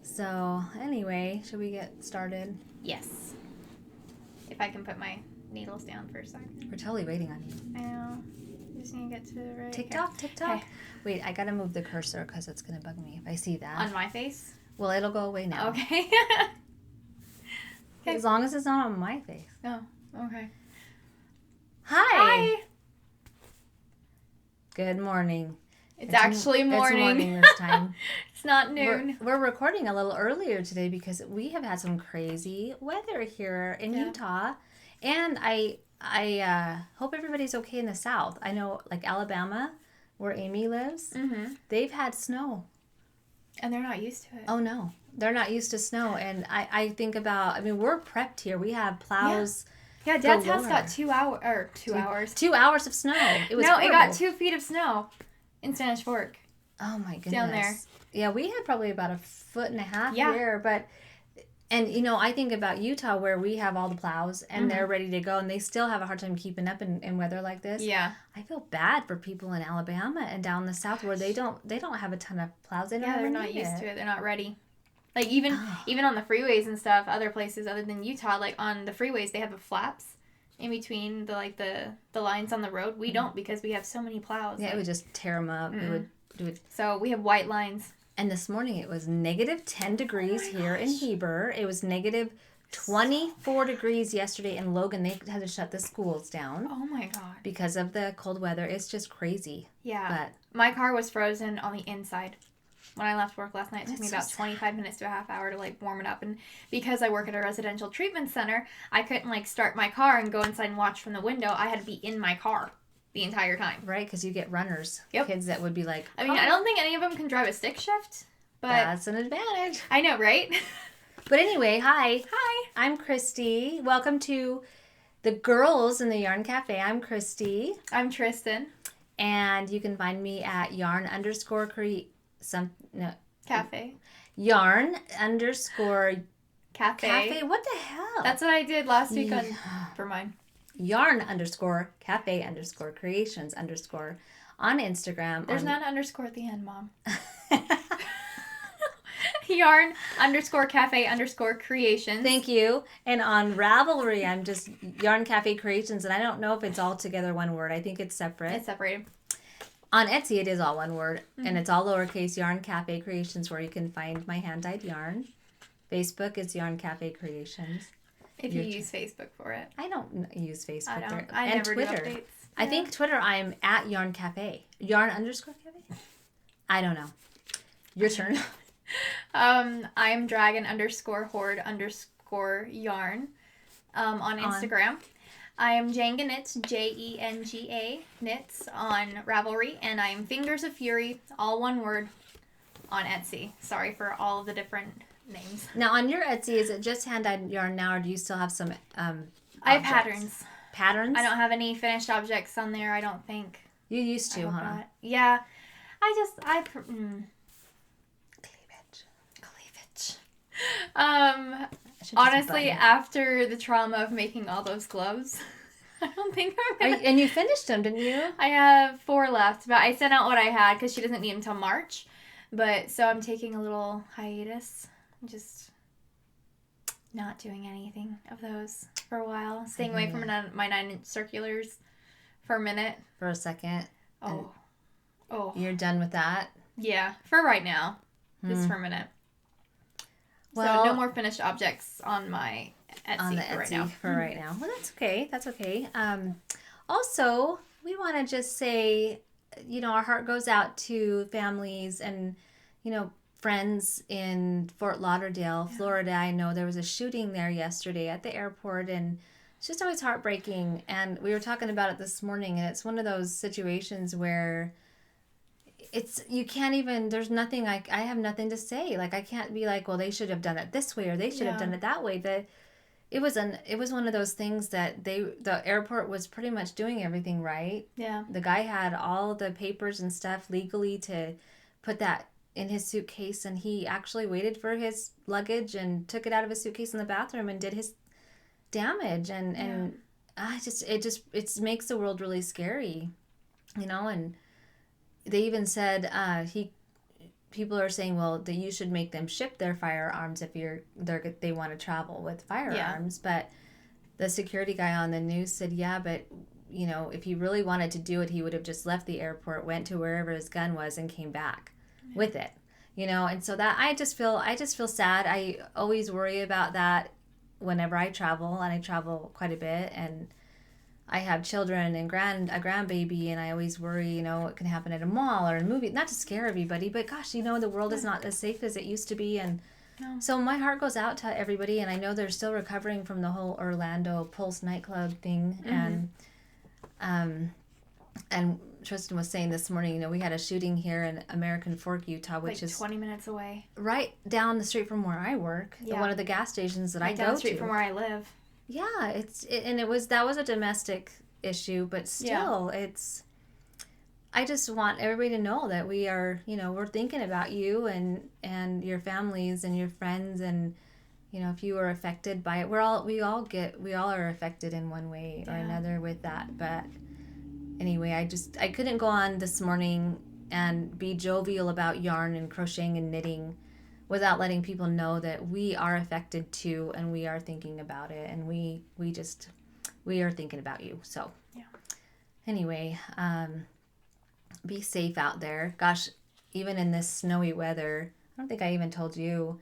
So, anyway, should we get started? Yes. If I can put my needles down for a second. We're totally waiting on you. I know. Just need to get to the right... TikTok. Okay. Wait, I gotta move the cursor because it's gonna bug me if I see that. On my face? Well, it'll go away now. Okay. As long as it's not on my face. Oh, okay. Hi. Good morning. It's actually morning. It's morning this time. It's not noon. We're recording a little earlier today because we have had some crazy weather here in Utah. And I hope everybody's okay in the South. I know, like Alabama, where Amy lives, they've had snow. And they're not used to it. Oh, no. They're not used to snow. And I think about, we're prepped here. We have plows. Yeah, Dad's house got 2 hours. 2 hours of snow. It was horrible. It got 2 feet of snow in Spanish Fork. Oh, my goodness. Down there. Yeah, we had probably about 1.5 feet Yeah. here. But, and, I think about Utah where we have all the plows and they're ready to go. And they still have a hard time keeping up in weather like this. Yeah. I feel bad for people in Alabama and down the South where they don't have a ton of plows. They're not used to it. They're not ready. Like, even on the freeways and stuff, other places other than Utah, like on the freeways, they have the flaps in between the lines on the road. We don't because we have so many plows. Yeah, it would just tear them up. It would. So we have white lines. And this morning it was negative 10 degrees here in Heber. It was negative 24 degrees yesterday in Logan. They had to shut the schools down. Oh my God. Because of the cold weather. It's just crazy. Yeah. But my car was frozen on the inside. When I left work last night, it took me about 25 minutes to a half hour to warm it up. And because I work at a residential treatment center, I couldn't start my car and go inside and watch from the window. I had to be in my car the entire time. Right, because you get runners. Yep. Kids that would be like, I mean, I don't think any of them can drive a stick shift, but that's an advantage. I know, right? But anyway, hi. Hi. I'm Christy. Welcome to the Girls in the Yarn Cafe. I'm Christy. I'm Trysten. And you can find me at yarn_cafe. Yarn_cafe. What the hell? That's what I did last week for mine. Yarn_cafe_creations_ on Instagram. There's not an underscore at the end, Mom. Yarn_cafe_creations. Thank you. And on Ravelry, I'm just Yarn Cafe Creations, and I don't know if it's all together one word. I think it's separate. It's separated. On Etsy, it is all one word, and it's all lowercase, Yarn Cafe Creations, where you can find my hand-dyed yarn. Facebook is Yarn Cafe Creations. If you use Facebook for it. I don't use Facebook. I and never Twitter. do updates. I think Twitter, I'm at Yarn Cafe. Yarn_cafe? I don't know. Your turn. I'm dragon_horde_yarn on Instagram. I am jengaknits, JENGA knits on Ravelry, and I'm Fingers of Fury, all one word, on Etsy. Sorry for all of the different names. Now, on your Etsy, is it just hand-dyed yarn now, or do you still have some I have patterns. Patterns? I don't have any finished objects on there, I don't think. You used to, huh? Not. Yeah. Cleavage. Honestly, after the trauma of making all those gloves, I don't think I'm gonna... And you finished them, didn't you? I have 4 left, but I sent out what I had because she doesn't need them until March. So I'm taking a little hiatus. Just not doing anything of those for a while. Staying away from my 9-inch circulars for a minute. For a second. Oh. You're done with that? Yeah, for right now. Just for a minute. Well, so no more finished objects on my Etsy for right now. Well, that's okay. That's okay. Also, we want to just say, our heart goes out to families and, friends in Fort Lauderdale, Florida. I know there was a shooting there yesterday at the airport, and it's just always heartbreaking. And we were talking about it this morning, and it's one of those situations where you can't even, there's nothing, I have nothing to say. I can't be like, well, they should have done it this way or they should have done it that way. It was one of those things that the airport was pretty much doing everything right. Yeah. The guy had all the papers and stuff legally to put that in his suitcase, and he actually waited for his luggage and took it out of his suitcase in the bathroom and did his damage. And it makes the world really scary, and they even said he people are saying, well, that you should make them ship their firearms if they want to travel with firearms. But the security guy on the news said, yeah, but if he really wanted to do it, he would have just left the airport, went to wherever his gun was, and came back with it. And so that I just feel sad. I always worry about that whenever I travel, and I travel quite a bit, and I have children and a grandbaby, and I always worry, what can happen at a mall or a movie. Not to scare everybody, but gosh, the world is not as safe as it used to be, and so my heart goes out to everybody, and I know they're still recovering from the whole Orlando Pulse nightclub thing, and Trysten was saying this morning, we had a shooting here in American Fork, Utah, which is 20 minutes away, right down the street from where I work. Yeah. One of the gas stations that I go to. Down the street from where I live. Yeah, that was a domestic issue, but still, I just want everybody to know that we are, we're thinking about you and your families and your friends, and if you were affected by it, we all are affected in one way or another with that. But anyway, I couldn't go on this morning and be jovial about yarn and crocheting and knitting without letting people know that we are affected too, and we are thinking about it, and we are thinking about you. So anyway, be safe out there. Gosh, even in this snowy weather, I don't think I even told you,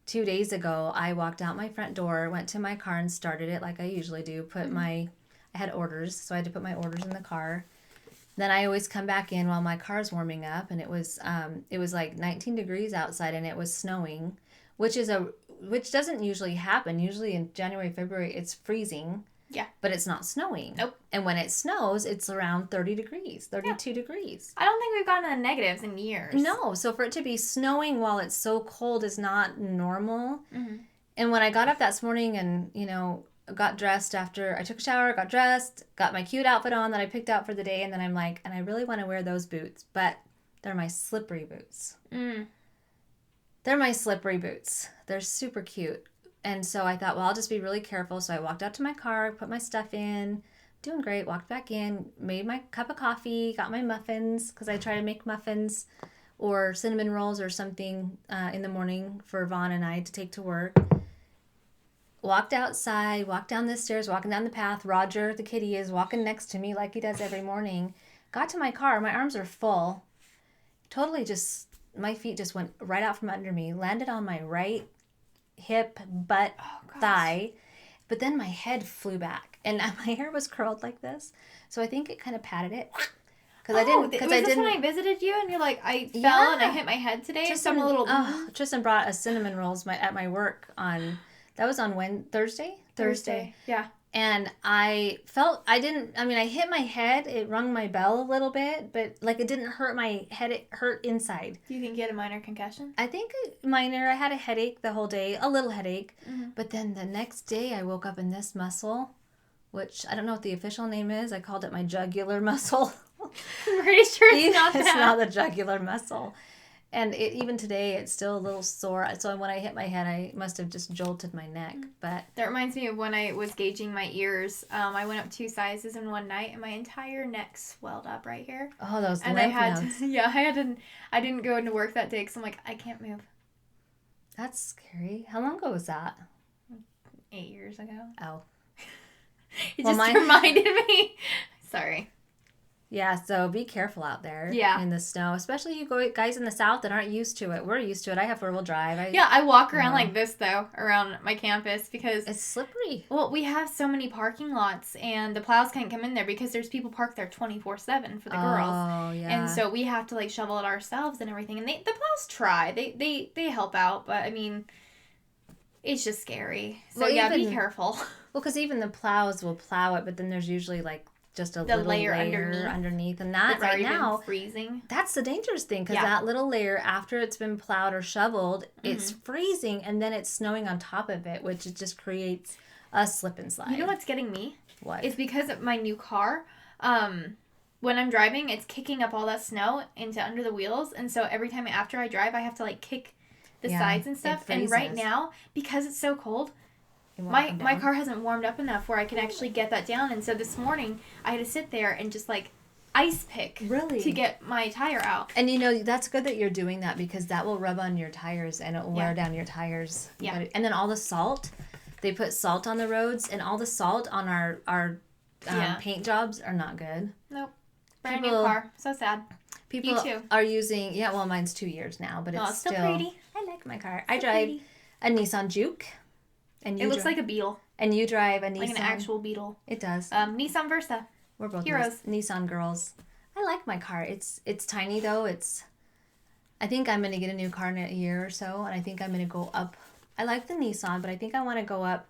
2 days ago I walked out my front door, went to my car and started it like I usually do. I had orders, so I had to put my orders in the car. Then I always come back in while my car's warming up, and it was like 19 degrees outside, and it was snowing, which doesn't usually happen. Usually in January, February, it's freezing. Yeah. But it's not snowing. Nope. And when it snows, it's around 30 degrees, 32 degrees. I don't think we've gotten to the negatives in years. No. So for it to be snowing while it's so cold is not normal. Mm-hmm. And when I got up this morning and, got dressed after I took a shower, got dressed, got my cute outfit on that I picked out for the day, and then I'm like, and I really want to wear those boots, but they're my slippery boots. They're my slippery boots. They're super cute. And so I thought, well, I'll just be really careful. So I walked out to my car, put my stuff in, doing great, walked back in, made my cup of coffee, got my muffins, because I try to make muffins or cinnamon rolls or something in the morning for Vaughn and I to take to work. Walked outside, walked down the stairs, walking down the path. Roger, the kitty, is walking next to me like he does every morning. Got to my car. My arms are full. Totally my feet just went right out from under me. Landed on my right hip, butt, thigh. But then my head flew back. And my hair was curled like this. So I think it kind of patted it. Because when I visited you and you're like, I fell and I hit my head today? Trysten brought us cinnamon rolls at my work on... That was on Thursday? Thursday, yeah. And I hit my head. It rung my bell a little bit, but it didn't hurt my head. It hurt inside. Do you think you had a minor concussion? I think minor. I had a headache the whole day, a little headache. Mm-hmm. But then the next day I woke up in this muscle, which I don't know what the official name is. I called it my jugular muscle. I'm pretty sure it's not that. It's not the jugular muscle. And even today, it's still a little sore. So when I hit my head, I must have just jolted my neck. But that reminds me of when I was gauging my ears. I went up 2 sizes in one night, and my entire neck swelled up right here. Oh, those and lymph nodes. I didn't go into work that day because I'm like, I can't move. That's scary. How long ago was that? 8 years ago. Oh. It reminded me. Sorry. Yeah, so be careful out there in the snow, especially you guys in the South that aren't used to it. We're used to it. I have 4-wheel drive. I walk around like this, though, around my campus because... It's slippery. Well, we have so many parking lots, and the plows can't come in there because there's people parked there 24/7 for the girls. Oh, yeah. And so we have to, shovel it ourselves and everything. And the plows try. They help out, but, I mean, it's just scary. So, be careful. Well, because even the plows will plow it, but then there's usually, just a little layer underneath, and that right now freezing. That's the dangerous thing, because that little layer, after it's been plowed or shoveled, it's freezing, and then it's snowing on top of it, which it just creates a slip and slide. You know what's getting me? What? It's because of my new car. When I'm driving, it's kicking up all that snow into under the wheels, and so every time after I drive, I have to kick the sides and stuff. And right now, because it's so cold, my car hasn't warmed up enough where I can actually get that down. And so this morning, I had to sit there and just ice pick. Really? To get my tire out. And you know, that's good that you're doing that because that will rub on your tires and it will wear down your tires. Yeah. And then all the salt, they put salt on the roads and all the salt on our paint jobs are not good. Nope. Brand new car. So sad. People you too. are using, well, mine's 2 years now, but it's still pretty. I like my car. I drive a Nissan Juke. And it looks like a Beetle. And you drive a Nissan. Like an actual Beetle. It does. Nissan Versa. We're both heroes. Nissan girls. I like my car. It's tiny though. I think I'm going to get a new car in a year or so, and I think I'm going to go up. I like the Nissan, but I think I want to go up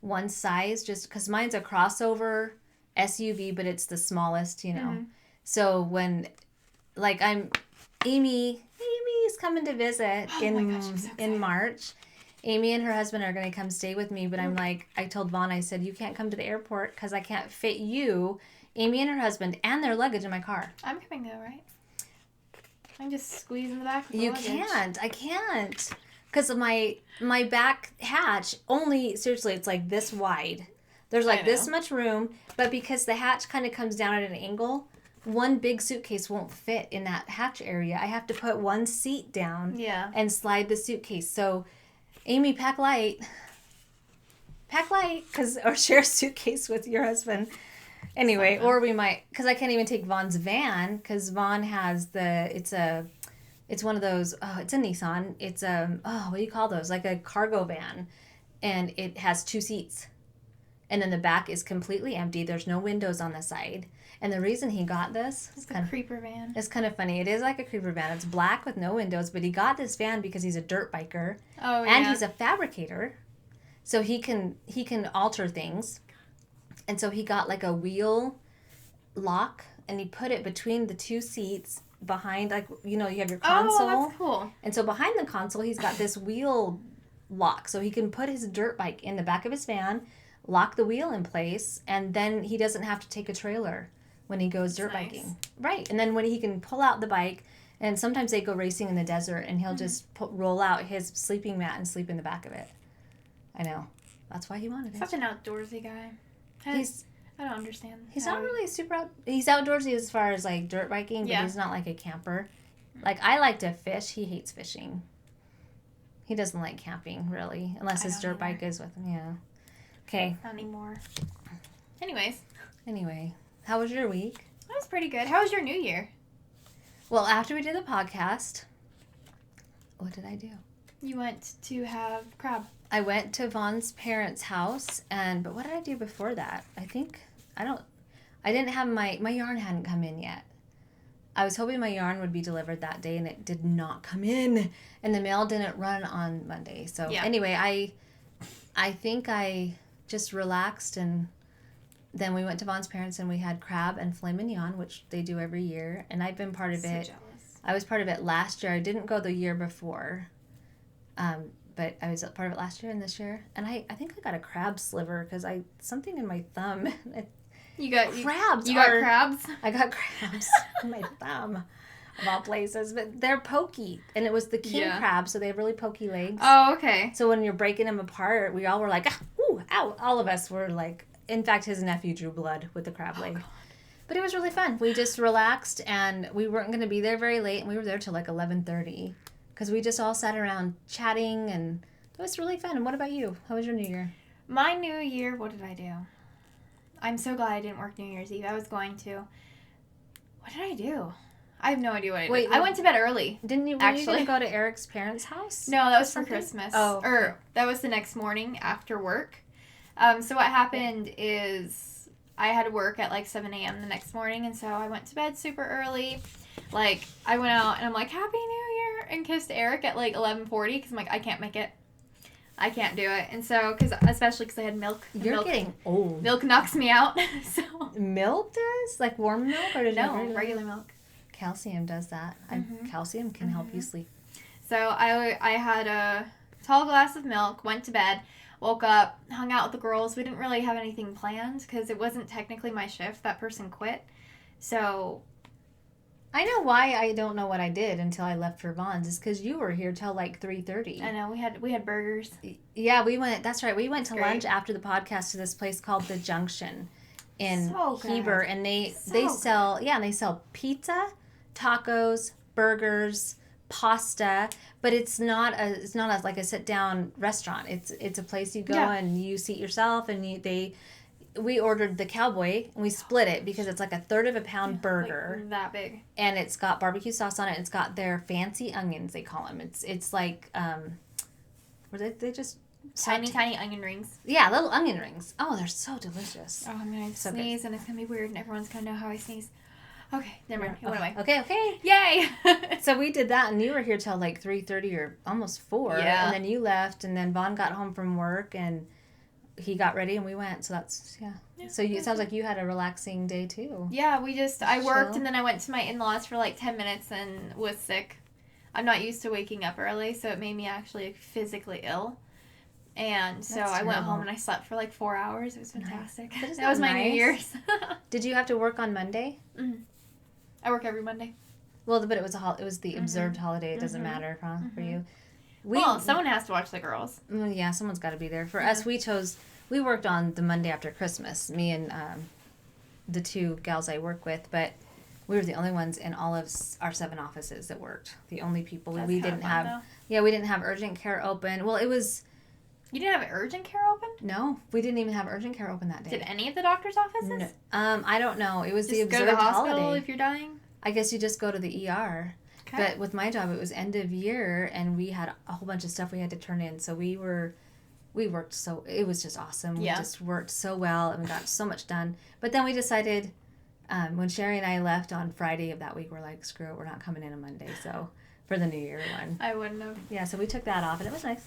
one size just because mine's a crossover SUV, but it's the smallest, you know. Mm-hmm. So when, like, Amy's coming to visit in March. Amy and her husband are going to come stay with me, but I'm like, I told Vaughn, I said, you can't come to the airport because I can't fit you, Amy and her husband, and their luggage in my car. I'm coming though, right? I'm just squeezing the back with the luggage. I can't. Because my back hatch only, seriously, it's like this wide. There's like this much room, but because the hatch kind of comes down at an angle, one big suitcase won't fit in that hatch area. I have to put one seat down and slide the suitcase. So, Amy, pack light, or share a suitcase with your husband. Anyway, or we might, because I can't even take Vaughn's van, because Vaughn has it's one of those, it's a Nissan. It's what do you call those? Like a cargo van. And it has 2 seats. And then the back is completely empty. There's no windows on the side. And the reason he got this... It's a creeper van. It's kind of funny. It is like a creeper van. It's black with no windows, but he got this van because he's a dirt biker. Oh, yeah. And he's a fabricator. So he can alter things. And so he got like a wheel lock, and he put it between the 2 seats behind, like, you know, you have your console. Oh, that's cool. And so behind the console, he's got this wheel lock. So he can put his dirt bike in the back of his van, lock the wheel in place, and then he doesn't have to take a trailer when he goes dirt biking. Right. And then when he can pull out the bike, and sometimes they go racing in the desert, and he'll just roll out his sleeping mat and sleep in the back of it. I know. That's why he wanted it. Such an outdoorsy guy. I don't understand. He's not really super he's outdoorsy as far as like dirt biking, but he's not like a camper. Like, I like to fish. He hates fishing. He doesn't like camping, really, unless his dirt bike is with him. Yeah. Okay. Not anymore. Anyway, how was your week? That was pretty good. How was your New Year? Well, after we did the podcast, what did I do? You went to have crab. I went to Vaughn's parents' house, but what did I do before that? I didn't have my yarn hadn't come in yet. I was hoping my yarn would be delivered that day, and it did not come in, and the mail didn't run on Monday. So anyway, I think I just relaxed, and then we went to Vaughn's parents, and we had crab and filet mignon, which they do every year, and I've been part of it. Jealous. I was part of it last year. I didn't go the year before, but I was part of it last year and this year, and I think I got a crab sliver because something in my thumb. You got crabs. You got crabs? I got crabs in my thumb, of all places. But they're pokey. And it was the king crab, so they have really pokey legs. Oh, okay. So when you're breaking them apart, we all were like, ooh, ow. All of us were like, in fact, his nephew drew blood with the crab leg. God. But it was really fun. We just relaxed, and we weren't going to be there very late, and we were there till like 11:30 because we just all sat around chatting, and it was really fun. And what about you? How was your New Year? My New Year, what did I do? I'm so glad I didn't work New Year's Eve. I was going to. What did I do? I have no idea what I did. I went to bed early. Didn't you? Were you going to go to Eric's parents' house? No, that was for Christmas. Oh. Or that was the next morning after work. So what happened is I had to work at like 7 a.m. the next morning, and so I went to bed super early. Like, I went out, and I'm like, Happy New Year, and kissed Eric at like 11:40 because I'm like, I can't make it. I can't do it. And so, especially because I had milk. You're getting old. Milk knocks me out. So Milk does? Like warm milk? Or no, regular milk. Calcium does that. Calcium can help you sleep. So I had a tall glass of milk, went to bed, woke up, hung out with the girls. We didn't really have anything planned because it wasn't technically my shift. That person quit. So I know why I don't know what I did until I left for Vaughn's. It's because you were here till like 3:30. I know. We had burgers. Yeah, we went. That's right. We went to lunch after the podcast to this place called The Junction. in So good. Heber, and they So sell and they sell pizza, tacos, burgers, pasta, but it's not like a sit down restaurant. It's a place you go and you seat yourself, and we ordered the cowboy and we split it because it's like a third of a pound burger, like that big, and it's got barbecue sauce on it. And it's got their fancy onions, they call them. It's like were they just tiny onion rings. Yeah, little onion rings. Oh, they're so delicious. Oh, I'm gonna sneeze, and it's gonna be weird, and everyone's gonna know how I sneeze. Okay, never mind. It went away. Okay. Yay! So we did that, and you were here till like 3:30 or almost 4. Yeah. And then you left, and then Vaughn got home from work, and he got ready, and we went. So that's, So it sounds like you had a relaxing day, too. Yeah, I worked, Chill. and then I went to my in-laws for like 10 minutes and was sick. I'm not used to waking up early, so it made me actually physically ill. And so I went home and I slept for like 4 hours. It was fantastic. Nice. That was my New Year's. Did you have to work on Monday? Mm-hmm. I work every Monday. Well, but it was the observed holiday. It doesn't matter for you. Someone has to watch the girls. Yeah, someone's got to be there. For us, we worked on the Monday after Christmas, me and the 2 gals I work with, but we were the only ones in all of our 7 offices that worked. The only people. That's we kind of didn't fun, have. though. Yeah, we didn't have urgent care open. Well, it was. You didn't have urgent care open? No, we didn't even have urgent care open that day. Did any of the doctor's offices? No. I don't know. It was Just the observed go to the hospital holiday. if you're dying? I guess you just go to the ER. Okay. But with my job, it was end of year, and we had a whole bunch of stuff we had to turn in. So we worked it was just awesome. Yeah. We just worked so well, and we got so much done. But then we decided, when Sherry and I left on Friday of that week, we're like, screw it, we're not coming in on Monday. So for the New Year one. I wouldn't have. Yeah, so we took that off, and it was nice.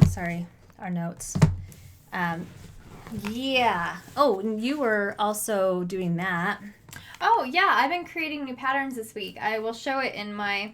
Sorry, our notes. Yeah. Oh, and you were also doing that. Oh, yeah. I've been creating new patterns this week. I will show it in my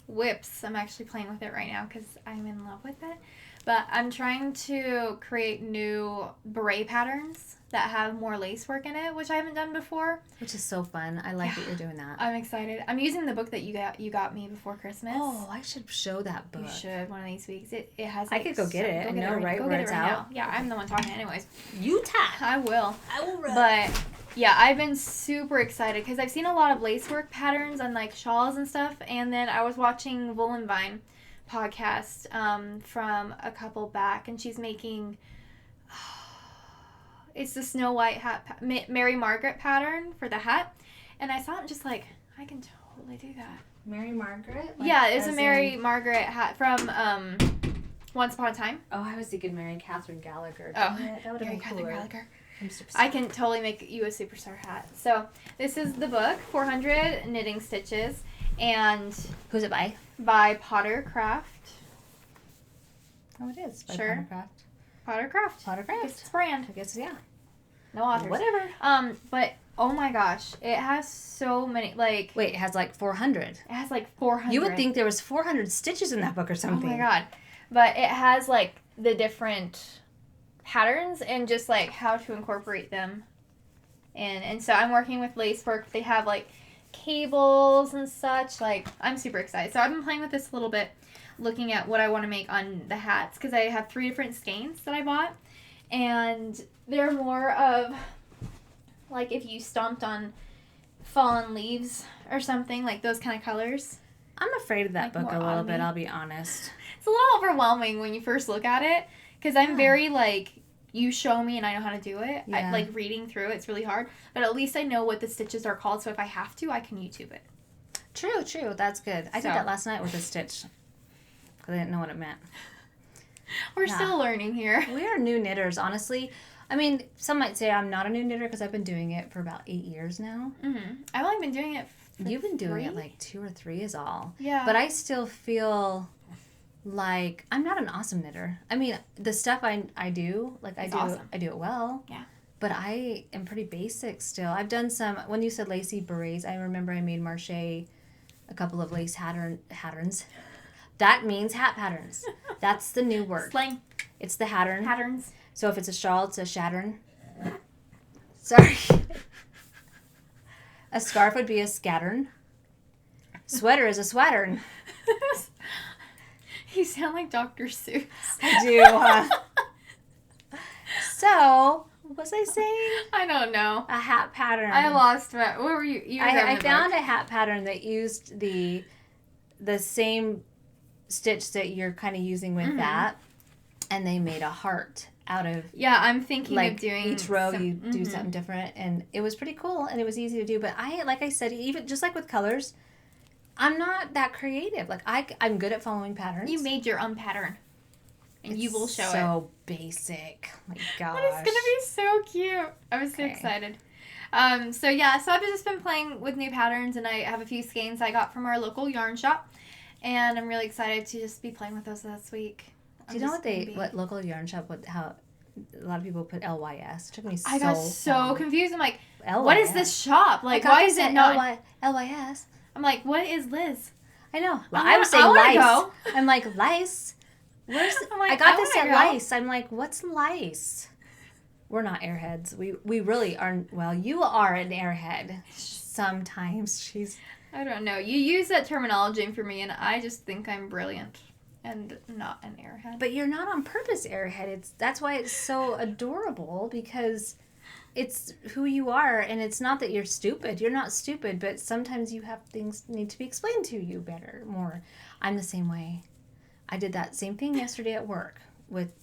whips. I'm actually playing with it right now because I'm in love with it. But I'm trying to create new beret patterns that have more lace work in it, which I haven't done before. Which is so fun. I like that you're doing that. I'm excited. I'm using the book that you got me before Christmas. Oh, I should show that book. You should one of these weeks. It has. I could go get it. I know right where it's out. Yeah, I'm the one talking anyways. Utah. I will. I will run. But yeah, I've been super excited because I've seen a lot of lace work patterns on like shawls and stuff, and then I was watching Woolen Vine podcast from a couple back, and she's making it's the Snow White hat Mary Margaret pattern for the hat, and I saw it just like I can totally do that. Mary Margaret? Yeah, it's a Mary Margaret hat from Once Upon a Time. Oh, I was thinking Mary Catherine Gallagher. Oh, that would have been cooler. Gallagher. I can totally make you a superstar hat. So this is the book, 400 knitting stitches, and who's it by? By Pottercraft. Oh, it is. By Sure. Pottercraft. I guess it's a brand. I guess, yeah. No authors. Whatever. But oh my gosh, it has so many Wait, it has like 400. It has like 400. You would think there was 400 stitches in that book or something. Oh my god. But it has like the different patterns and just like how to incorporate them. And so I'm working with lace work. They have like cables and such. Like I'm super excited. So I've been playing with this a little bit, looking at what I want to make on the hats because I have 3 different skeins that I bought, and they're more of like if you stomped on fallen leaves or something, like those kind of colors. I'm afraid of that Like book more a little autumn-y. bit, I'll be honest. It's a little overwhelming when you first look at it because I'm very like, you show me and I know how to do it. Yeah. Like reading through it's really hard, but at least I know what the stitches are called, so if I have to, I can YouTube it. True. That's good. I did that last night with a stitch because I didn't know what it meant. We're still learning here. We are new knitters, honestly. I mean, some might say I'm not a new knitter because I've been doing it for about 8 years now. Mm-hmm. I've only been doing it for You've been doing 3? it like 2 or 3 is all. Yeah. But I still feel like I'm not an awesome knitter. I mean, the stuff I do, like It's I awesome. do it well. Yeah. But I am pretty basic still. I've done some, when you said lacy berets, I remember I made Marche a couple of lace patterns. That means hat patterns. That's the new word. Slang. It's the hattern. Patterns. So if it's a shawl, it's a shattern. Sorry. A scarf would be a scattern. Sweater is a swattern. You sound like Dr. Seuss. I do. So What was I saying? I don't know. A hat pattern. I lost my... What were you... I found a hat pattern that used the same stitch that you're kind of using with that. And they made a heart out of... Yeah, I'm thinking like of doing... each row you do something different. And it was pretty cool and it was easy to do. But like I said, even just like with colors, I'm not that creative. Like I'm good at following patterns. You made your own pattern. And you will show it. So basic. Oh my gosh. But it's going to be so cute. I was so excited. So I've just been playing with new patterns, and I have a few skeins I got from our local yarn shop, and I'm really excited to just be playing with those this week. Do you know what local yarn shop, how a lot of people put LYS? It took me I got so confused. I'm like, LYS. What is this shop? Like, why is it not LYS? I'm like, what is Liz? I know. Well, I was saying lice. Go. I'm like, lice? Where's I got this at lice. I'm like, what's lice? We're not airheads. We really aren't. Well, you are an airhead. Sometimes I don't know. You use that terminology for me, and I just think I'm brilliant and not an airhead. But you're not on purpose airhead. That's why it's so adorable, because it's who you are, and it's not that you're stupid. You're not stupid, but sometimes you have things need to be explained to you better, more. I'm the same way. I did that same thing yesterday at work with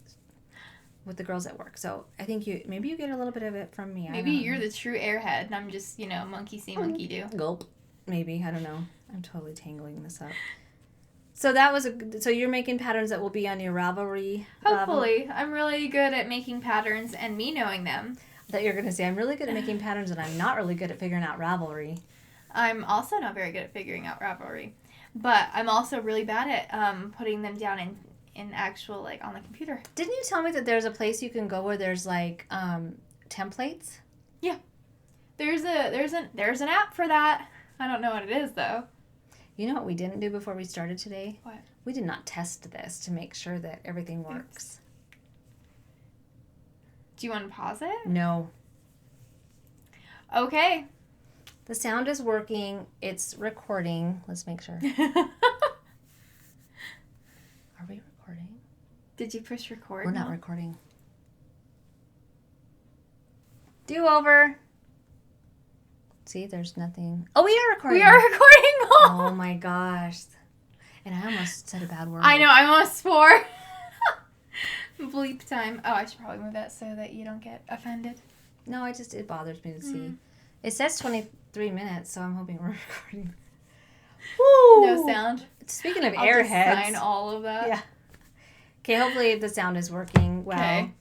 the girls at work. So I think maybe you get a little bit of it from me. Maybe you're the true airhead, and I'm just, monkey see, monkey do. Gulp. Maybe. I don't know. I'm totally tangling this up. So that was so you're making patterns that will be on your Ravelry. Hopefully. I'm really good at making patterns and me knowing them. That you're going to say, I'm really good at making patterns and I'm not really good at figuring out Ravelry. I'm also not very good at figuring out Ravelry. But I'm also really bad at putting them down in actual, like, on the computer. Didn't you tell me that there's a place you can go where there's, like, templates? Yeah. There's an app for that. I don't know what it is, though. You know what we didn't do before we started today? What? We did not test this to make sure that everything works. Do you want to pause it? No. Okay. The sound is working. It's recording. Let's make sure. Are we recording? Did you push record? We're not recording. Do over. See, there's nothing. Oh, we are recording. We are recording. Oh my gosh. And I almost said a bad word. I know. I almost swore. Bleep time. Oh, I should probably move that so that you don't get offended. No, it bothers me to see. It says 23 minutes, so I'm hoping we're recording. Woo! No sound. Speaking of I'll airheads. Just sign all of that. Yeah. Okay, hopefully the sound is working well. Okay.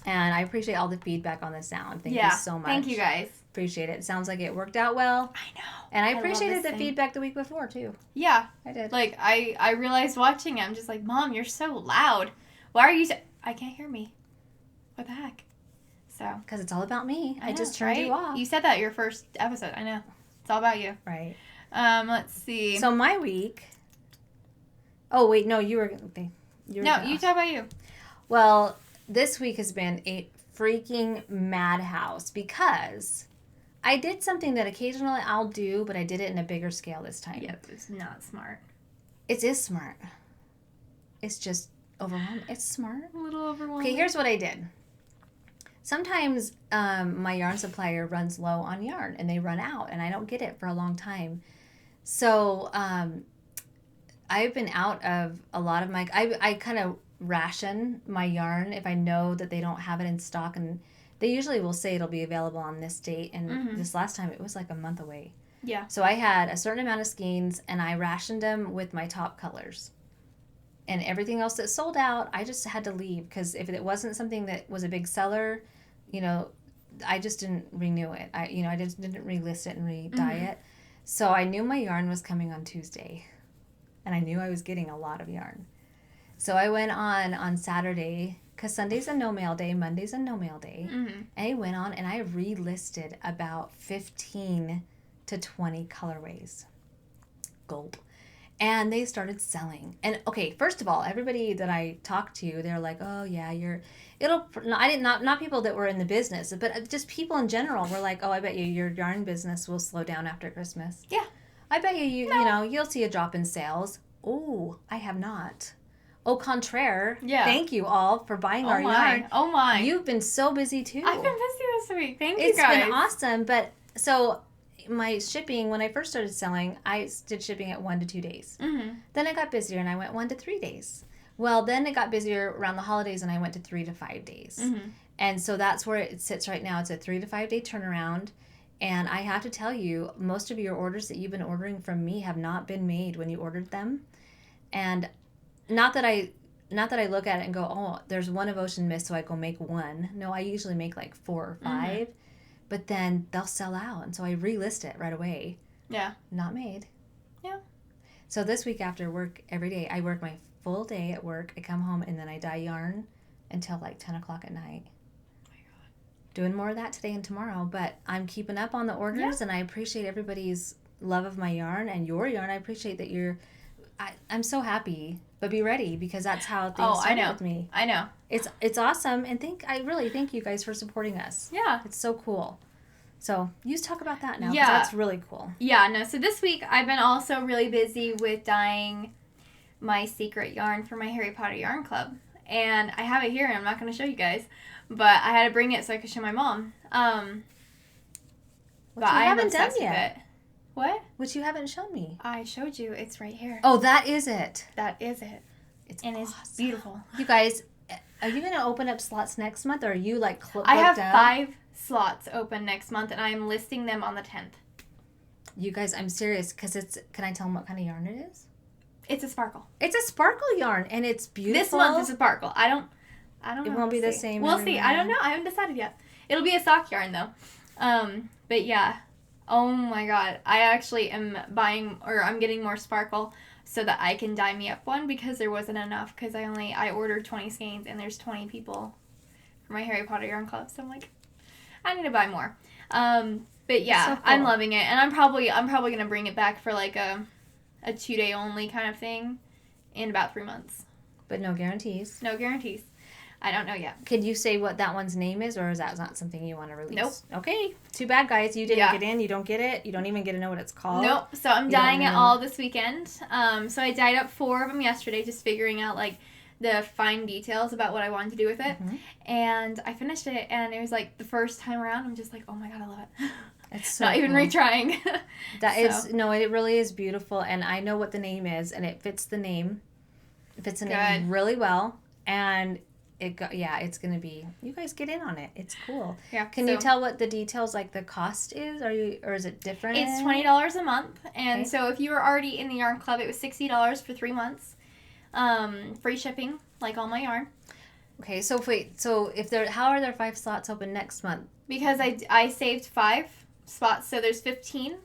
And I appreciate all the feedback on the sound. Thank you so much. Thank you guys. Appreciate it. It sounds like it worked out well. I know. And I appreciated the feedback the week before, too. Yeah. I did. Like, I realized watching it, I'm just like, Mom, you're so loud. Why are you I can't hear me. What the heck? So. Because it's all about me. I just turned right? you off. You said that your first episode. I know. It's all about you. Right. Let's see. So my week. Oh, wait. No, you were. You talk about you. Well, this week has been a freaking madhouse because I did something that occasionally I'll do, but I did it in a bigger scale this time. Yep, it's not smart. It is smart. It's just overwhelming. It's smart. A little overwhelming. Okay, here's what I did. Sometimes my yarn supplier runs low on yarn and they run out and I don't get it for a long time. So I've been out of a lot of my... I kind of ration my yarn if I know that they don't have it in stock, and they usually will say it'll be available on this date, and this last time it was like a month away. Yeah. So I had a certain amount of skeins and I rationed them with my top colors. And everything else that sold out, I just had to leave because if it wasn't something that was a big seller, I just didn't renew it. I just didn't relist it and re-dye it. So I knew my yarn was coming on Tuesday, and I knew I was getting a lot of yarn. So I went on Saturday, because Sunday's a no mail day, Monday's a no mail day. And I went on and I relisted about 15 to 20 colorways. Gulp. And they started selling. And okay, first of all, everybody that I talked to, they're like, "Oh yeah, not people that were in the business, but just people in general were like, "Oh, I bet your yarn business will slow down after Christmas." Yeah. I bet you'll see a drop in sales. Oh, I have not. Au contraire. Yeah. Thank you all for buying our yarn. Oh my. You've been so busy too. I've been busy this week. Thank you It's guys. been awesome. But so my shipping, when I first started selling, I did shipping at 1 to 2 days. Mm-hmm. Then it got busier and I went 1 to 3 days. Well, then it got busier around the holidays and I went to 3 to 5 days. Mm-hmm. And so that's where it sits right now. It's a 3 to 5 day turnaround. And I have to tell you, most of your orders that you've been ordering from me have not been made when you ordered them. And not that I look at it and go, oh, there's one devotion missed, so I go make one. No, I usually make like 4 or 5. Mm-hmm. But then they'll sell out. And so I relist it right away. Yeah. Not made. Yeah. So this week after work, every day, I work my full day at work. I come home and then I dye yarn until like 10 o'clock at night. Doing more of that today and tomorrow, but I'm keeping up on the orders, and I appreciate everybody's love of my yarn and your yarn. I appreciate that I'm so happy, but be ready because that's how things started with me. I know. It's awesome, and I really thank you guys for supporting us. Yeah. It's so cool. So you just talk about that now. Yeah. That's really cool. Yeah, no, so this week I've been also really busy with dyeing my secret yarn for my Harry Potter Yarn Club. And I have it here, and I'm not going to show you guys. But I had to bring it so I could show my mom. But I haven't done yet. What? Which you haven't shown me. I showed you. It's right here. Oh, that is it. That is it. It's beautiful. You guys, are you going to open up slots next month, or are you like I have 5 slots open next month, and I am listing them on the 10th. You guys, I'm serious, because can I tell them what kind of yarn it is? It's a sparkle. It's a sparkle yarn, and it's beautiful. This month is a sparkle. I don't know. It won't be the same. We'll see. I don't know. I haven't decided yet. It'll be a sock yarn though. But yeah. Oh my god. I actually am I'm getting more sparkle so that I can dye me up one because there wasn't enough because I ordered 20 skeins and there's 20 people for my Harry Potter Yarn Club. So I'm like, I need to buy more. But yeah, so cool. I'm loving it, and I'm probably gonna bring it back for like a 2-day only kind of thing in about 3 months. But no guarantees. No guarantees. I don't know yet. Can you say what that one's name is, or is that not something you want to release? Nope. Okay. Too bad, guys. You didn't get in. You don't get it. You don't even get to know what it's called. Nope. So I'm dyeing it all this weekend. So I dyed up 4 of them yesterday, just figuring out like the fine details about what I wanted to do with it. Mm-hmm. And I finished it, and it was like the first time around, I'm just like, oh my god, I love it. It's so not even retrying. It really is beautiful, and I know what the name is, and it fits the name. It fits the name really well, and it's gonna be. You guys get in on it. It's cool. Yeah. Can you tell what the details, like the cost is? Or is it different? It's $20 a month, and so if you were already in the yarn club, it was $60 for 3 months. Free shipping, like all my yarn. Okay, so how are there 5 slots open next month? Because I saved 5 spots, so there's 15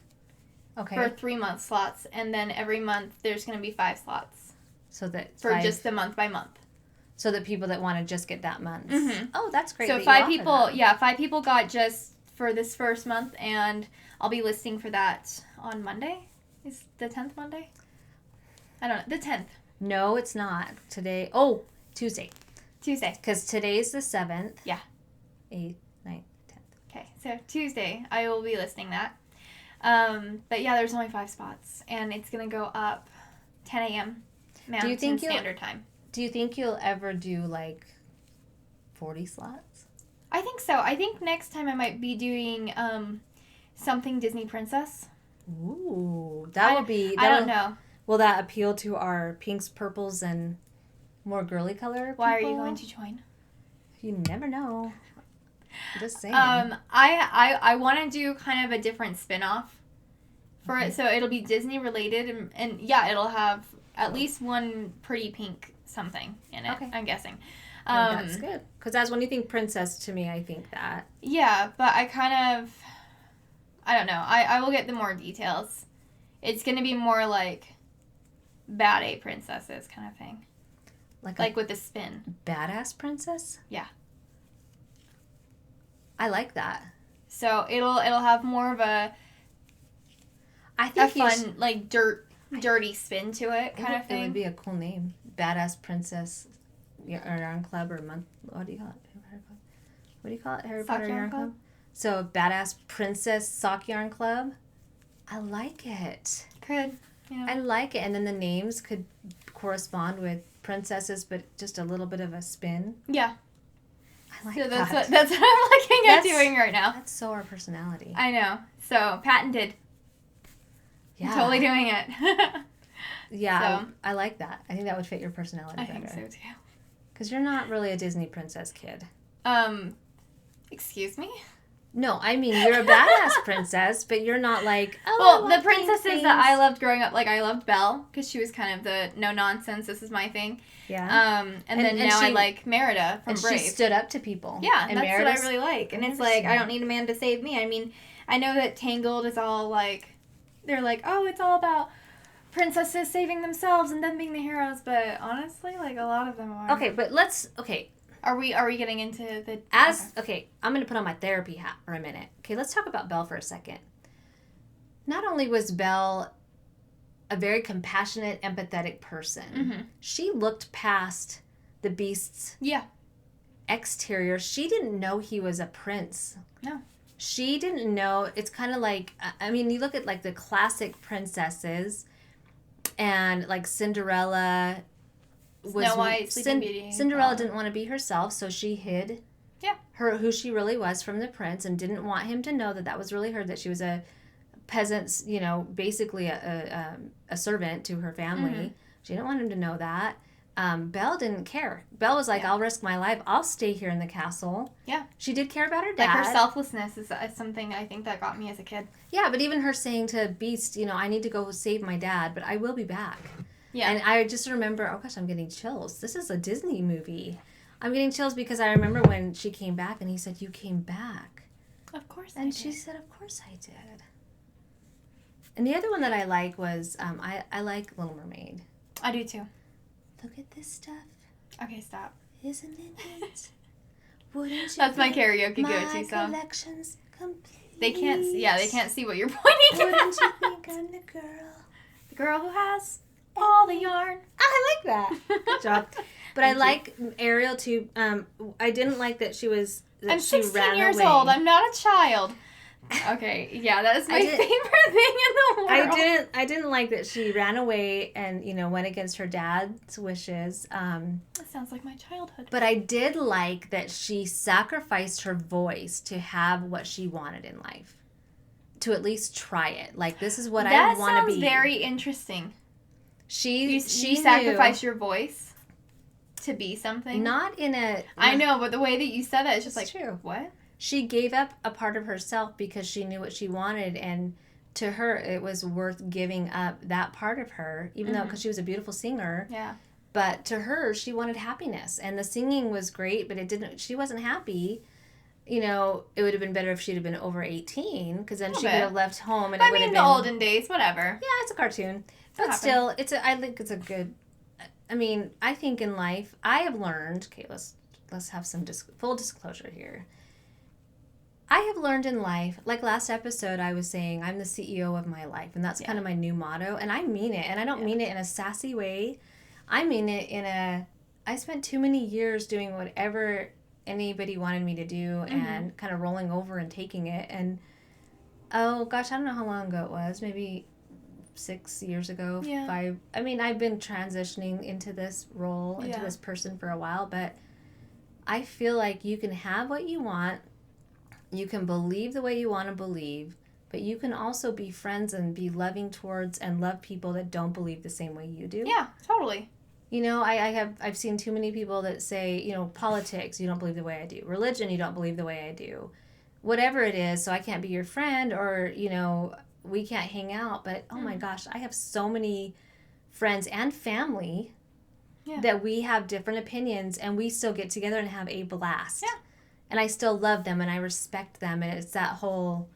for 3-month slots, and then every month there's going to be 5 slots. So that for just the month by month. So the people that want to just get that month. Mm-hmm. Oh, that's great. So 5 people, 5 people got just for this first month, and I'll be listing for that on Monday. Is the 10th Monday? I don't know. The 10th. No, it's not. Today. Oh, Tuesday. Because today's the 7th. Yeah. 8th, 9th, 10th. Okay, so Tuesday I will be listing that. But yeah, there's only 5 spots, and it's going to go up 10 a.m. Mountain Standard Time. Do you think you'll ever do like 40 slots? I think so. I think next time I might be doing something Disney Princess. Ooh, that would be... I don't know. Will that appeal to our pinks, purples, and more girly color people? Why are you going to join? You never know. I'm just saying. I want to do kind of a different spin-off for it. So it'll be Disney related, and yeah, it'll have at least one pretty pink something in it, okay. I'm guessing. That's good. Because that's when you think princess to me, I think that. Yeah, but I don't know. I will get the more details. It's going to be more like bad A princesses kind of thing. Like with the spin. Badass princess? Yeah. I like that. So it'll have more of a fun, like dirty spin to it kind of thing. It would be a cool name. Badass Princess Yarn Club or month. What do you call it? What do you call it? Harry Potter Yarn Club? So Badass Princess Sock Yarn Club. I like it. Could. Yeah. I like it. And then the names could correspond with princesses, but just a little bit of a spin. Yeah. I like So that. that's what I'm looking at doing right now. That's so our personality. I know. So, patented. Yeah. I'm totally doing it. Yeah, So. I like that. I think that would fit your personality better. I think so, too. Because you're not really a Disney princess kid. Excuse me? No, I mean, you're a badass princess, but you're not like, well, the princesses that I loved growing up, like, I loved Belle, because she was kind of the no-nonsense, this is my thing. Yeah. And then now I like Merida from Brave. She stood up to people. Yeah, and that's what I really like. And it's like, I don't need a man to save me. I mean, I know that Tangled is all like, they're like, oh, it's all about princesses saving themselves and them being the heroes, but honestly, like, a lot of them are. Okay, but Are we getting into the... Okay, I'm going to put on my therapy hat for a minute. Okay, let's talk about Belle for a second. Not only was Belle a very compassionate, empathetic person, she looked past the Beast's exterior. She didn't know he was a prince. No. She didn't know. It's kind of like, I mean, you look at like the classic princesses and like Cinderella... Snow White, Sleeping Beauty. Cinderella didn't want to be herself, so she hid who she really was from the prince and didn't want him to know that was really her, that she was a peasant's, basically a servant to her family. She didn't want him to know that. Belle didn't care. Belle was like, I'll risk my life. I'll stay here in the castle. Yeah. She did care about her dad. Like, her selflessness is something I think that got me as a kid. Yeah, but even her saying to Beast, I need to go save my dad, but I will be back. Yeah. And I just remember, oh gosh, I'm getting chills. This is a Disney movie. I'm getting chills because I remember when she came back and he said, you came back. Of course I did. And she said, of course I did. And the other one that I like was, I like Little Mermaid. I do too. Look at this stuff. Okay, stop. Isn't it neat? Wouldn't you That's my karaoke go-to song. My collection's complete. They can't see what you're pointing at. Wouldn't you think I'm the girl? The girl who has... all the yarn. I like that. Good job. But I like Ariel too. I didn't like that she was. I'm 16 years old. I'm not a child. Okay, yeah, that is my favorite thing in the world. I didn't like that she ran away and went against her dad's wishes. That sounds like my childhood. But I did like that she sacrificed her voice to have what she wanted in life, to at least try it. Like, this is what I want to be. That sounds very interesting. She sacrificed your voice to be something. Not in a... I know, but the way that you said that, it's just like, true. What? She gave up a part of herself because she knew what she wanted, and to her, it was worth giving up that part of her, even though, because she was a beautiful singer. Yeah. But to her, she wanted happiness, and the singing was great, but she wasn't happy. It would have been better if she'd have been over 18, because then she could have left home, and it would have been... the olden days, whatever. Yeah, it's a cartoon. But still, I think it's a good... I mean, I think in life, I have learned... Okay, let's have some full disclosure here. I have learned in life, like last episode, I was saying, I'm the CEO of my life, and that's kind of my new motto, and I mean it, and I don't mean it in a sassy way. I mean it in a... I spent too many years doing whatever anybody wanted me to do, and kind of rolling over and taking it, and oh gosh, I don't know how long ago it was, maybe 6 years ago, 5. I mean, I've been transitioning into this role, into this person for a while, but I feel like you can have what you want, you can believe the way you want to believe, but you can also be friends and be loving towards and love people that don't believe the same way you do. Yeah, totally. I've seen too many people that say, politics, you don't believe the way I do. Religion, you don't believe the way I do. Whatever it is, so I can't be your friend, or, we can't hang out. But, oh my gosh, I have so many friends and family that we have different opinions, and we still get together and have a blast. Yeah. And I still love them, and I respect them, and it's that whole,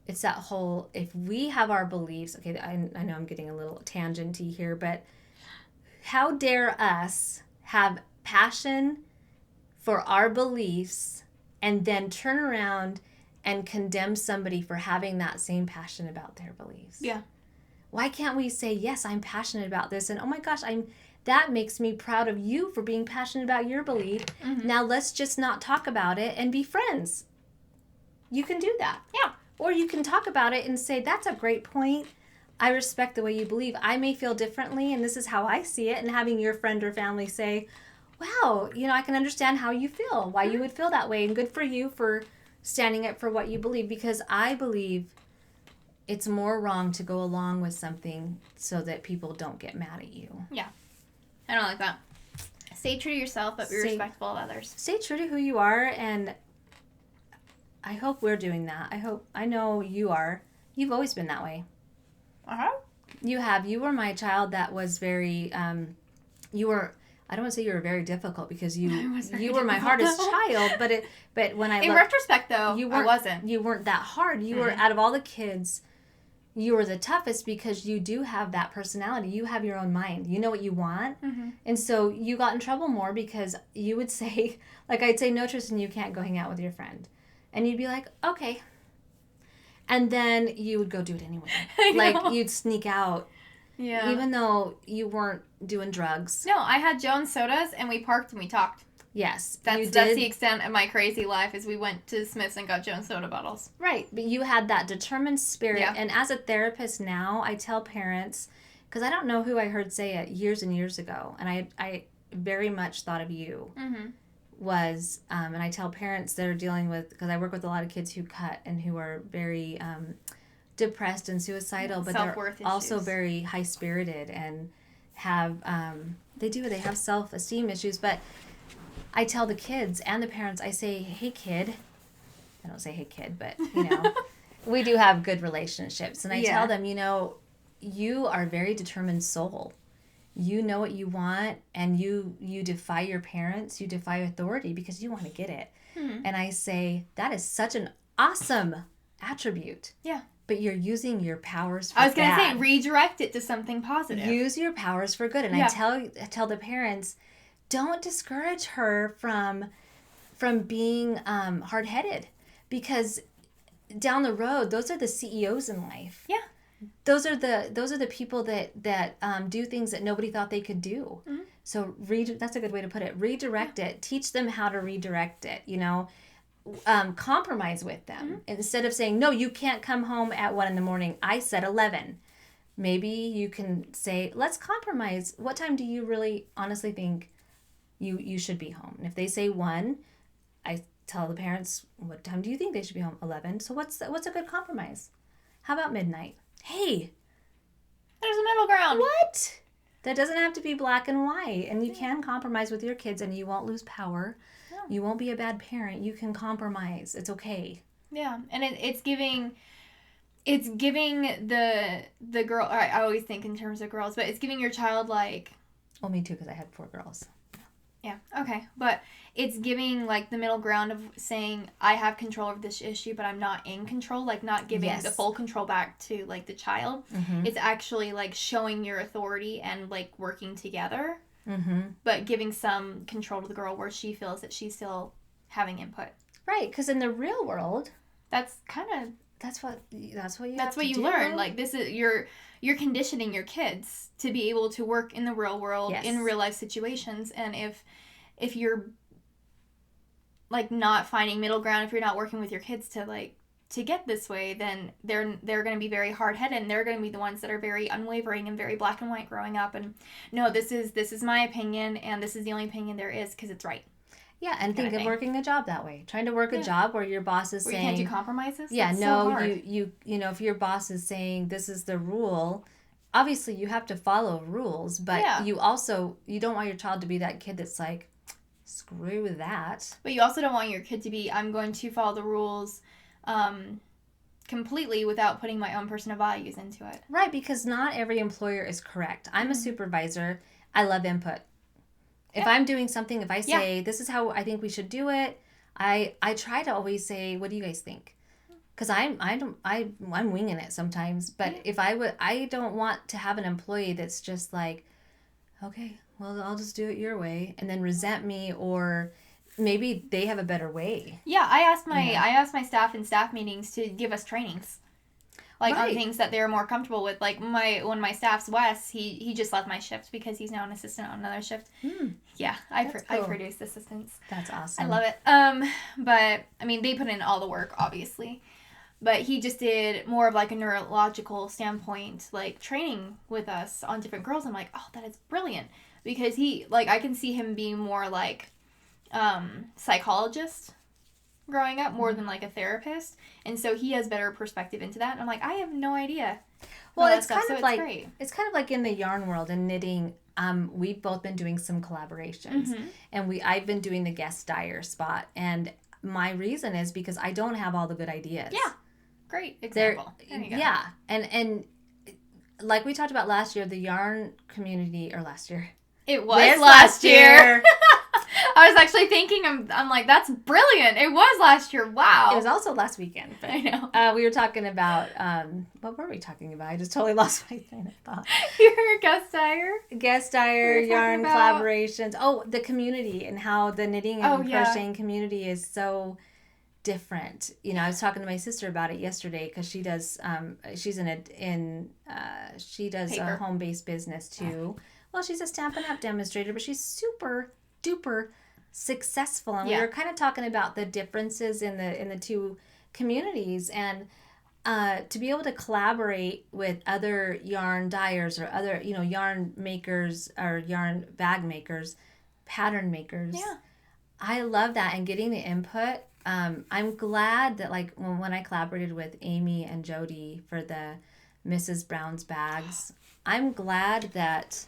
if we have our beliefs, okay, I know I'm getting a little tangenty here, but how dare us have passion for our beliefs and then turn around and condemn somebody for having that same passion about their beliefs? Yeah. Why can't we say, yes, I'm passionate about this, and oh my gosh, that makes me proud of you for being passionate about your belief. Now let's just not talk about it and be friends. You can do that. Yeah. Or you can talk about it and say, that's a great point. I respect the way you believe. I may feel differently, and this is how I see it. And having your friend or family say, wow, I can understand how you feel, why you would feel that way. And good for you for standing up for what you believe, because I believe it's more wrong to go along with something so that people don't get mad at you. Yeah. I don't like that. Stay true to yourself, but be respectful of others. Stay true to who you are, and I hope we're doing that. I know you are. You've always been that way. Uh-huh. You have. You were my child that was very, you were, I don't want to say you were very difficult, because you were my hardest child, but when I in retrospect, though, I wasn't. You weren't that hard. You were, out of all the kids, you were the toughest, because you do have that personality. You have your own mind. You know what you want. Mm-hmm. And so you got in trouble more because you would say, like I'd say, no, Trysten, you can't go hang out with your friend. And you'd be like, okay. And then you would go do it anyway. Like, you'd sneak out. Yeah. Even though you weren't doing drugs. No, I had Jones sodas, and we parked and we talked. Yes. That's the extent of my crazy life, is we went to Smith's and got Jones soda bottles. Right. But you had that determined spirit. Yeah. And as a therapist now, I tell parents, because I don't know who I heard say it years and years ago, and I very much thought of you. Mm-hmm. Was, and I tell parents that are dealing with, because I work with a lot of kids who cut and who are very depressed and suicidal, but they're also very high-spirited and have, they have self-esteem issues. But I tell the kids and the parents, I say, hey, kid. I don't say, hey, kid, but, we do have good relationships. And I tell them, you are a very determined soul. You know what you want, and you defy your parents, you defy authority because you want to get it. Mm-hmm. And I say, that is such an awesome attribute. Yeah. But you're using your powers for good. I was going to say, redirect it to something positive. Use your powers for good. And I tell the parents, don't discourage her from being hard-headed, because down the road, those are the CEOs in life. Yeah. Those are the people that do things that nobody thought they could do. Mm-hmm. So that's a good way to put it. Redirect it. Teach them how to redirect it. Compromise with them. Mm-hmm. Instead of saying, no, you can't come home at 1 a.m. I said 11. Maybe you can say, let's compromise. What time do you really honestly think you should be home? And if they say 1, I tell the parents, what time do you think they should be home? 11. So what's a good compromise? How about midnight? Hey, there's a middle ground. What? That doesn't have to be black and white. And you can compromise with your kids, and you won't lose power. No. You won't be a bad parent. You can compromise. It's okay. Yeah, and it's giving the girl. I always think in terms of girls, but it's giving your child, like. Well, me too, because I had 4 girls. Yeah, okay. But it's giving, like, the middle ground of saying, I have control over this issue, but I'm not in control. Like, not giving the full control back to, like, the child. Mm-hmm. It's actually, like, showing your authority and, like, working together. Mm-hmm. But giving some control to the girl where she feels that she's still having input. Right, because in the real world, that's what you learn. Like, this is you're conditioning your kids to be able to work in the real world, in real life situations. And if you're, like, not finding middle ground, if you're not working with your kids to get this way, then they're going to be very hard-headed, and they're going to be the ones that are very unwavering and very black and white growing up. And no, this is my opinion, and this is the only opinion there is because it's right. Yeah, and think of working a job that way. Trying to work a job where your boss is saying... you can't do compromises? Yeah, that's no, so hard. You if your boss is saying this is the rule, obviously you have to follow rules, but you don't want your child to be that kid that's like, screw that. But you also don't want your kid to be, I'm going to follow the rules completely without putting my own personal values into it. Right, because not every employer is correct. I'm a supervisor. I love input. If I'm doing something, if I say, this is how I think we should do it, I try to always say, what do you guys think? Because I'm winging it sometimes. But if I don't want to have an employee that's just like, okay, well, I'll just do it your way, and then resent me, or maybe they have a better way. Yeah, I asked my staff in staff meetings to give us trainings. Like, on things that they're more comfortable with. Like, one of my staff's Wes, he just left my shift because he's now an assistant on another shift. Yeah, I produce assistants. That's awesome. I love it. But, I mean, they put in all the work, obviously. But he just did more of like a neurological standpoint, like training with us on different girls. I'm like, oh, that is brilliant. Because he, like, I can see him being more like psychologist growing up more than like a therapist. And so he has better perspective into that. And I'm like, I have no idea. Well, it's kind of like, it's kind of like in the yarn world and knitting. We've both been doing some collaborations, and I've been doing the guest dyer spot, and my reason is because I don't have all the good ideas. Yeah. Great example. There you go. Yeah. And like we talked about last year, the yarn community, or last year. It was last year. I was actually thinking, I'm like, that's brilliant. It was last year. Wow. It was also last weekend. But, I know. We were talking about, what were we talking about? I just totally lost my train of thought. Your guest dyer? Guest dyer, yarn collaborations. Oh, the community and how the knitting and crocheting community is so different. You know, I was talking to my sister about it yesterday because she does, she does a home-based business too. Well, she's a Stampin' Up! Demonstrator, but she's super duper successful, and we were kind of talking about the differences in the two communities, and to be able to collaborate with other yarn dyers or other yarn makers or yarn bag makers, pattern makers. I love that, and getting the input. I'm glad that like when I collaborated with Amy and Jody for the Mrs. Brown's bags, I'm glad that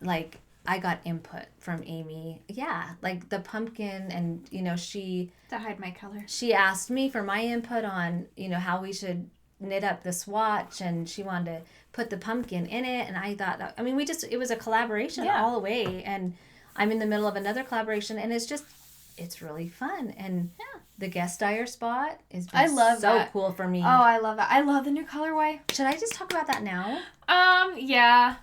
like I got input from Amy. Yeah, like the pumpkin, and she to hide my color. She asked me for my input on how we should knit up the swatch, and she wanted to put the pumpkin in it, and I thought that, it was a collaboration all the way, and I'm in the middle of another collaboration, and it's really fun, and the guest dyer spot is so cool for me. Oh, I love that. I love the new colorway. Should I just talk about that now? Yeah.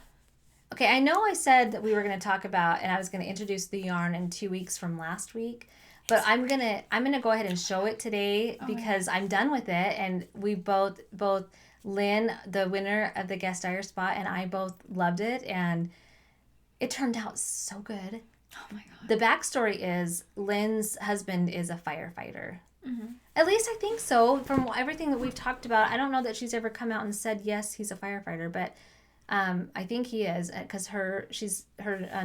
Okay, I know I said that we were going to talk about, and I was going to introduce the yarn in 2 weeks from last week, but I'm gonna go ahead and show it today because I'm done with it, and we both Lynn, the winner of the guest dyer spot, and I both loved it, and it turned out so good. Oh my god! The backstory is Lynn's husband is a firefighter. At least I think so. From everything that we've talked about, I don't know that she's ever come out and said yes, he's a firefighter, but. I think he is, because her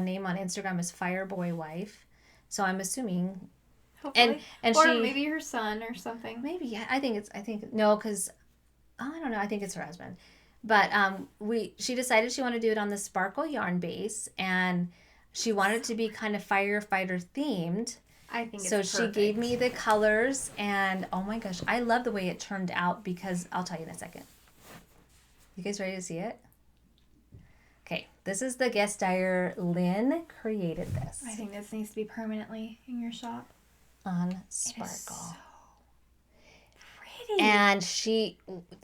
name on Instagram is Fireboy Wife, so I'm assuming. Hopefully. Or maybe her son or something. Maybe I think no, because I don't know. I think it's her husband, but she decided she wanted to do it on the sparkle yarn base, and she wanted it to be kind of firefighter themed. I think it's so. Perfect. She gave me the colors, and oh my gosh, I love the way it turned out, because I'll tell you in a second. You guys ready to see it? Okay, this is the guest dyer. Lynn created this. I think this needs to be permanently in your shop. On Sparkle. It is so pretty. And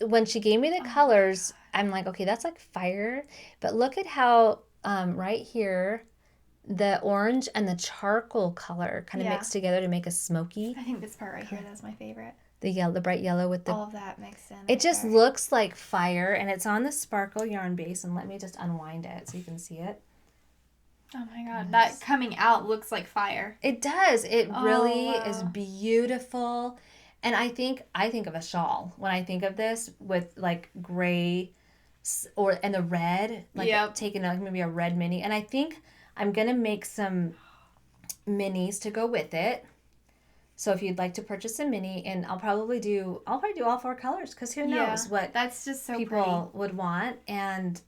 when she gave me the colors, I'm like, okay, that's like fire. But look at how right here, the orange and the charcoal color kind of mixed together to make a smoky. I think this part right here, that's my favorite. The bright yellow with the... all of that mixed in. It just looks like fire, and it's on the sparkle yarn base. And let me just unwind it so you can see it. Oh my god, that coming out looks like fire. It does. It really is beautiful. And I think of a shawl when I think of this, with like gray and the red, like taking maybe a red mini. And I think I'm gonna make some minis to go with it. So if you'd like to purchase a mini, and I'll probably do all 4 colors, because who knows what that's just so people would want. And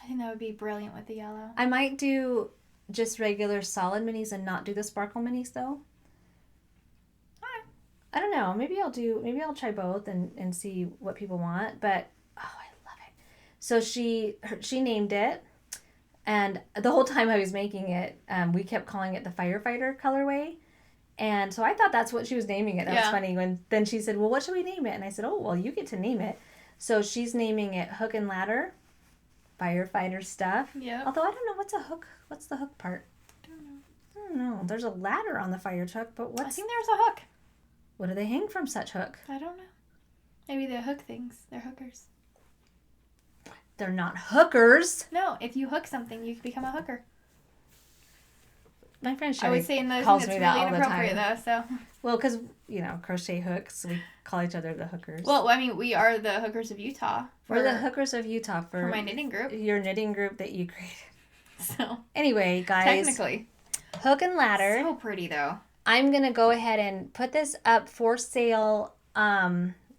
I think that would be brilliant with the yellow. I might do just regular solid minis and not do the sparkle minis though. I don't know. Maybe I'll try both and see what people want. But I love it. So she named it, and the whole time I was making it, we kept calling it the firefighter colorway. And so I thought that's what she was naming it. That was funny. Then she said, well, what should we name it? And I said, oh, well, you get to name it. So she's naming it Hook and Ladder, firefighter stuff. Yeah. Although I don't know, what's a hook? What's the hook part? I don't know. There's a ladder on the fire truck, but I think there's a hook. What do they hang from such hook? I don't know. Maybe they're hook things. They're hookers. They're not hookers. No, if you hook something, you can become a hooker. My friend I Sherry would say another thing calls that's me really that all the inappropriate time. though. So. Well, because, crochet hooks, we call each other the hookers. Well, I mean, we are the hookers of Utah. We're the hookers of Utah for my knitting group. Your knitting group that you created. So. Anyway, guys. Technically. Hook and ladder. So pretty though. I'm going to go ahead and put this up for sale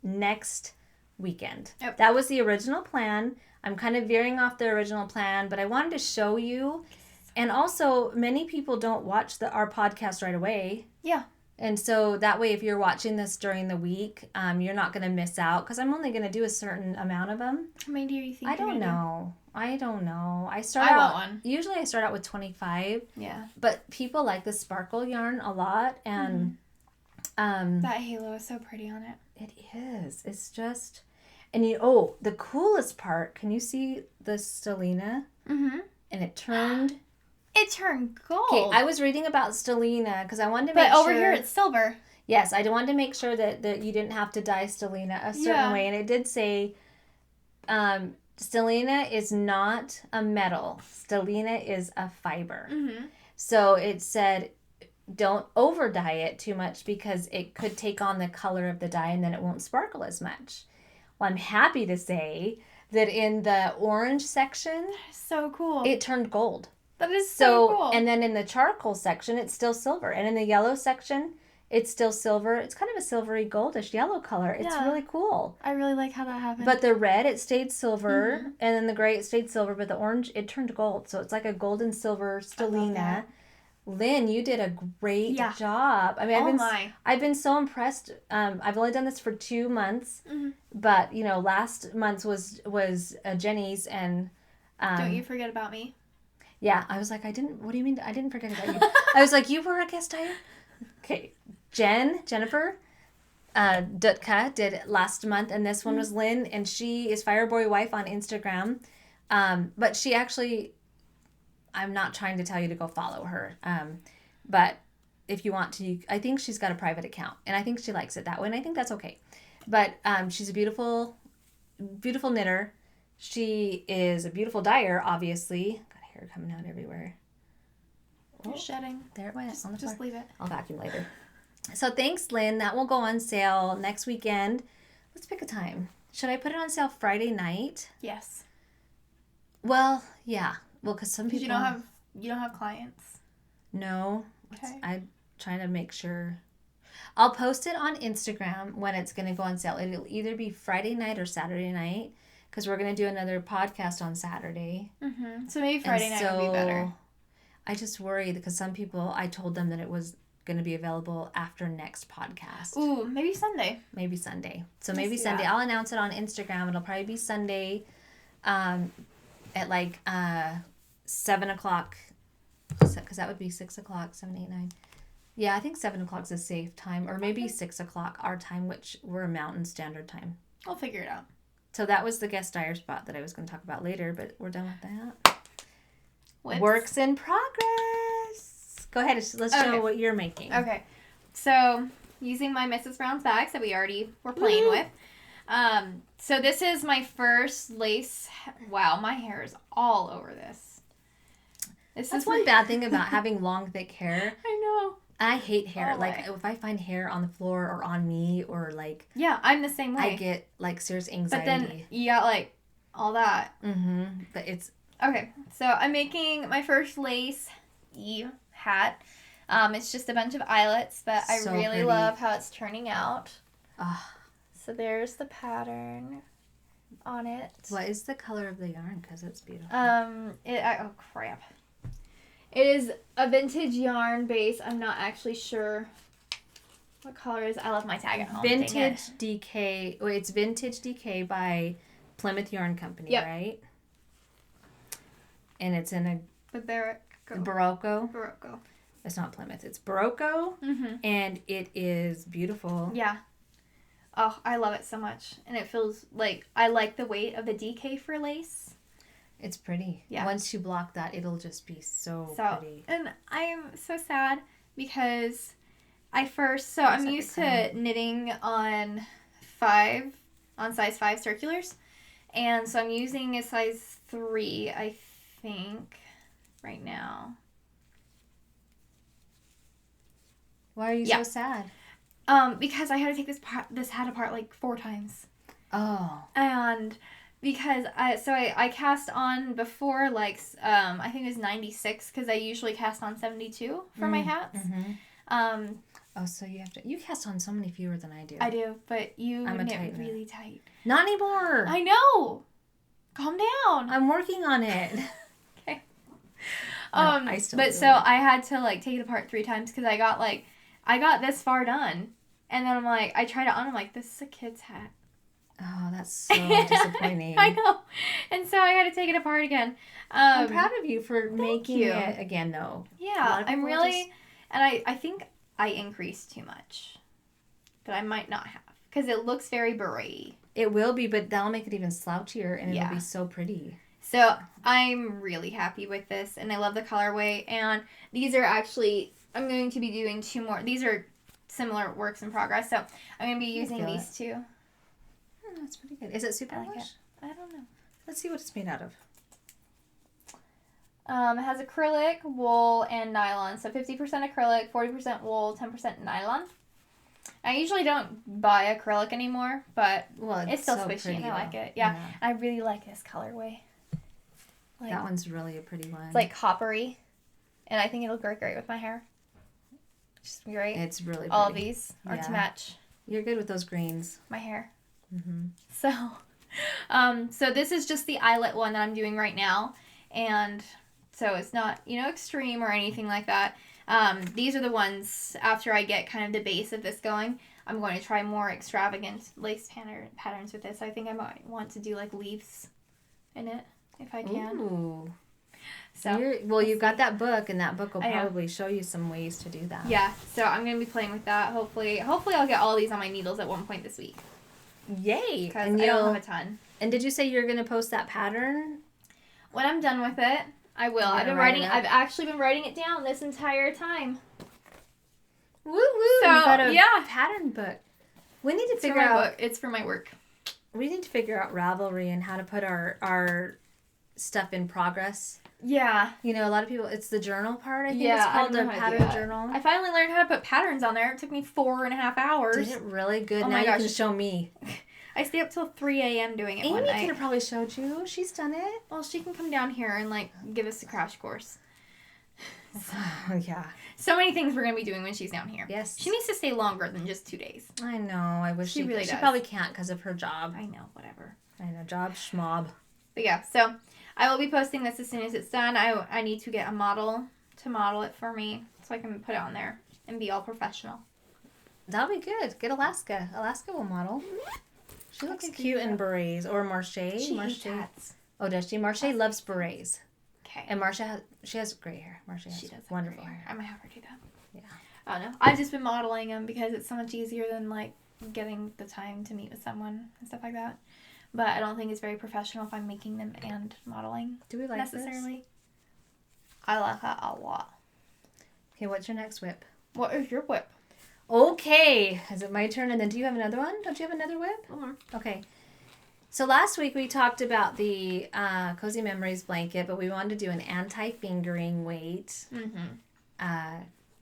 next weekend. Yep. That was the original plan. I'm kind of veering off the original plan, but I wanted to show you. And also, many people don't watch our podcast right away. Yeah. And so that way, if you're watching this during the week, you're not going to miss out because I'm only going to do a certain amount of them. How many do you think? I don't know. Want one. Usually I start out with 25. Yeah. But people like the sparkle yarn a lot, and that halo is so pretty on it. It is. It's just, and the coolest part. Can you see the stellina? Mm-hmm. And it turned. It turned gold. Okay, I was reading about stellina because I wanted to make sure. But over here it's silver. Yes, I wanted to make sure that you didn't have to dye stellina a certain way. And it did say stellina is not a metal. Stellina is a fiber. Mm-hmm. So it said don't over dye it too much because it could take on the color of the dye and then it won't sparkle as much. Well, I'm happy to say that in the orange section, that is so cool. It turned gold. That is so cool. And then in the charcoal section, it's still silver. And in the yellow section, it's still silver. It's kind of a silvery goldish yellow color. It's really cool. I really like how that happened. But the red, it stayed silver. Mm-hmm. And then the gray, it stayed silver. But the orange, it turned gold. So it's like a gold and silver stellina. Lynn, you did a great job. I mean, I've been so impressed. I've only done this for 2 months. Mm-hmm. But, last month was Jenny's. And don't you forget about me. Yeah, I was like, what do you mean? I didn't forget about you. I was like, you were a guest dyer? Okay. Jennifer Dutka did it last month, and this one was Lynn, and she is Fireboy Wife on Instagram. But she actually, I'm not trying to tell you to go follow her. But if you want to, I think she's got a private account, and I think she likes it that way, and I think that's okay. But she's a beautiful, beautiful knitter. She is a beautiful dyer, obviously. Hair coming out everywhere. You're shedding. There it went. On the just floor. Leave it. I'll vacuum later. So thanks, Lynn. That will go on sale next weekend. Let's pick a time. Should I put it on sale Friday night? Yes. Well, yeah. Well, because some people you don't have clients. No. Okay. I'm trying to make sure. I'll post it on Instagram when it's going to go on sale. It'll either be Friday night or Saturday night. Because we're going to do another podcast on Saturday. Mm-hmm. So maybe Friday night would be better. I just worry because some people, I told them that it was going to be available after next podcast. Ooh, maybe Sunday. Maybe Sunday. So maybe Sunday. I'll announce it on Instagram. It'll probably be Sunday at like 7 o'clock. Because that would be 6 o'clock, 7, 8, 9. Yeah, I think 7 o'clock is a safe time. Or maybe 6 o'clock our time, which we're Mountain Standard Time. I'll figure it out. So that was the guest dyer spot that I was going to talk about later, but we're done with that. Works in progress. Go ahead. Let's show what you're making. Okay. So using my Mrs. Brown's bags that we already were playing with. So this is my first lace. Wow, my hair is all over this. That's one bad thing about having long, thick hair. I know. I hate hair. If I find hair on the floor or on me or like... Yeah, I'm the same way. I get like serious anxiety. But then you got like all that. Mm-hmm. But it's... Okay, so I'm making my first lace hat. It's just a bunch of eyelets, but I really love how it's turning out. So there's the pattern on it. What is the color of the yarn? Because it's beautiful. Oh crap. It is a vintage yarn base. I'm not actually sure what color it is. I love my tag at home. Vintage DK. Wait, it's Vintage DK by Plymouth Yarn Company, right? And it's in the Barocco. Barocco. It's not Plymouth. It's Barocco. Mm-hmm. And it is beautiful. Yeah. Oh, I love it so much. And it feels like I like the weight of the DK for lace. It's pretty. Yeah. Once you block that, it'll just be so pretty. And I am so sad because I'm used to knitting on size 5 circulars. And so I'm using a size 3, I think, right now. Why are you so sad? Because I had to take this hat apart like 4 times. Oh. And because I cast on before, like, I think it was 96, because I usually cast on 72 for my hats. Mm-hmm. So you cast on so many fewer than I do. I do, but I'm knit really tight. Not anymore. I know. Calm down. I'm working on it. Okay. I still but do so it. I had to like take it apart 3 times because I got this far done, and then I'm like, I tried it on. I'm like, this is a kid's hat. Oh, that's so disappointing. I know. And so I had to take it apart again. I'm proud of you for making it again, though. Yeah, I'm really, and I think I increased too much, but I might not have, because it looks very beret. It will be, but that'll make it even slouchier, and it'll be so pretty. So I'm really happy with this, and I love the colorway. And these are actually, I'm going to be doing 2 more. These are similar works in progress, so I'm going to be using these 2. Oh, that's pretty good. Is it super wash? I don't know. Let's see what it's made out of. It has acrylic, wool, and nylon. So 50% acrylic, 40% wool, 10% nylon. I usually don't buy acrylic anymore, but it's still so squishy, and I like it. Yeah. I really like this colorway. Like, that one's really a pretty one. It's like coppery, and I think it'll go great with my hair. Just great. It's really pretty. All of these are to match. You're good with those greens. My hair. Mm-hmm. So this is just the eyelet one that I'm doing right now, and so it's not, extreme or anything like that. These are the ones, after I get kind of the base of this going, I'm going to try more extravagant lace patterns with this. I think I might want to do like leaves in it, if I can. Ooh. So you've got that book, and that book will probably show you some ways to do that. Yeah, so I'm going to be playing with that. Hopefully I'll get all these on my needles at one point this week. Yay! Because I don't have a ton. And did you say you're going to post that pattern? When I'm done with it, I will. I've actually been writing it down this entire time. Woo woo! So, you got a pattern book. We need to figure out. It's for my work. We need to figure out Ravelry and how to put our stuff in progress. Yeah. A lot of people, it's the journal part. I think it's called the pattern journal. I finally learned how to put patterns on there. It took me 4.5 hours. Did it really? Good. Oh, now you can show me. I stay up till 3 a.m. doing it one night. Amy could have probably showed you. She's done it. Well, she can come down here and give us a crash course. Yeah. So many things we're going to be doing when she's down here. Yes. She needs to stay longer than just 2 days. I know. I wish she really does. She probably can't because of her job. I know. Whatever. I know. Job schmob. But yeah, so I will be posting this as soon as it's done. I need to get a model to model it for me so I can put it on there and be all professional. That'll be good. Get Alaska. Alaska will model. She looks cute in berets. Or Marche. She hates hats. Oh, does she? Marche loves berets. Okay. And Marcia has gray hair. Marcia has wonderful hair. I might have her do that. Yeah. I don't know. I've just been modeling them because it's so much easier than getting the time to meet with someone and stuff like that. But I don't think it's very professional if I'm making them and modeling. Do we like necessarily? This? I like that a lot. Okay, what's your next whip? What is your whip? Okay. Is it my turn? And then do you have another one? Don't you have another whip? Mm-hmm. Okay. So last week we talked about the Cozy Memories blanket, but we wanted to do an anti-fingering weight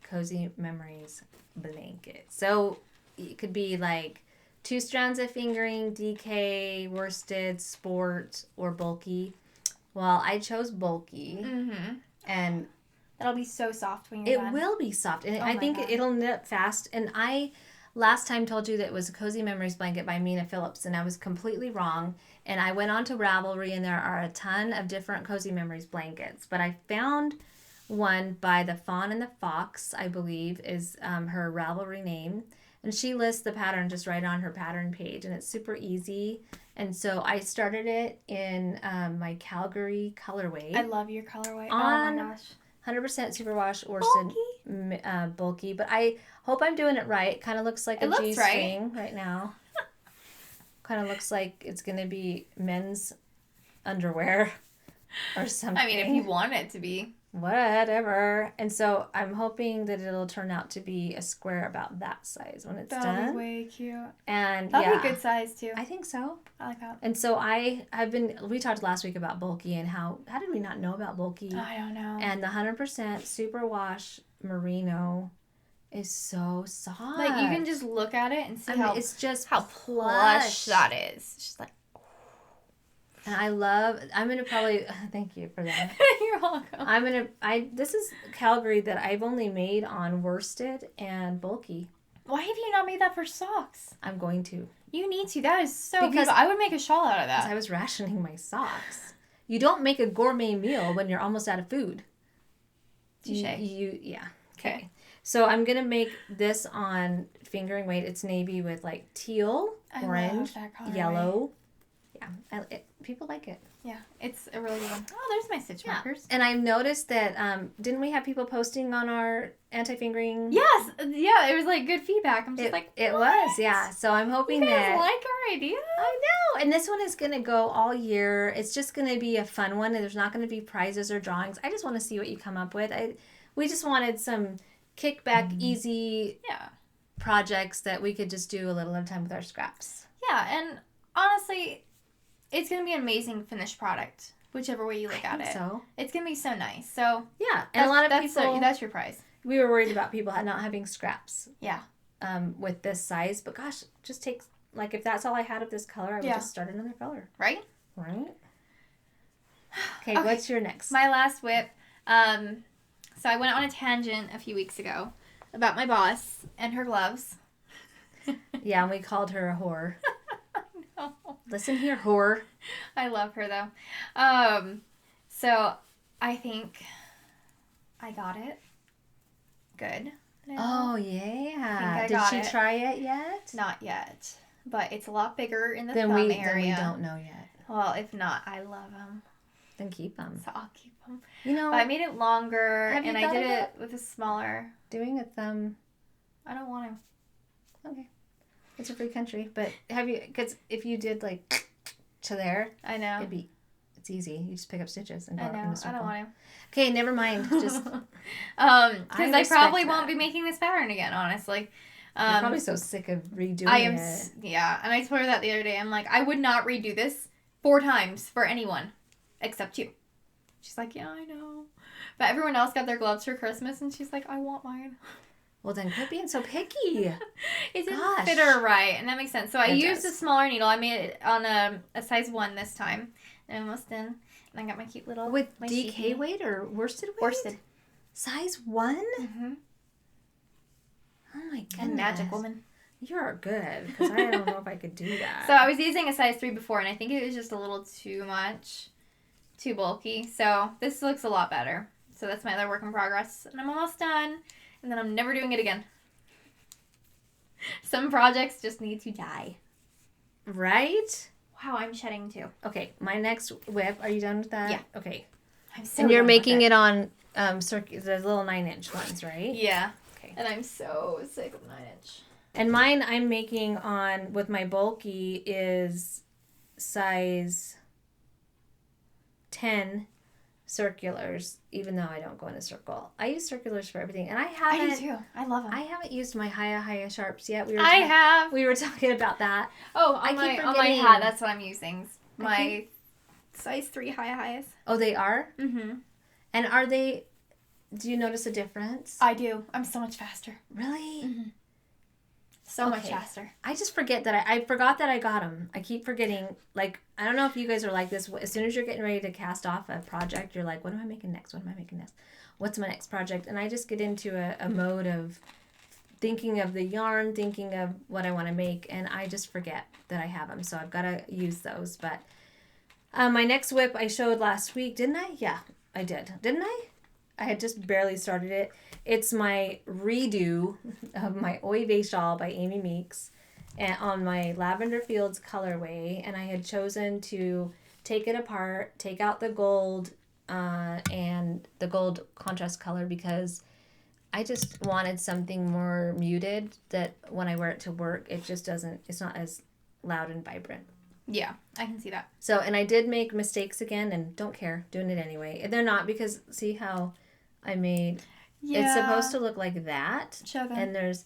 Cozy Memories blanket. So it could be 2 strands of fingering, DK, worsted, sport, or bulky. Well, I chose bulky. Mm-hmm. And that'll be so soft when you're done. It will be soft. And I think it'll knit fast. And I last time told you that it was a Cozy Memories blanket by Mina Phillips, and I was completely wrong. And I went on to Ravelry, and there are a ton of different Cozy Memories blankets. But I found one by the Fawn and the Fox, I believe, is her Ravelry name. And she lists the pattern just right on her pattern page, and it's super easy. And so I started it in my Calgary colorway. I love your colorway. On, oh my gosh. 100% superwash worsted bulky, but I hope I'm doing it right. Kind of looks like a G-string right now. Kind of looks like it's going to be men's underwear or something. I mean, if you want it to be. Whatever. And so I'm hoping that it'll turn out to be a square about that size when it's done. That'll be way cute. And that'll be a good size too. I think so. I like that. And so we talked last week about bulky and how did we not know about bulky? I don't know. And the 100% superwash merino is so soft. Like, you can just look at it and see it's just how plush that is. It's just like, and I'm going to probably, thank you for that. You're welcome. This is Calgary that I've only made on worsted and bulky. Why have you not made that for socks? I'm going to. You need to. That is so beautiful. I would make a shawl out of that. Because I was rationing my socks. You don't make a gourmet meal when you're almost out of food. Touché. Yeah. Okay. So I'm going to make this on fingering weight. It's navy with like teal, orange, yellow. Yeah. People like it. Yeah. It's a really good one. Oh, there's my stitch markers. And I've noticed that, didn't we have people posting on our anti-fingering? Yes. Yeah. It was like good feedback. I'm just like, what? It was. Yeah. So I'm hoping you guys that. like our idea? I know. And this one is going to go all year. It's just going to be a fun one. There's not going to be prizes or drawings. I just want to see what you come up with. We just wanted some kickback, easy projects that we could just do a little at a time with our scraps. Yeah, and honestly, it's going to be an amazing finished product, whichever way you look at it. So it's going to be so nice. So yeah, and a lot of people. That's your prize. We were worried about people not having scraps. Yeah. With this size, but gosh, just takes if that's all I had of this color, I would just start another color. Right. Okay, what's your next? My last whip. So I went on a tangent a few weeks ago about my boss and her gloves. Yeah, and we called her a whore. No. Listen here, whore. I love her though. So I think I got it. Good. Oh yeah. Did she try it yet? Not yet, but it's a lot bigger in the thumb area. Then we don't know yet. Well, if not, I love them. Then keep them. So I'll keep them. But I made it longer, and I did it with a smaller. Doing a thumb. I don't want to. Okay. It's a free country, but because if you did to there, I know. It's easy. You just pick up stitches and go in a circle. I don't want to. Okay, never mind. Just because I probably won't be making this pattern again, honestly. You're probably so sick of redoing it. Yeah, and I told her that the other day. I'm like, I would not redo this 4 times for anyone except you. She's like, yeah, I know. But everyone else got their gloves for Christmas, and she's like, I want mine. Well, then quit being so picky. It didn't fit her right, and that makes sense. So I used a smaller needle. I made it on a size 1 this time. And I'm almost done. And I got my cute little... With DK weight or worsted weight? Worsted. Size 1? Mm-hmm. Oh my goodness. And magic woman. You're good, because I don't know if I could do that. So I was using a size 3 before, and I think it was just a little too much. Too bulky. So this looks a lot better. So that's my other work in progress. And I'm almost done. And then I'm never doing it again. Some projects just need to die. Right? Wow, I'm shedding too. Okay, my next whip. Are you done with that? Yeah. Okay. I'm so and you're making it on the little 9-inch ones, right? Yeah. Okay. And I'm so sick of 9-inch. And mine I'm making on with my bulky is size 10 circulars, even though I don't go in a circle. I use circulars for everything, and I do too. I love them. I haven't used my Haya sharps yet. We were talking about that. Oh, on my hat, that's what I'm using. My size 3 Hayas. Oh, they are? Mm-hmm. And are they? Do you notice a difference? I do. I'm so much faster. Really? Mm-hmm. So much faster. I just forget that I forgot that I got them. I keep forgetting. I don't know if you guys are like this. As soon as you're getting ready to cast off a project, you're like, what am I making next? What am I making next? What's my next project? And I just get into a mode of thinking of the yarn, thinking of what I want to make, and I just forget that I have them. So I've got to use those. But my next whip I showed last week, didn't I? Yeah, I did. Didn't I? I had just barely started it. It's my redo of my Oy Vey shawl by Amy Meeks and on my Lavender Fields colorway. And I had chosen to take it apart, take out the gold and the gold contrast color because I just wanted something more muted that when I wear it to work, it's not as loud and vibrant. Yeah, I can see that. So, and I did make mistakes again and don't care, doing it anyway. And they're not because see how I made... Yeah. It's supposed to look like that. Show them. And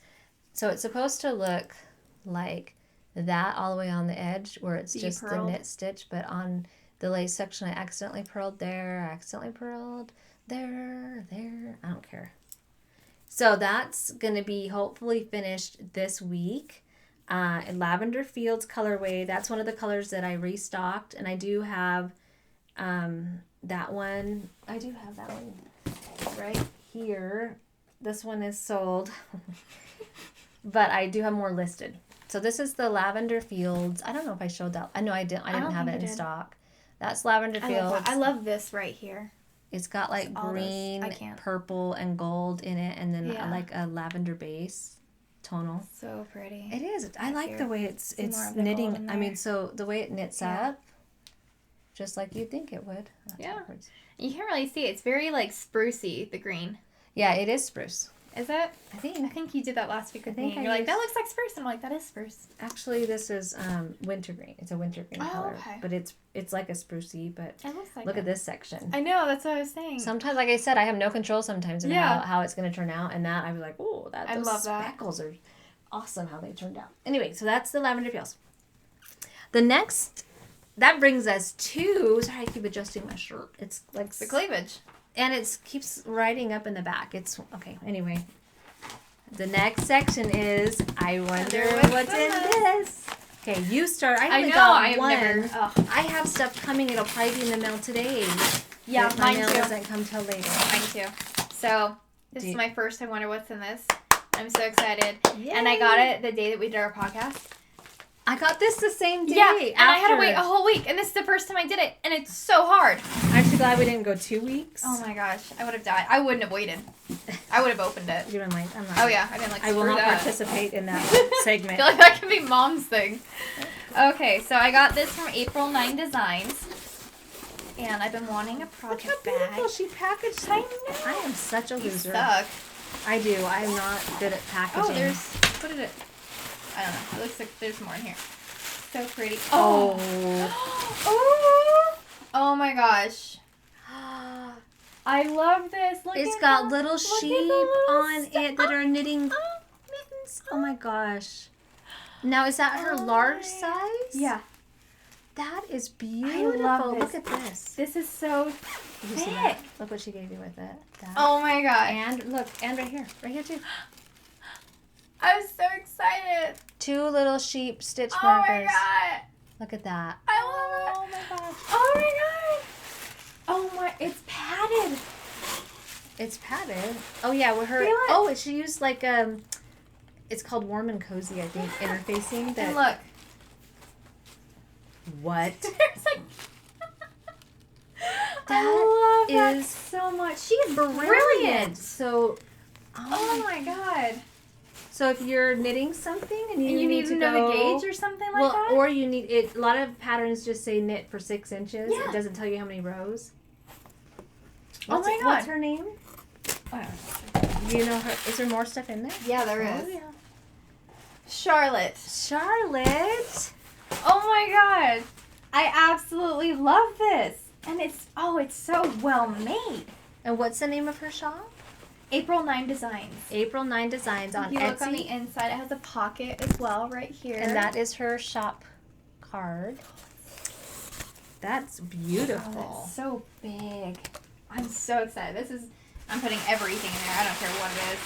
so it's supposed to look like that all the way on the edge where it's just the knit stitch. But on the lace section, I accidentally purled there. I accidentally purled there. I don't care. So that's going to be hopefully finished this week. Lavender Fields colorway. That's one of the colors that I restocked. And I do have that one. I do have that one right here. This one is sold. But I do have more listed. So this is the Lavender Fields. I don't know if I showed that. I know I didn't have it in stock. That's Lavender Fields. I love this right here. It's got like green, purple, and gold in it, and then like a lavender base tonal. So pretty. It is. I like the way it's knitting. I mean, so the way it knits up, just like you'd think it would. That's backwards. You can't really see it. It's very like sprucey, the green. Yeah, it is spruce. Is it? I think you did that last week with me. You're like, that looks like spruce. I'm like, that is spruce. Actually, this is wintergreen. It's a wintergreen color. Okay. But it's like a sprucey, but it looks like look at this section. I know, that's what I was saying. Sometimes, like I said, I have no control sometimes in how it's going to turn out. And that, I'd be like, oh, those speckles are awesome how they turned out. Anyway, so that's the Lavender Fields. The next, that brings us to, sorry, I keep adjusting my shirt. It's like the cleavage. And it keeps riding up in the back. It's, okay, anyway. The next section is, I wonder what's in this. Okay, you start. I only got one. I have stuff coming. It'll probably be in the mail today. Yeah, my mail doesn't come till later. Mine too. So, this is my first I wonder what's in this. I'm so excited. Yay. And I got it the day that we did our podcast. I got this the same day. Yeah, and I had to wait a whole week, and this is the first time I did it, and it's so hard. I'm actually glad we didn't go 2 weeks. Oh my gosh, I would have died. I wouldn't have waited. I would have opened it. You've been like, I'm not. Oh yeah, I've been like, I will not participate in that segment. I feel like that can be Mom's thing. Okay, so I got this from April 9 Designs, and I've been wanting a project bag. Look how beautiful she packaged. I know. I am such a loser. You suck. I do. I am not good at packaging. Oh, what is it? I don't know. It looks like there's more in here. So pretty. Oh. Oh my gosh. I love this. Look, it's got little sheep on it that are knitting mittens. Oh my gosh. Now, is that her large size? Yeah. That is beautiful. I love this. Look at this. This is so thick. Look what she gave you with it. That. Oh my god. And look, and right here. Right here too. I'm so excited. 2 little sheep stitch markers. Oh my god. Look at that. I love it. Oh my gosh. Oh my god. Oh my, it's padded. It's padded. Oh yeah, with her. Oh, she used like it's called Warm and Cozy, I think, interfacing. And look. What? I love that so much. She's brilliant. So, oh my god. So if you're knitting something and you need to know the gauge or something like that? Or you need it. A lot of patterns just say knit for 6 inches. Yeah. It doesn't tell you how many rows. Oh my god. What's her name? Do you know her? Is there more stuff in there? Yeah, there is. Yeah. Charlotte. Charlotte. Oh my god. I absolutely love this. And it's so well made. And what's the name of her shop? April 9 Designs. April 9 Designs on Etsy. If you look on the inside, it has a pocket as well right here. And that is her shop card. That's beautiful. Oh, that's so big. I'm so excited. I'm putting everything in there. I don't care what it is.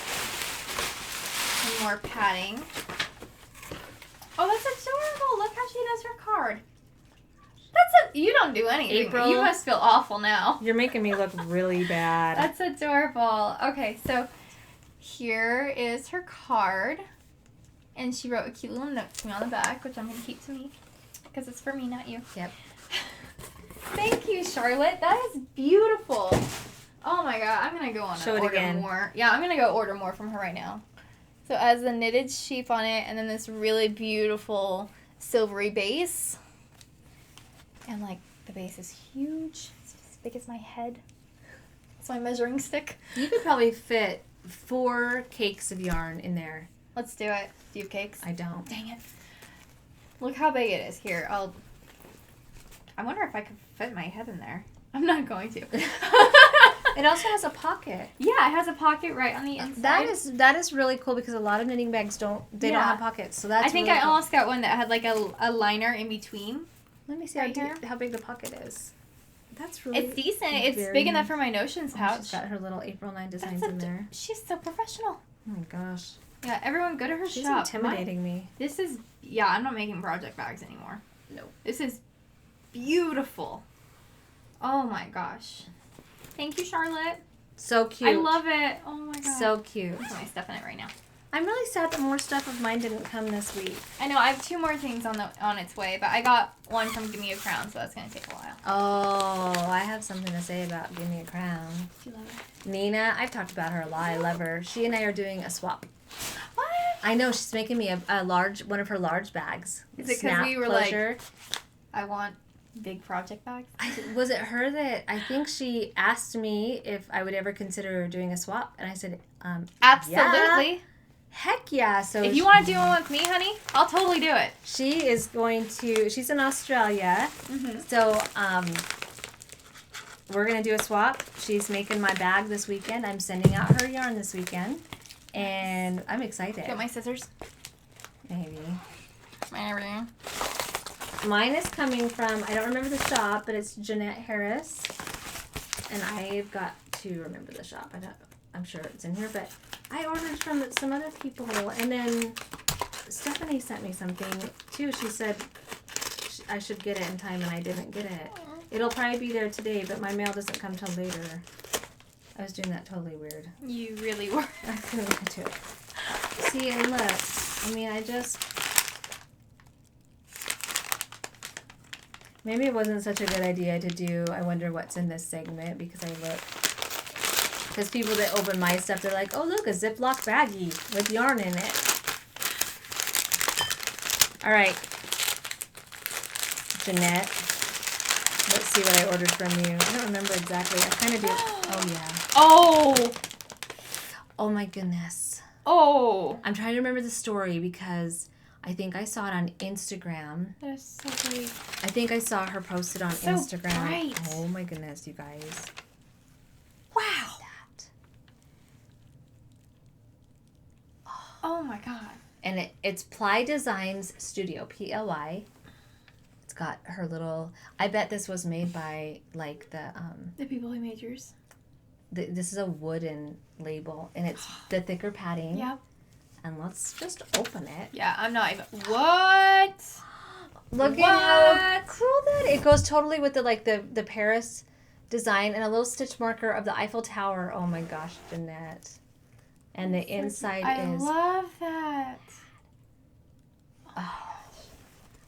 And more padding. Oh, that's adorable. Look how she does her card. You don't do anything. April, you must feel awful now. You're making me look really bad. That's adorable. Okay, so here is her card. And she wrote a cute little note to me on the back, which I'm going to keep to me. Because it's for me, not you. Yep. Thank you, Charlotte. That is beautiful. Oh my god, I'm going to go on and order more. Yeah, I'm going to go order more from her right now. So it has the knitted sheep on it, and then this really beautiful silvery base. And, like, the base is huge. It's as big as my head. It's my measuring stick. You could probably fit 4 cakes of yarn in there. Let's do it. Do you have cakes? I don't. Dang it. Look how big it is. Here, I wonder if I could fit my head in there. I'm not going to. It also has a pocket. Yeah, it has a pocket right on the inside. That is really cool because a lot of knitting bags don't have pockets. So that's I think really I cool. almost got one that had like a liner in between. Let me see how big the pocket is. That's really. It's decent. It's big enough for my notions pouch. She's got her little April 9 designs in there. She's so professional. Oh my gosh. Yeah, everyone go to her She's shop. intimidating me. This is, yeah, I'm not making project bags anymore. No. This is beautiful. Oh my gosh. Thank you, Charlotte. So cute. I love it. Oh my god. So cute. There's my stuff in it right now. I'm really sad that more stuff of mine didn't come this week. I know, I have 2 more things on its way, but I got one from Give Me a Crown, so that's going to take a while. Oh, I have something to say about Give Me a Crown. Do you love it? Nina, I've talked about her a lot. I love her. She and I are doing a swap. What? I know, she's making me one of her large bags. Is it because we were closure. Like, I want big project bags? Was it her that, I think she asked me if I would ever consider doing a swap, and I said, absolutely. Yeah. Heck yeah. So if you want to do one with me, honey, I'll totally do it. She is going to, she's in Australia. Mm-hmm. So we're going to do a swap. She's making my bag this weekend. I'm sending out her yarn this weekend. And I'm excited. Got my scissors? Maybe. Maybe. Mine is coming from, I don't remember the shop, but it's Jeanette Harris. And I've got to remember the shop. I'm sure it's in here, but I ordered from some other people, and then Stephanie sent me something too. She said I should get it in time, and I didn't get it. It'll probably be there today, but my mail doesn't come till later. I was doing that totally weird. You really were. I couldn't get to it. See, and look, I mean, maybe it wasn't such a good idea to do I wonder what's in this segment, because I look. Because people that open my stuff, they're like, oh, look, a Ziploc baggie with yarn in it. All right. Jeanette. Let's see what I ordered from you. I don't remember exactly. I kind of do. Oh, yeah. Oh. Oh, my goodness. Oh. I'm trying to remember the story because I think I saw it on Instagram. That's so pretty. I think I saw her post it on so Instagram. Bright. Oh, my goodness, you guys. Wow. Oh my god. And it's Ply Designs Studio, Ply. It's got her little, I bet this was made by like the people who made yours. This is a wooden label, and it's the thicker padding. Yep. And let's just open it. Yeah, I'm not even, what? Look at how cool that it goes totally with the Paris design and a little stitch marker of the Eiffel Tower. Oh my gosh, Jeanette. And the inside is... I love that. Oh,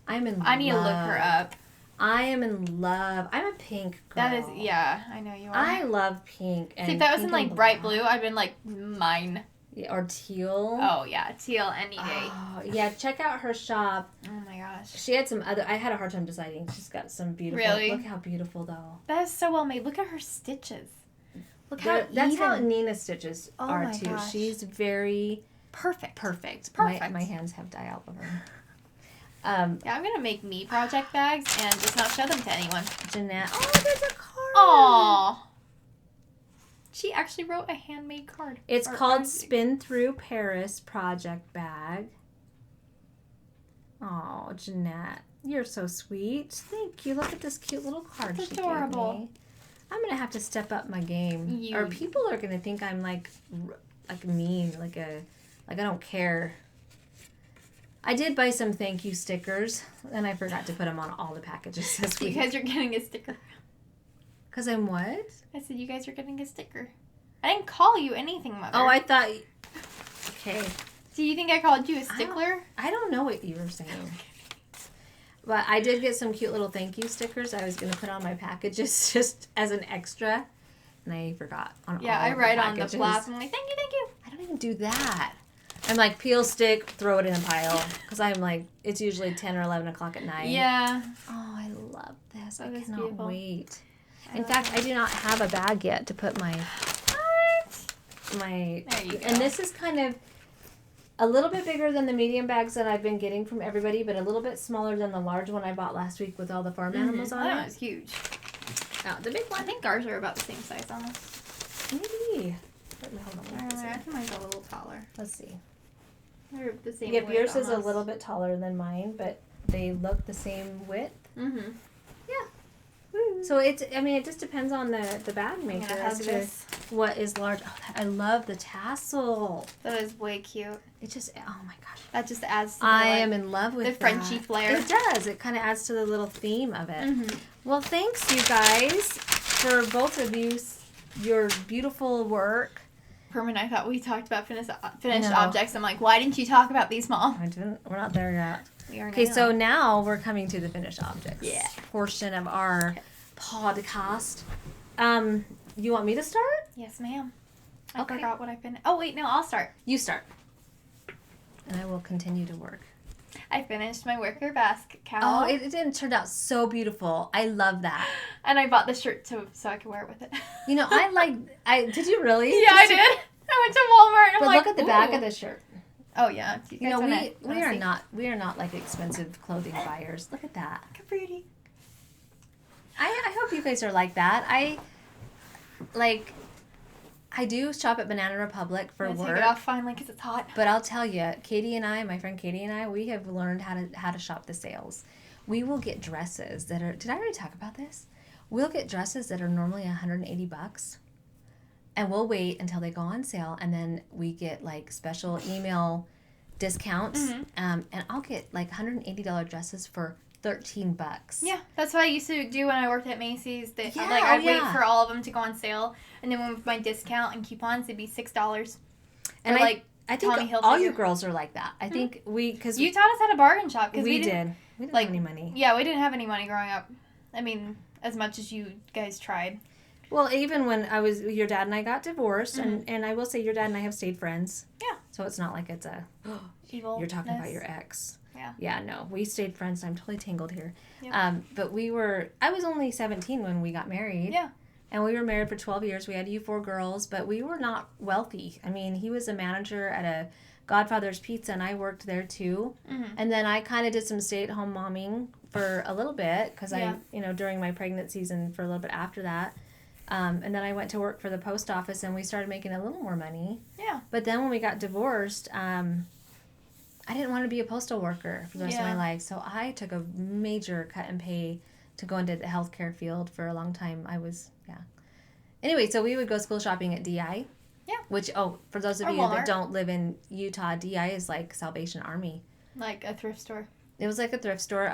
I'm in love. I need to look her up. I am in love. I'm a pink girl. That is, yeah, I know you are. I love pink. And see, if that was in pink like bright blue, I'd been like, mine. Yeah, or teal. Oh, yeah, teal any day. Oh, yeah, check out her shop. Oh my gosh. She had some other... I had a hard time deciding. She's got some beautiful... Really? Look how beautiful, though. That is so well made. Look at her stitches. Look how That's even. how Nina's stitches are, my too. gosh. She's very... Perfect. Perfect. Perfect. My hands have dye all over them. Yeah, I'm going to make me project bags and just not show them to anyone. Jeanette. Oh, there's a card. Aww. She actually wrote a handmade card. It's called Spin Through Paris Project Bag. Oh, Jeanette. You're so sweet. Thank you. Look at this cute little card That's she adorable. gave me. I'm going to have to step up my game. Or people are going to think I'm like mean, like I don't care. I did buy some thank you stickers, and I forgot to put them on all the packages this week. You guys are getting a sticker. Because I'm what? I said you guys are getting a sticker. I didn't call you anything, Mother. Oh, I thought... Okay. Do you think I called you a stickler? I don't know what you were saying. But I did get some cute little thank you stickers I was going to put on my packages just as an extra. And I forgot on all Yeah, I of write the on the packages. flap. I'm like, thank you, thank you. I don't even do that. I'm like, peel stick, throw it in a pile. Because I'm like, it's usually 10 or 11 o'clock at night. Yeah. Oh, I love this. Oh, I that's cannot beautiful. wait. In fact, I do not have a bag yet to put my... There you go. And this is kind of a little bit bigger than the medium bags that I've been getting from everybody, but a little bit smaller than the large one I bought last week with all the farm animals on That it. one's huge. Oh, the big I one. think ours are about the same size almost. Maybe. Let me hold on. I think mine's a little taller. Let's see. They're the same Yep, width yours is a almost. little bit taller than mine, but they look the same width. Mm-hmm. Yeah. Woo. So it just depends on the bag maker as to what is large. Oh, I love the tassel. That is way cute. It just, oh my gosh. That just adds to I am in love with the Frenchy flair. It does. It kind of adds to the little theme of it. Well, thanks you guys for both of you, your beautiful work. For a minute, I thought we talked about finished objects. I'm like, why didn't you talk about these, Mom? I didn't. We're not there yet. We are Okay, now. so now we're coming to the finished objects portion of our podcast. You want me to start? Yes, ma'am. I Okay. forgot what I finished. Oh, wait, no, I'll start. You start. And I will continue to work. I finished my wicker basket cowl. Oh, it didn't turn out so beautiful. I love that. And I bought the shirt so I could wear it with it. You know, did you really? Yeah, I did. I went to Walmart and But I'm look like, at the back of the shirt. Oh, yeah. You know, we are not like expensive clothing buyers. Look at that. Look how pretty. I hope you guys are like that. I do shop at Banana Republic for work. Take it off finally because it's hot. But I'll tell you, my friend Katie and I, we have learned how to shop the sales. We will get dresses that are, did I already talk about this? We'll get dresses that are normally $180, and we'll wait until they go on sale, and then we get like special email discounts, and I'll get like $180 dresses for $13. Yeah, that's what I used to do when I worked at Macy's. I'd wait for all of them to go on sale, and then with my discount and coupons, it'd be $6. And I think Tommy all you girls are like that. I think because you taught us how to bargain shop because we didn't have any money. Yeah, we didn't have any money growing up. I mean, as much as you guys tried. Well, even when your dad and I got divorced, and I will say your dad and I have stayed friends. Yeah. So it's not like it's a evil. You're talking about your ex. Yeah. Yeah, no, we stayed friends. I'm totally tangled here. Yep. But I was only 17 when we got married. Yeah. And we were married for 12 years. We had 4 girls, but we were not wealthy. I mean, he was a manager at a Godfather's Pizza, and I worked there too. And then I kind of did some stay-at-home momming for a little bit because during my pregnancies and for a little bit after that. And then I went to work for the post office, and we started making a little more money. Yeah. But then when we got divorced, I didn't want to be a postal worker for the rest of my life. So I took a major cut in pay to go into the healthcare field for a long time. Anyway, so we would go school shopping at DI. Yeah. Which, for those of you that don't live in Utah, DI is like Salvation Army. Like a thrift store. It was like a thrift store.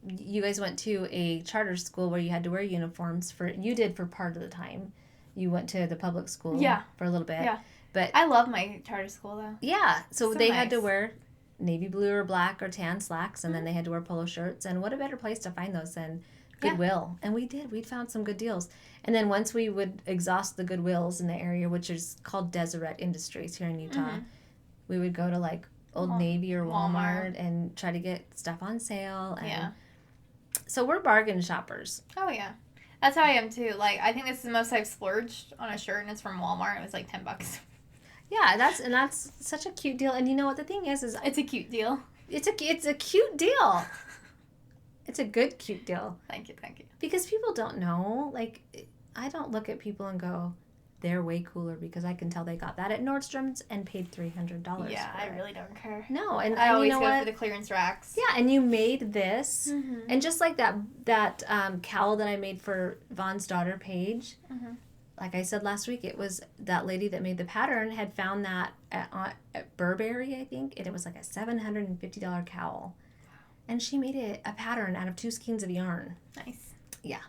You guys went to a charter school where you had to wear uniforms you did for part of the time. You went to the public school for a little bit. Yeah. But I love my charter school though. Yeah. So they had to wear navy blue or black or tan slacks, and then they had to wear polo shirts. And what a better place to find those than Goodwill. And we did. We'd found some good deals. And then once we would exhaust the Goodwills in the area, which is called Deseret Industries here in Utah, we would go to like Old Navy or Walmart and try to get stuff on sale. And so we're bargain shoppers. Oh, yeah. That's how I am too. Like, I think this is the most I've splurged on a shirt, and it's from Walmart. It was like $10. Yeah, that's such a cute deal. And you know what the thing is it's a cute deal. It's a cute deal. It's a good cute deal. Thank you. Because people don't know. Like, I don't look at people and go, they're way cooler because I can tell they got that at Nordstrom's and paid $300. Yeah, I really don't care. No, and I always you know go what? for the clearance racks. Yeah, and you made this, and just like that cowl that I made for Vaughn's daughter, Paige. Like I said last week, it was that lady that made the pattern had found that at Burberry, I think, and it was like a $750 cowl. And she made it a pattern out of 2 skeins of yarn. Nice. Yeah.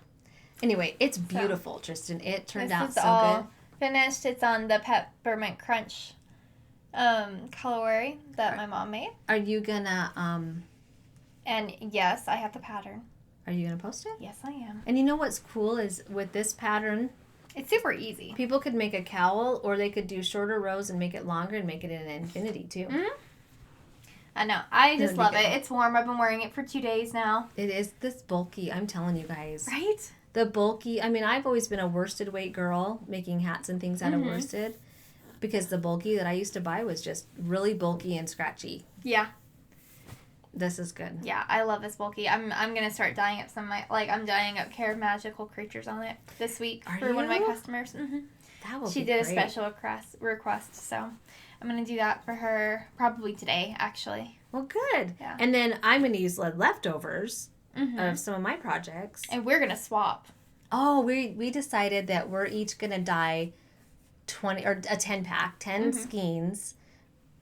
Anyway, it's beautiful, Trysten. It turned out so all good. Finished. It's on the Peppermint Crunch colorway that my mom made. Are you gonna And yes, I have the pattern. Are you gonna post it? Yes, I am. And you know what's cool is with this pattern, it's super easy. People could make a cowl, or they could do shorter rows and make it longer and make it an infinity too. I know. I just love it. It's warm. I've been wearing it for 2 days now. It is this bulky. I'm telling you guys. Right? The bulky. I mean, I've always been a worsted weight girl, making hats and things out of worsted, because the bulky that I used to buy was just really bulky and scratchy. Yeah. This is good. Yeah, I love this bulky. I'm gonna start dyeing up some of my I'm dyeing up Care of Magical Creatures on it this week for one of my customers. That will She be did great. a special request, so I'm gonna do that for her probably today, actually. Well, good. Yeah. And then I'm gonna use leftovers of some of my projects. And we're gonna swap. Oh, we decided that we're each gonna dye 20 or a 10 pack, 10 skeins.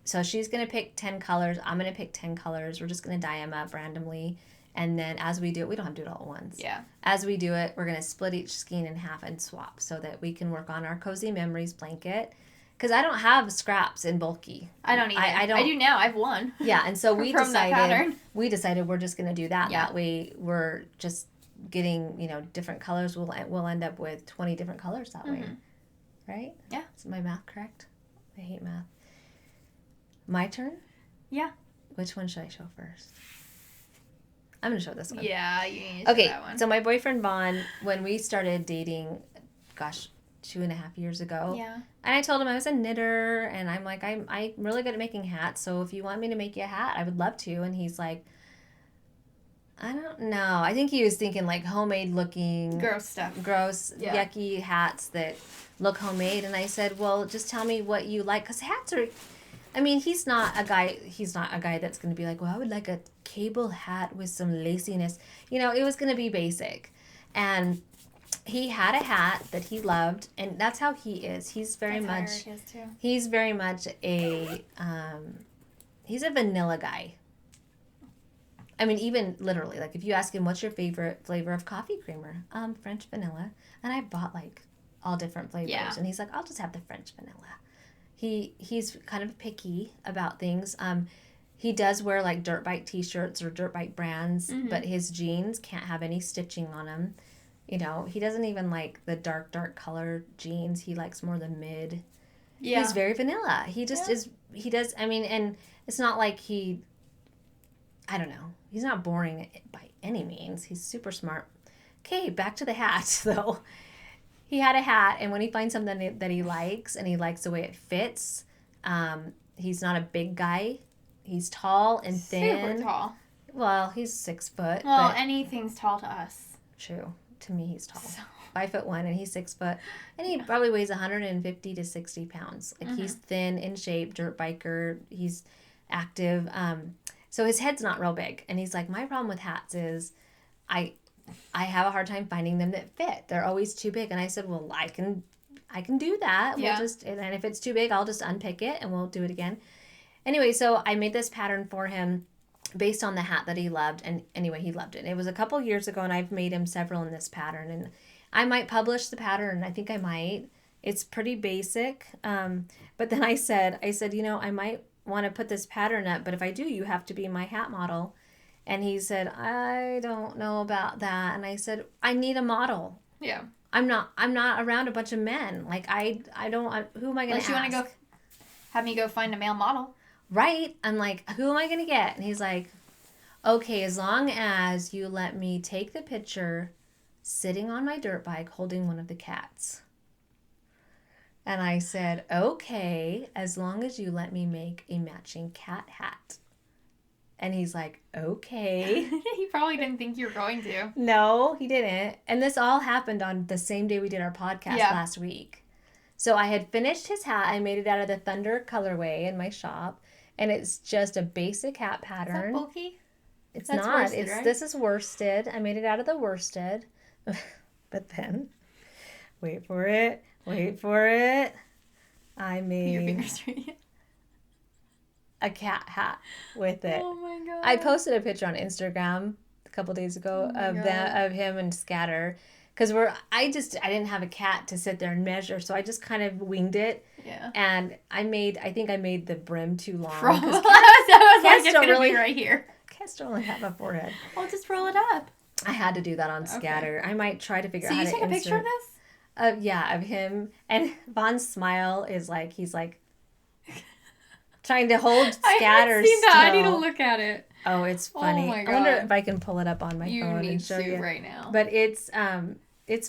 So she's gonna pick 10 colors. I'm gonna pick 10 colors. We're just gonna dye them up randomly. And then as we do it, we don't have to do it all at once. Yeah. As we do it, we're going to split each skein in half and swap so that we can work on our Cozy Memories blanket. Because I don't have scraps in bulky. I don't either. I do now. I have one. Yeah, and so we From that pattern. decided we're just going to do that. Yeah. That way we're just getting, different colors. We'll end up with 20 different colors that way. Right? Yeah. Is my math correct? I hate math. My turn? Yeah. Which one should I show first? I'm going to show this one. Yeah, you need to show that one. So my boyfriend Vaughn, when we started dating, 2.5 years ago. Yeah. And I told him I was a knitter, and I'm like, I'm really good at making hats, so if you want me to make you a hat, I would love to. And he's like, I don't know. I think he was thinking like homemade looking. Gross stuff. Gross, yucky hats that look homemade. And I said, well, just tell me what you like, because hats are... I mean, he's not a guy that's going to be like, well, I would like a cable hat with some laciness. It was going to be basic. And he had a hat that he loved, and that's how he is. He's very much a he's a vanilla guy. I mean, even literally, like if you ask him what's your favorite flavor of coffee creamer, French vanilla. And I bought like all different flavors. Yeah. And he's like, I'll just have the French vanilla. He's kind of picky about things. He does wear like dirt bike t-shirts or dirt bike brands, but his jeans can't have any stitching on them. He doesn't even like the dark color jeans. He likes more the mid. Yeah. He's very vanilla. He just is. He does. I mean, and it's not like I don't know. He's not boring by any means. He's super smart. Okay, back to the hat though. He had a hat, and when he finds something that he likes, and he likes the way it fits, he's not a big guy. He's tall and thin. Super tall. Well, he's 6 foot. Well, anything's tall to us. True. To me, he's tall. 5'1", and he's 6 foot. And he probably weighs 150 to 60 pounds. Like, he's thin, in shape, dirt biker. He's active. So his head's not real big. And he's like, my problem with hats is I have a hard time finding them that fit. They're always too big. And I said, well, I can do that. Yeah. And if it's too big, I'll just unpick it and we'll do it again. Anyway, so I made this pattern for him based on the hat that he loved. And anyway, he loved it. It was a couple years ago, and I've made him several in this pattern. And I might publish the pattern. I think I might. It's pretty basic. But then I said, I might want to put this pattern up. But if I do, you have to be my hat model. And he said, I don't know about that. And I said, I need a model. Yeah. I'm not around a bunch of men. Like, who am I going to ask? You want to go have me go find a male model? Right. I'm like, who am I going to get? And he's like, okay, as long as you let me take the picture sitting on my dirt bike holding one of the cats. And I said, okay, as long as you let me make a matching cat hat. And he's like, okay. He probably didn't think you were going to. No, he didn't. And this all happened on the same day we did our podcast last week. So I had finished his hat. I made it out of the Thunder colorway in my shop. And it's just a basic hat pattern. Is that bulky? That's not. Worsted, right? This is worsted. I made it out of the worsted. But then, wait for it. I made... Your fingers right. A cat hat with it. Oh my god! I posted a picture on Instagram a couple days ago of him and Scatter, because I didn't have a cat to sit there and measure, so I just kind of winged it. Yeah. And I think I made the brim too long. Cats don't really be right here. Cats don't really have a forehead. Well, just roll it up. I had to do that on Scatter. Okay. I might try to figure out how to insert. So you took a picture of this? Of him, and Vaughn's smile is like he's like. Trying to hold Scatter I haven't seen that. I need to look at it. Oh, it's funny. Oh my God. I wonder if I can pull it up on my phone and show you right now. But it's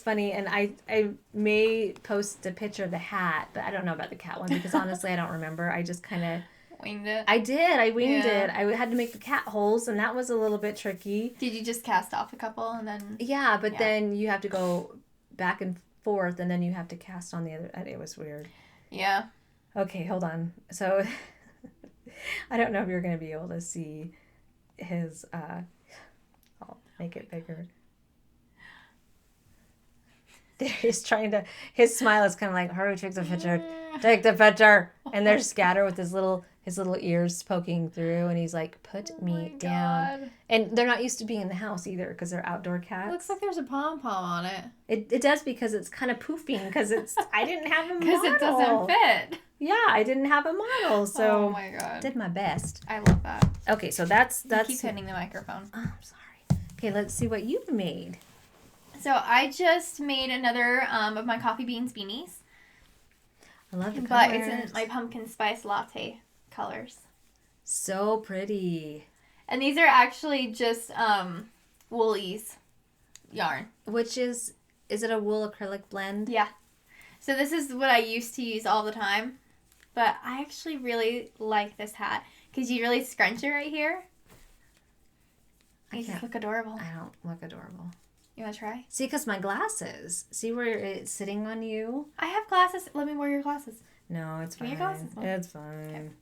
funny, and I may post a picture of the hat, but I don't know about the cat one because honestly I don't remember. I just kind of winged it. I did. I winged it. I had to make the cat holes, and that was a little bit tricky. Did you just cast off a couple and then? Yeah, but then you have to go back and forth, and then you have to cast on the other. It was weird. Yeah. Okay, hold on. So. I don't know if you're going to be able to see his, I'll make it bigger. He's trying to, his smile is kind of like, hurry, take the picture. Take the picture. And there's Scatter with his little ears poking through. And he's like, put me down. God. And they're not used to being in the house either because they're outdoor cats. It looks like there's a pom-pom on it. It does because it's kind of poofing because I didn't have a model. Because it doesn't fit. Yeah, I didn't have a model. So oh my God. did my best. I love that. Okay, so that's. Keep hitting the microphone. Oh, I'm sorry. Okay, let's see what you've made. So I just made another of my coffee beans beanies. I love the colors. But it's in my pumpkin spice latte colors. So pretty. And these are actually just Woolies yarn. Which is it a wool acrylic blend? Yeah. So this is what I used to use all the time. But I actually really like this hat. Because you really scrunch it right here. You just look adorable. I don't look adorable. You want to try? See, because my glasses. See where it's sitting on you? I have glasses. Let me wear your glasses. No, it's fine. Give me your glasses. It's fine.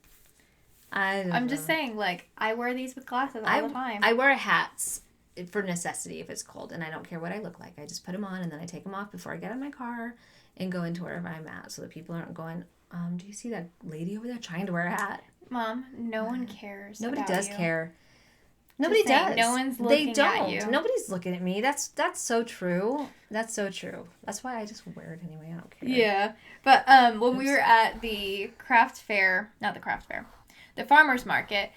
Okay. I'm just saying, like, I wear these with glasses all the time. I wear hats for necessity if it's cold, and I don't care what I look like. I just put them on, and then I take them off before I get in my car and go into wherever I'm at so that people aren't going, do you see that lady over there trying to wear a hat? Mom, no one cares. Nobody does you. care. Nobody saying, does. no one's looking at you. Nobody's looking at me. That's so true. That's so true. That's why I just wear it anyway. I don't care. Yeah. But when we were at the the farmer's market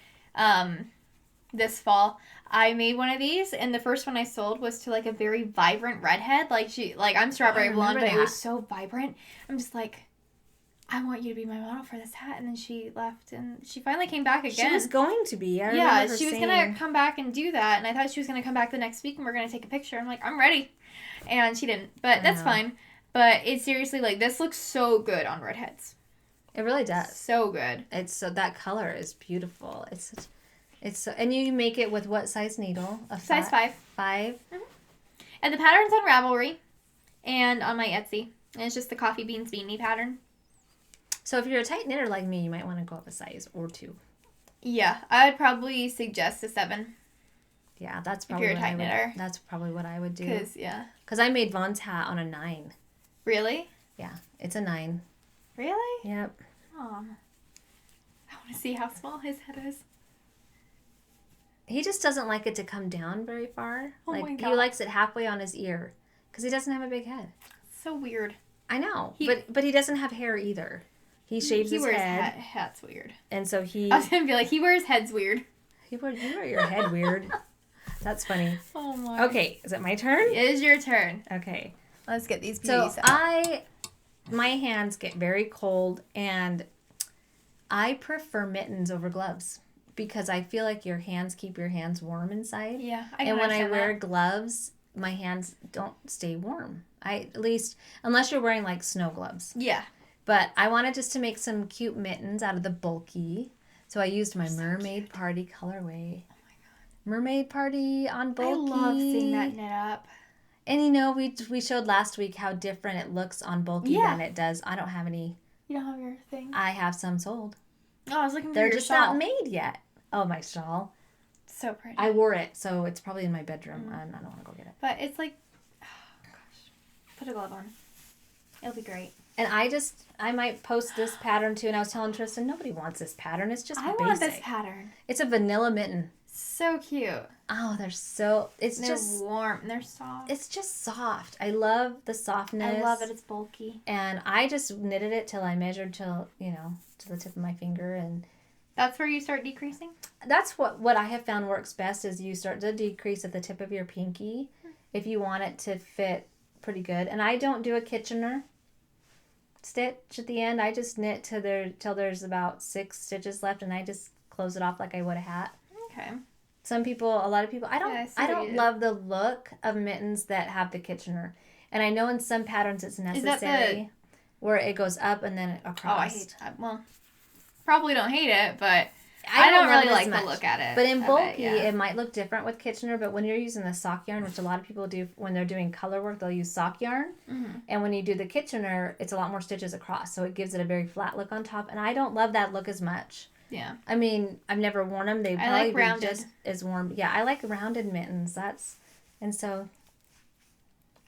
this fall, I made one of these, and the first one I sold was to like a very vibrant redhead. I'm strawberry blonde, but it was so vibrant. I'm just like, I want you to be my model for this hat. And then she left, and she finally came back again. She was going to be. She was going to come back and do that. And I thought she was going to come back the next week, and we're going to take a picture. I'm like, I'm ready. And she didn't. But that's fine. But it's seriously, like, this looks so good on redheads. It really does. So good. That color is beautiful. And you make it with what size needle? Size 5. 5? Mm-hmm. And the pattern's on Ravelry and on my Etsy. And it's just the coffee beans beanie pattern. So if you're a tight knitter like me, you might want to go up a size or 2. Yeah, I would probably suggest a 7. Yeah, that's probably if you're a tight knitter. That's probably what I would do. Because I made Vaughn's hat on a 9. Really? Yeah, it's a 9. Really? Yep. Oh, I want to see how small his head is. He just doesn't like it to come down very far. Oh my God. He likes it halfway on his ear because he doesn't have a big head. So weird. I know, but he doesn't have hair either. He shaves his head. Hat's weird. And so I was gonna be like, he wears heads weird. You wear your head weird. That's funny. Oh my. Okay, is it my turn? It is your turn. Okay. Let's get these beauties So out. my hands get very cold, and I prefer mittens over gloves because I feel like your hands keep your hands warm inside. Yeah, and when I wear gloves, my hands don't stay warm. At least unless you're wearing like snow gloves. Yeah. But I wanted just to make some cute mittens out of the bulky. So I used my Mermaid Party colorway. Oh my God. Mermaid Party on bulky. I love seeing that knit up. And we showed last week how different it looks on bulky than it does. I don't have any. You don't have your thing? I have some sold. Oh, I was looking for They're your just shawl. not made yet. Oh, my shawl. So pretty. I wore it, so it's probably in my bedroom. I don't want to go get it. But it's like, oh gosh, put a glove on. It'll be great. And I might post this pattern too. And I was telling Trysten, nobody wants this pattern. It's just basic. I want this pattern. It's a vanilla mitten. So cute. Oh, they're just warm. They're soft. It's just soft. I love the softness. I love it. It's bulky. And I just knitted it till I measured to the tip of my finger. And that's where you start decreasing? That's what I have found works best is you start to decrease at the tip of your pinky if you want it to fit pretty good. And I don't do a Kitchener stitch at the end. I just knit till there's about 6 stitches left, and I just close it off like I would a hat. Okay. A lot of people, I don't love the look of mittens that have the Kitchener. And I know in some patterns it's necessary where it goes up and then across. Oh, I hate that. Well, probably don't hate it, but I don't really like the look at it. But in bulky, it might look different with Kitchener, but when you're using the sock yarn, which a lot of people do when they're doing color work, they'll use sock yarn. Mm-hmm. And when you do the Kitchener, it's a lot more stitches across, so it gives it a very flat look on top. And I don't love that look as much. Yeah. I mean, I've never worn them. They probably be just as warm. Yeah, I like rounded mittens. And so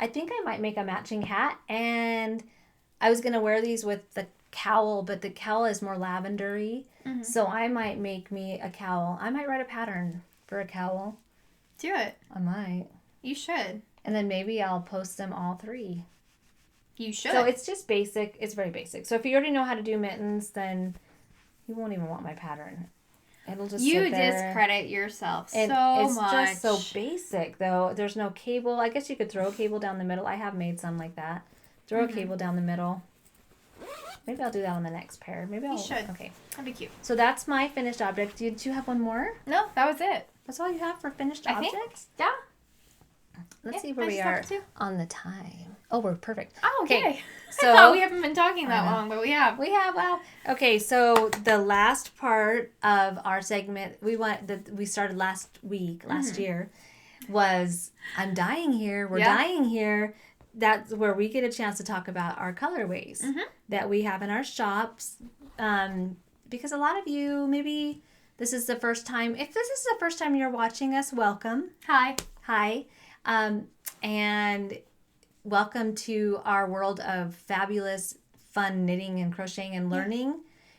I think I might make a matching hat, and I was going to wear these with the cowl, but the cowl is more lavendery. Mm-hmm. So I might make me a cowl. I might write a pattern for a cowl. Do it. I might. You should. And then maybe I'll post them all 3. You should. So it's just basic. It's very basic. So if you already know how to do mittens, then you won't even want my pattern. It'll just you sit there. discredit yourself And so it's much. just so basic, though. There's no cable. I guess you could throw a cable down the middle. I have made some like that. Throw a cable down the middle. Maybe I'll do that on the next pair. Maybe I'll. You should. Okay. That'd be cute. So that's my finished object. Did you have one more? No, that was it. That's all you have for finished I think. objects? Yeah. Let's see where we are on the time. Oh, we're perfect. Oh, okay. So I thought we haven't been talking that long, but we have. We have. Wow. Okay, so the last part of our segment we started last year, was I'm dying here. We're dying here. That's where we get a chance to talk about our colorways that we have in our shops. Because a lot of you, maybe this is the first time. If this is the first time you're watching us, welcome. Hi. And welcome to our world of fabulous, fun knitting and crocheting and learning.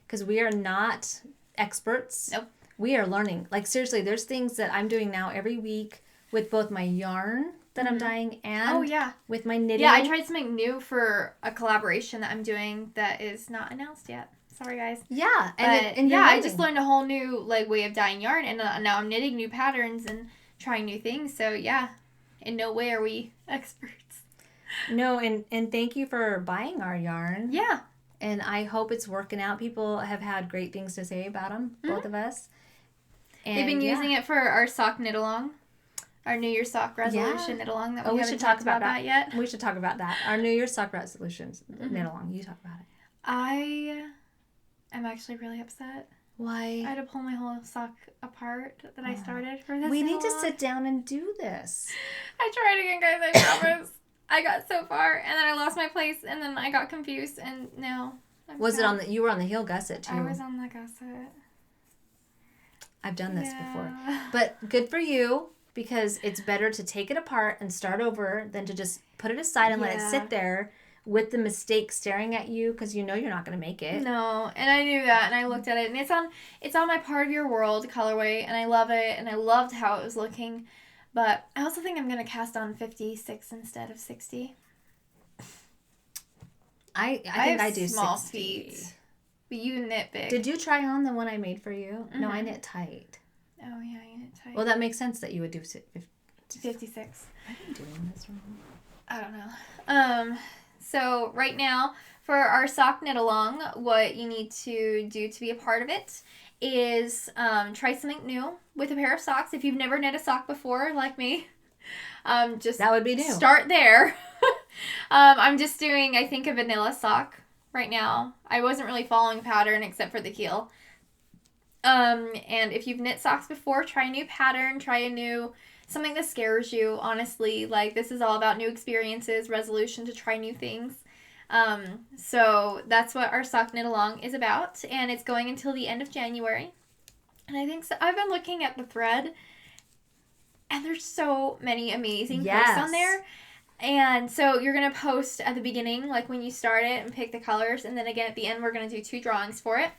Because we are not experts. Nope. We are learning. Like, seriously, there's things that I'm doing now every week with both my yarn that I'm dyeing and with my knitting. Yeah, I tried something new for a collaboration that I'm doing that is not announced yet. Sorry, guys. Yeah. And I just learned a whole new way of dyeing yarn, and now I'm knitting new patterns and trying new things. So, yeah, in no way are we experts. No, and thank you for buying our yarn. Yeah. And I hope it's working out. People have had great things to say about them, both of us. And they've been using it for our sock knit-along. Our New Year's sock resolution knit-along that we haven't talked about that yet. We should talk about that. Our New Year's sock resolutions knit-along. You talk about it. I am actually really upset. Why? I had to pull my whole sock apart that I started for this. We need to sit down and do this. I tried again, guys. I promise. I got so far, and then I lost my place, and then I got confused, and now you were on the heel gusset too? I was on the gusset. I've done this before. But good for you, because it's better to take it apart and start over than to just put it aside and let it sit there with the mistake staring at you, because you know you're not going to make it. No, and I knew that, and I looked at it, and it's on my Part of Your World colorway, and I love it, and I loved how it was looking. But I also think I'm going to cast on 56 instead of 60. I think I do small 60. feet. But you knit big. Did you try on the one I made for you? No, I knit tight. Oh, yeah, you knit tight. Well, that makes sense that you would do 56. I've been doing this wrong. I don't know. So right now, for our sock knit-along, what you need to do to be a part of it is try something new with a pair of socks. If you've never knit a sock before, like me, just that would be new. Start there. I'm just doing, I think, a vanilla sock right now. I wasn't really following a pattern except for the heel. And if you've knit socks before, try a new pattern, something that scares you, honestly. Like, this is all about new experiences, resolution to try new things. So that's what our sock knit along is about, and it's going until the end of January. And I think so. I've been looking at the thread, and there's so many amazing posts on there. And so you're going to post at the beginning, like when you start it, and pick the colors, and then again at the end we're going to do 2 drawings for it.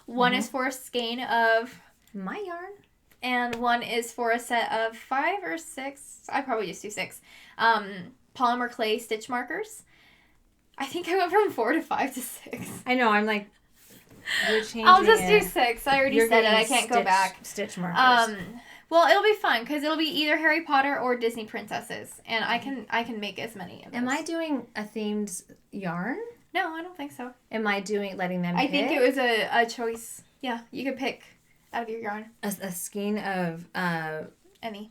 One is for a skein of my yarn, and one is for a set of 5 or 6, I probably just do 6, polymer clay stitch markers. I think I went from 4 to 5 to 6. I know, I'm like, you're changing I'll just do 6. I already said it. I can't go back. Stitch markers. Well, it'll be fun because it'll be either Harry Potter or Disney princesses, and I can make as many of those. Am I doing a themed yarn? No, I don't think so. Am I letting them pick? I think it was a choice. Yeah, you could pick out of your yarn. A skein of Any?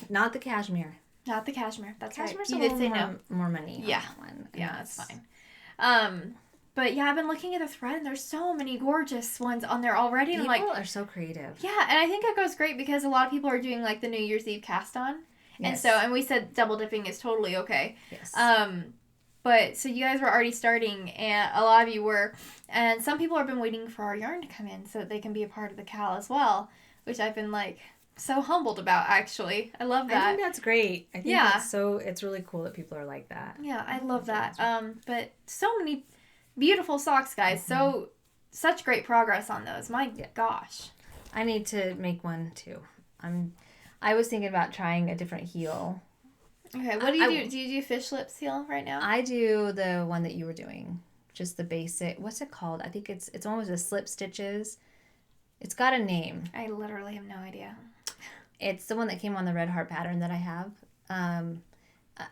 Not the cashmere. Not the cashmere. That's Cashmere's right. You did say more money. Yeah. On that one. Yeah, that's fine. But yeah, I've been looking at the thread, and there's so many gorgeous ones on there already. And People are so creative. Yeah, and I think it goes great because a lot of people are doing like the New Year's Eve cast on. Yes. And we said double dipping is totally okay. Yes. But so you guys were already starting, and a lot of you were, and some people have been waiting for our yarn to come in so that they can be a part of the cal as well, which I've been like, so humbled about, actually. I love that. I think that's great. I think it's really cool that people are like that. Yeah, I love that. But so many beautiful socks, guys. Mm-hmm. Such great progress on those. My gosh. I need to make one too. I was thinking about trying a different heel. Okay, what do you do? Do you do fish lips heel right now? I do the one that you were doing. Just the basic. What's it called? I think it's one with the slip stitches. It's got a name. I literally have no idea. It's the one that came on the red heart pattern that I have.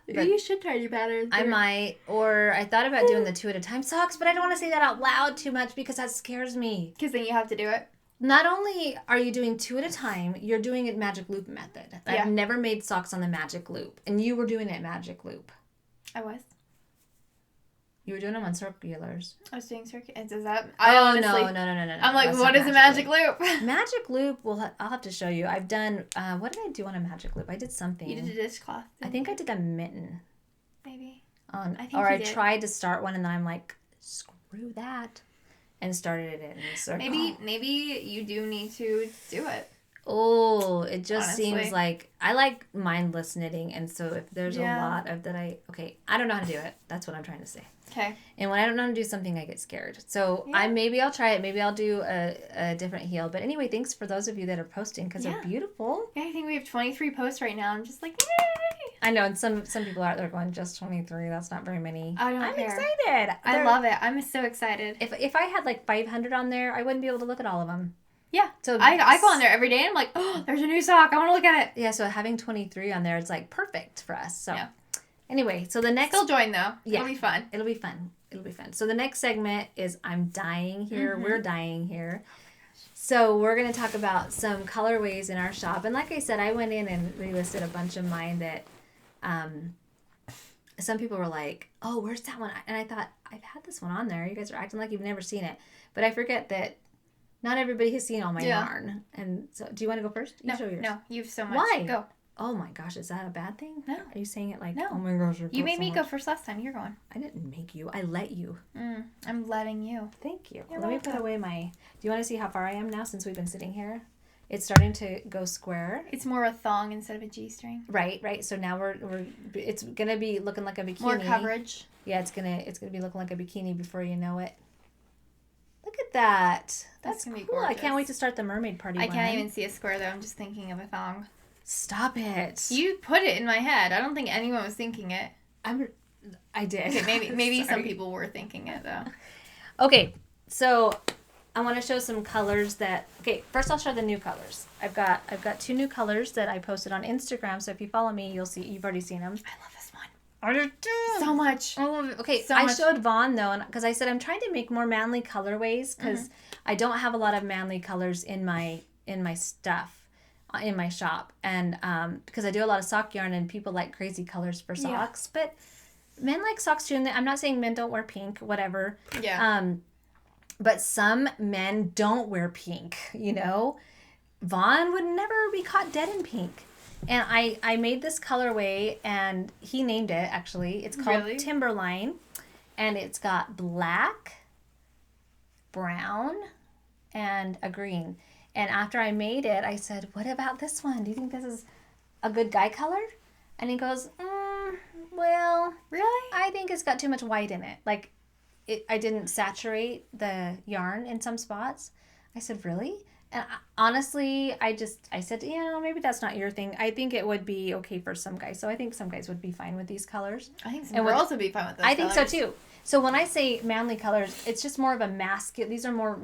You should try your patterns. I might. Or I thought about doing the 2 at a time socks, but I don't want to say that out loud too much because that scares me. Because then you have to do it. Not only are you doing 2 at a time, you're doing it magic loop method. Yeah. I've never made socks on the magic loop. And you were doing it magic loop. I was. You were doing them on circulars. I was doing circulars. Is that? No. I'm like, what is a magic loop? Magic loop, I'll have to show you. I've done, what did I do on a magic loop? I did something. You did a dishcloth. I think I did a mitten. Maybe. I tried to start one and then I'm like, screw that. And started it in the circle. Maybe you do need to do it. Oh, it just seems like I like mindless knitting, and so if there's a lot of that I don't know how to do it. That's what I'm trying to say. Okay. And when I don't know how to do something, I get scared. So maybe I'll try it. Maybe I'll do a different heel. But anyway, thanks for those of you that are posting because they're beautiful. Yeah, I think we have 23 posts right now. I'm just like, yay! I know, and some people out there going, just 23. That's not very many. I'm excited. I love it. I'm so excited. If I had like 500 on there, I wouldn't be able to look at all of them. Yeah. So I go on there every day and I'm like, oh, there's a new sock. I want to look at it. Yeah, so having 23 on there is like perfect for us. So anyway, so the next... Still join though. Yeah. It'll be fun. It'll be fun. So the next segment is I'm dying here. Mm-hmm. We're dying here. So we're going to talk about some colorways in our shop. And like I said, I went in and relisted a bunch of mine that some people were like, oh, where's that one? And I thought, I've had this one on there. You guys are acting like you've never seen it. But I forget that not everybody has seen all my yarn. And so, do you want to go first? You show yours. No, you have so much. Why? Go. Oh my gosh, is that a bad thing? No. Are you saying it like, no. Oh my gosh, you made me go first last time. You're going. I didn't make you. I let you. I'm letting you. Thank you. Let me put away my... Do you want to see how far I am now since we've been sitting here? It's starting to go square. It's more a thong instead of a G-string. Right. So now it's gonna be looking like a bikini. More coverage. Yeah, it's gonna be looking like a bikini before you know it. Look at that. That's gonna be cool. gorgeous. I can't wait to start the mermaid party. I can't even see a square though. I'm just thinking of a thong. Stop it. You put it in my head. I don't think anyone was thinking it. I did. Okay, maybe some people were thinking it though. Okay, so I want to show some colors that... Okay, first I'll show the new colors. I've got 2 new colors that I posted on Instagram, so if you follow me, you'll see... You've already seen them. I love this one. I do too. So much. I love it. Okay, so I showed Vaughn, though, because I said I'm trying to make more manly colorways, because I don't have a lot of manly colors in my stuff, in my shop. And because I do a lot of sock yarn, and people like crazy colors for socks. Yeah. But men like socks, too. And I'm not saying men don't wear pink, whatever. Yeah. But some men don't wear pink, you know. Vaughn would never be caught dead in pink. And I made this colorway, and he named it, actually. It's called Timberline. And it's got black, brown, and a green. And after I made it, I said, what about this one? Do you think this is a good guy color? And he goes, well, really? I think it's got too much white in it. Like, I didn't saturate the yarn in some spots. I said, really? And honestly, I said, maybe that's not your thing. I think it would be okay for some guys. So I think some guys would be fine with these colors. I think some girls would be fine with those I think so too. So when I say manly colors, it's just more of a masculine. These are more,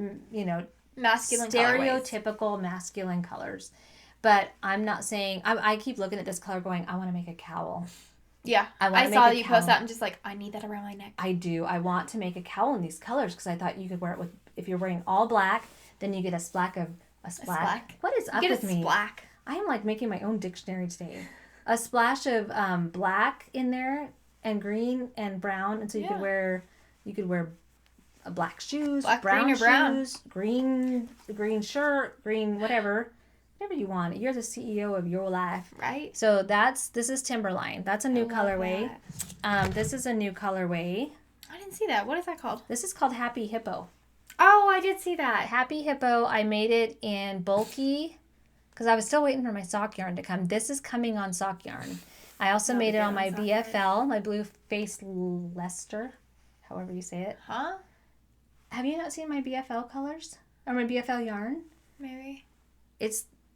masculine stereotypical colorways. Masculine colors. But I'm not saying, I keep looking at this color going, I want to make a cowl. Yeah, I saw you post that and just like, I need that around my neck. I do. I want to make a cowl in these colors because I thought you could wear it with, if you're wearing all black, then you get a splack of, a splash. What is up with me? Splack. I am like making my own dictionary today. A splash of black in there and green and brown, and so you could wear black shoes, brown shoes, green shirt, green whatever you want. You're the CEO of your life, right? So this is Timberline. That's a new colorway. This is a new colorway. I didn't see that. What is that called? This is called Happy Hippo. Oh, I did see that. Happy Hippo. I made it in bulky because I was still waiting for my sock yarn to come. This is coming on sock yarn. I also made it on my BFL, my blue face Leicester, however you say it. Huh? Have you not seen my BFL colors? Or my BFL yarn? Maybe.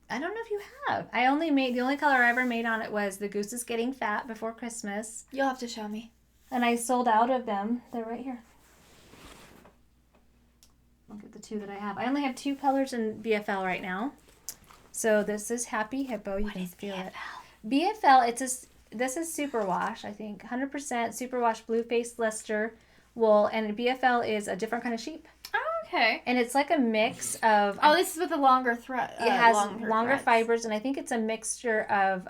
I don't know if you have. The only color I ever made on it was the Goose is Getting Fat before Christmas. You'll have to show me. And I sold out of them. They're right here. Look at the 2 that I have. I only have 2 colors in BFL right now. So this is Happy Hippo. You can feel it. BFL, this is superwash, I think. 100% superwash blue face Leicester wool. And BFL is a different kind of sheep. Okay. And it's like a mix of... Oh, this is with a longer thread. It has longer fibers, and I think it's a mixture of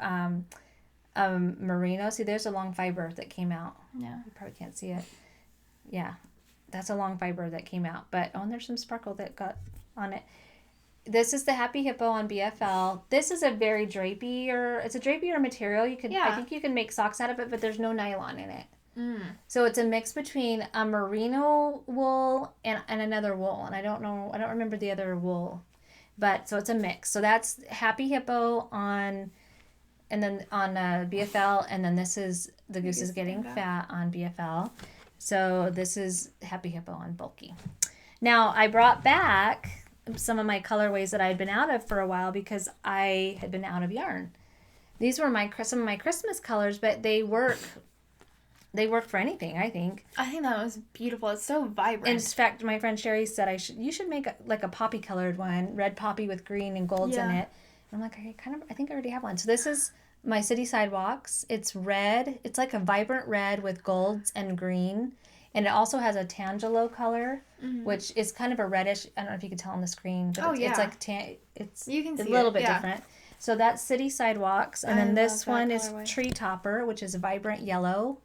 merino. See, there's a long fiber that came out. Yeah. You probably can't see it. Yeah. That's a long fiber that came out. But, and there's some sparkle that got on it. This is the Happy Hippo on BFL. This is a very drapier... It's a drapier material. I think you can make socks out of it, but there's no nylon in it. So it's a mix between a merino wool and another wool, and I don't remember the other wool, but so it's a mix. So that's Happy Hippo on BFL, and then this is the Goose is Getting Fat on BFL. So this is Happy Hippo on Bulky. Now I brought back some of my colorways that I had been out of for a while because I had been out of yarn. These were some of my Christmas colors, but they work for anything, I think. I think that was beautiful. It's so vibrant. In fact, my friend Sherry said you should make a poppy colored one, red poppy with green and golds in it. And I'm like, I think I already have one. So this is my City Sidewalks. It's red. It's like a vibrant red with golds and green. And it also has a tangelo color, which is kind of a reddish. I don't know if you can tell on the screen, but it's like you can see a little bit different. So that's City Sidewalks. And then this one is colorway. Tree Topper, which is a vibrant yellow,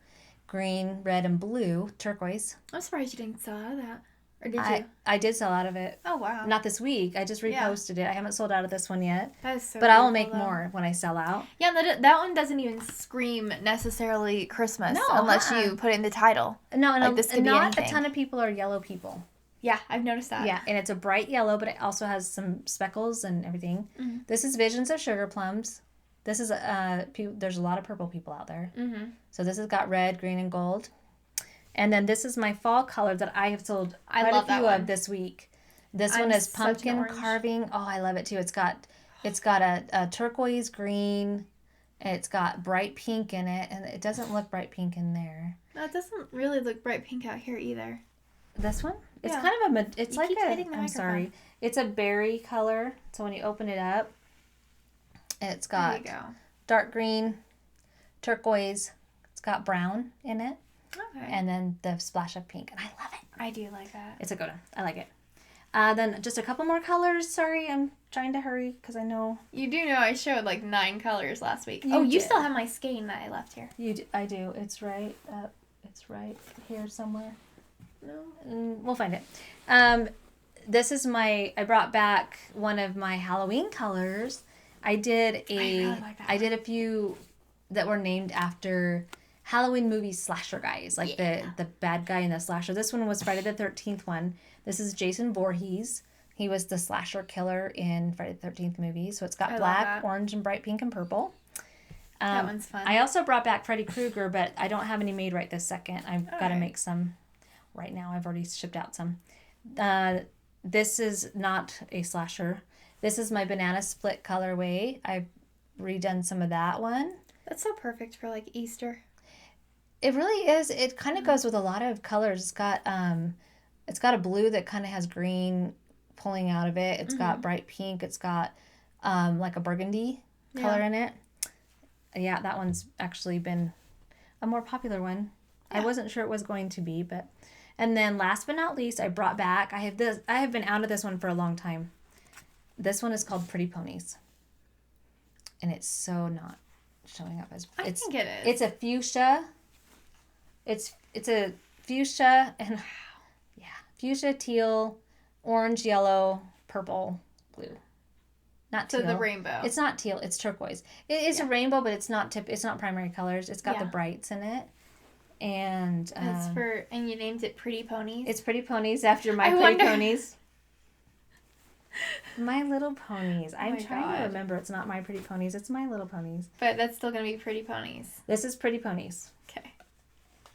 green, red, and blue, turquoise. I'm surprised you didn't sell out of that. Or did you? I did sell out of it. Oh, wow. Not this week. I just reposted it. I haven't sold out of this one yet. That is so But I will make more when I sell out. Yeah, that one doesn't even scream necessarily Christmas unless you put it in the title. No, like this could not be a ton of people are yellow people. Yeah, I've noticed that. Yeah, and it's a bright yellow, but it also has some speckles and everything. Mm-hmm. This is Visions of Sugar Plums. This is there's a lot of purple people out there. Mm-hmm. So this has got red, green, and gold. And then this is my fall color that I have sold quite a few of this week. This one is pumpkin carving. Oh, I love it too. It's got a turquoise green. And it's got bright pink in it, and it doesn't look bright pink in there. No, it doesn't really look bright pink out here either. This one? It's kind of I'm sorry. It's a berry color. So when you open it up, it's got dark green, turquoise. It's got brown in it. Okay. And then the splash of pink. And I love it. I do like that. It's a good one. I like it. Then just a couple more colors. Sorry, I'm trying to hurry because I know. You do know I showed like 9 colors last week. You still have my skein that I left here. I do. It's right up. It's right here somewhere. No. We'll find it. This is I brought back one of my Halloween colors. I did a few that were named after Halloween movie slasher guys, like the bad guy and the slasher. This one was Friday the 13th one. This is Jason Voorhees. He was the slasher killer in Friday the 13th movie. So it's got black, orange, and bright pink and purple. That one's fun. I also brought back Freddy Krueger, but I don't have any made right this second. I've got to make some right now. I've already shipped out some. This is not a slasher. This is my banana split colorway. I've redone some of that one. That's so perfect for like Easter. It really is. It kind of goes with a lot of colors. It's got a blue that kind of has green pulling out of it. It's got bright pink. It's got like a burgundy color in it. Yeah, that one's actually been a more popular one. Yeah. I wasn't sure it was going to be, but and then last but not least, I brought back. I have been out of this one for a long time. This one is called Pretty Ponies, and it's so not showing up as. I think it is. It's a fuchsia. It's a fuchsia and fuchsia, teal, orange, yellow, purple, blue. Not teal. So the rainbow. It's not teal. It's turquoise. It is a rainbow, but it's not primary colors. It's got the brights in it, and and you named it Pretty Ponies. It's Pretty Ponies after my Pretty Ponies. My Little Ponies. I'm my trying God. to remember. It's not My Pretty Ponies. It's My Little Ponies. But that's still going to be Pretty Ponies. This is Pretty Ponies. Okay.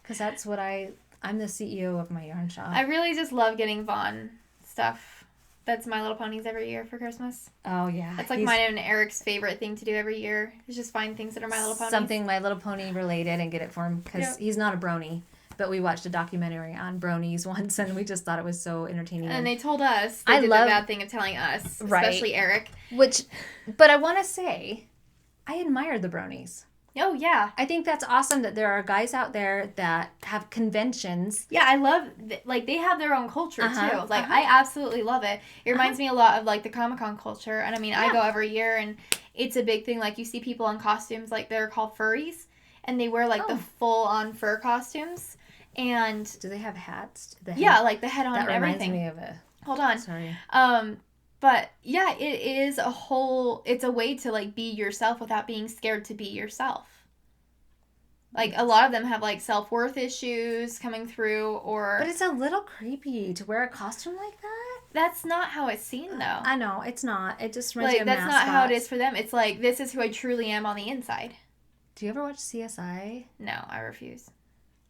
Because that's what I'm the CEO of my yarn shop. I really just love getting Vaughn stuff. That's My Little Ponies every year for Christmas. Oh, yeah. That's like mine and Eric's favorite thing to do every year. Is just find things that are My Little Ponies. Something My Little Pony related and get it for him. Because he's not a brony. But we watched a documentary on bronies once, and we just thought it was so entertaining. And they told us they did the bad thing of telling us, especially Eric. But I want to say, I admire the bronies. Oh, yeah. I think that's awesome that there are guys out there that have conventions. Yeah, I love, they have their own culture, too. I absolutely love it. It reminds me a lot of, the Comic-Con culture. And, I mean, I go every year, and it's a big thing. You see people in costumes, they're called furries, and they wear, the full-on fur costumes. And do they have hats? The head on and That reminds everything. me of it. Hold on. Sorry. But yeah, it is it's a way to be yourself without being scared to be yourself. A lot of them have self-worth issues coming through But it's a little creepy to wear a costume like that. That's not how it's seen though. I know, it's not. It just reminds me of that's mascots. not how it is for them. It's this is who I truly am on the inside. Do you ever watch CSI? No, I refuse.